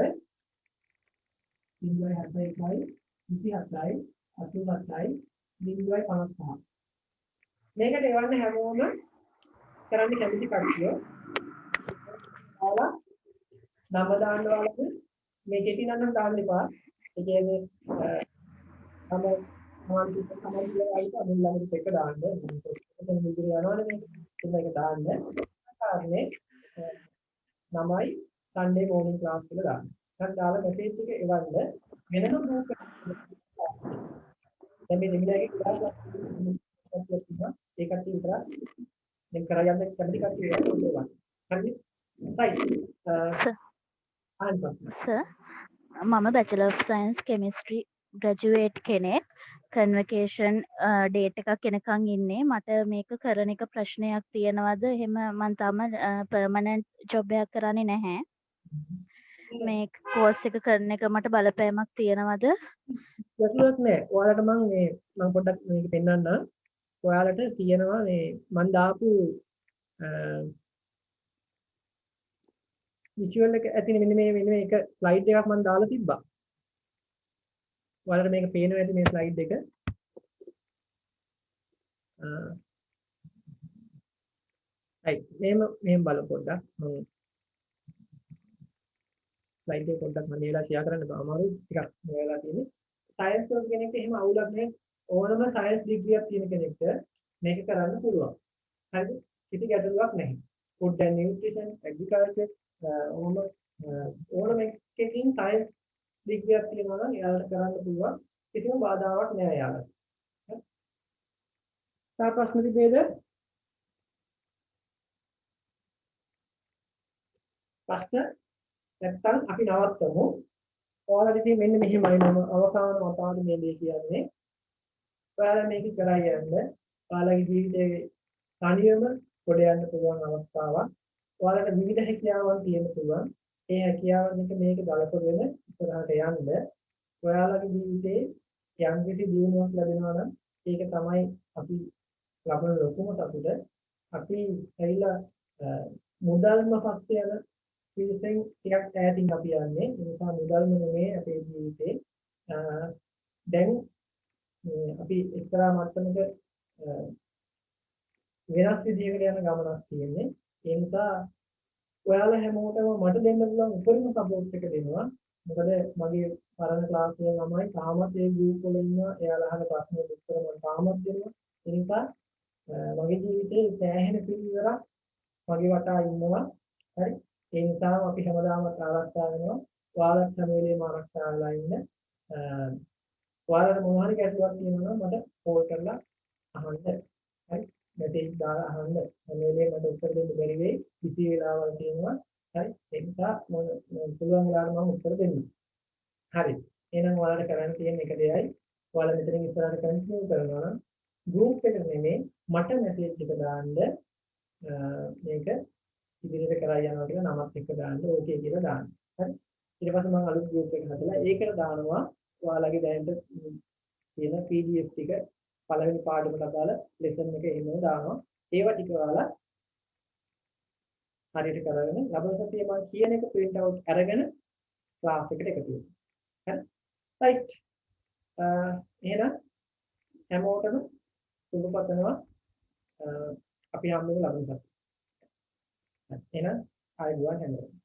071 27යි 87යි 055 මේකට එවන්න හැමෝම කරන්න කැමති කට්ටිය ඔයාලා නම දාන්න වලද මේ කෙටි නම් දාන්න එපා ඒ කියන්නේ තම මොන්ටි තමයි ආයිත් අමුල් ළඟට එක දාන්න එතන විදිහට යනවනේ මේක දාන්න කාරණේ නමයි Sunday morning class කියලා දාන්න දැන් දාලා මෙසේජ් එක එවන්න වෙනම ගෲප් දැන් මේ නිමිලාගේ ක්ලාස් ඒකට විතර දැන් කරා යන්න කැමති කට්ටිය ඒවා හරිද සර් මම Bachelor of Science Chemistry graduate කෙනෙක් convocation date එකක් එනකන් ඉන්නේ මට මේක කරන එක ප්‍රශ්නයක් තියෙනවද එහෙම මම තාම permanent job එකක් කරන්නේ නැහැ මේ කෝස් එක කරන එක මට බලපෑමක් තියෙනවද? ගැටලුවක් නෑ. ඔයාලට මම පොඩ්ඩක් මේක පෙන්නන්නම්. ඔයාලට තියෙනවා මේ මම දාපු විජුවල් එක ඇතිනේ මෙන්න මේ එක ස්ලයිඩ් එකක් මම දාලා තිබ්බා. ඔයාලට මේක පේනවා ඇති මේ ස්ලයිඩ් එක. මෙහෙම බලමු පොඩ්ඩක්. මම ස්ලයිඩ් එක පොඩ්ඩක් මම ඒලා ෂෙයා කරන්න බෑ. අමාරුයි ටිකක් ඔයාලා තියෙන්නේ. සයන්ස් වල කෙනෙක්ට එහෙම අවුලක් නැහැ. ඕනම සයන්ස් ඩිග්‍රියක් තියෙන කෙනෙක්ට මේක කරන්න පුළුවන්. හරිද? කිසි ගැටලුවක් නැහැ. food and nutrition, agriculture ඕනම එකකින් සයන්ස් ඩිග්‍රියක් තියෙනවා නම් එයාලට කරන්න පුළුවන්. කිසිම බාධාවක් නැහැ එයාලට. හරි? තා ප්‍රශ්න තිබේද? ප්‍රශ්න නැත්නම් අපි නවත්තමු. ඔයාලට ඉතින් මෙන්න මෙහෙමයි මම අවසාන වතාවට මේ දේ කියන්නේ. ඔයාලා මේක කරා යන්න. ඔයාලගේ ජීවිතේ තනියම කොට යන්න පුළුවන් අවස්ථාවක්. ඔයාලට විවිධ හැකියාවන් තියෙන්න පුළුවන්. ඒ හැකියාවන් එක මේක බලපගෙන ඉස්සරහට යන්න. ඔයාලගේ ජීවිතේ යම් කිසි දියුණුවක් ලැබෙනවා නම් ඒක තමයි අපි ලබන ලොකුම සතුට. අපි ඇවිල්ලා මුදල්ම පස්සේ යන පිළිසෙන් ටිකක් ඈතින් අපි යන්නේ. ඒ නිසා මුදල්ම නෙමෙයි අපේ ජීවිතේ. දැන් අපි එක්තරා මට්ටමක වෙනස් විදිහකට යන ගමනක් තියෙන්නේ. ඒ නිසා ඔයාලා හැමෝටම මට දෙන්න පුළුවන් උපරිම සපෝට් එක දෙනවා. මොකද මගේ පරණ ක්ලාස් වල ළමයි තාමත් ඒ ගෲප් වල ඉන්නවා. එයාලා අහන ප්‍රශ්න උත්තර මම තාමත් දෙනවා. ඒ නිසා මගේ ජීවිතේ සෑහෙන පිළිවෙලක් මගේ වටා ඉන්නවා. හරි? ඒ නිසා අපි හැමදාම ආරක්ෂා වෙනවා. ඔයාලත් හැම වෙලේම ආරක්ෂා වෙලා ඉන්න. ඔයාලට මොනවා හරි ගැටලුවක් තියෙනවා නම් මට කෝල් කරලා අහන්න. හරි? මෙතෙක් දාලා අහන්න. හැම වෙලේම මට උත්තර දෙන්න බැරි වෙයි. කිසි වෙලාවල් තියෙනවා. හරි? ඒ නිසා මම පුළුවන් වෙලාවට මම උත්තර දෙන්නම්. හරි. එහෙනම් ඔයාලට කරන්න තියෙන එක දෙයයි. ඔයාලා මෙතනින් ඉස්සරහට කන්ටිනියු කරනවා නම් ගෲප් එක නෙමෙයි මට මැසේජ් එක දාන්න මේක ඉදිරියට කරා යනවා කියලා නමත් එක්ක දාන්න ඕකේ කියලා දාන්න. හරි? ඊට පස්සේ මම අලුත් ගෲප් එකක් හදලා ඒකට දානවා ඔයාලගේ දැනට තියෙන PDF ටික පළවෙනි පාඩමට අදාළ ලෙසන් එක එහෙම දානවා. ඒවා ටික ඔයාලා හරියට කරගෙන ලබන සතියේ මම කියන එක print out අරගෙන ක්ලාස් එකට එකතු වෙනවා. හරි? right. එහෙනම් හැමෝටම සුබ පතනවා. අපි හම්බෙමු ලබන සතියේ. එහෙනම් ආයෙත් හැමෝටම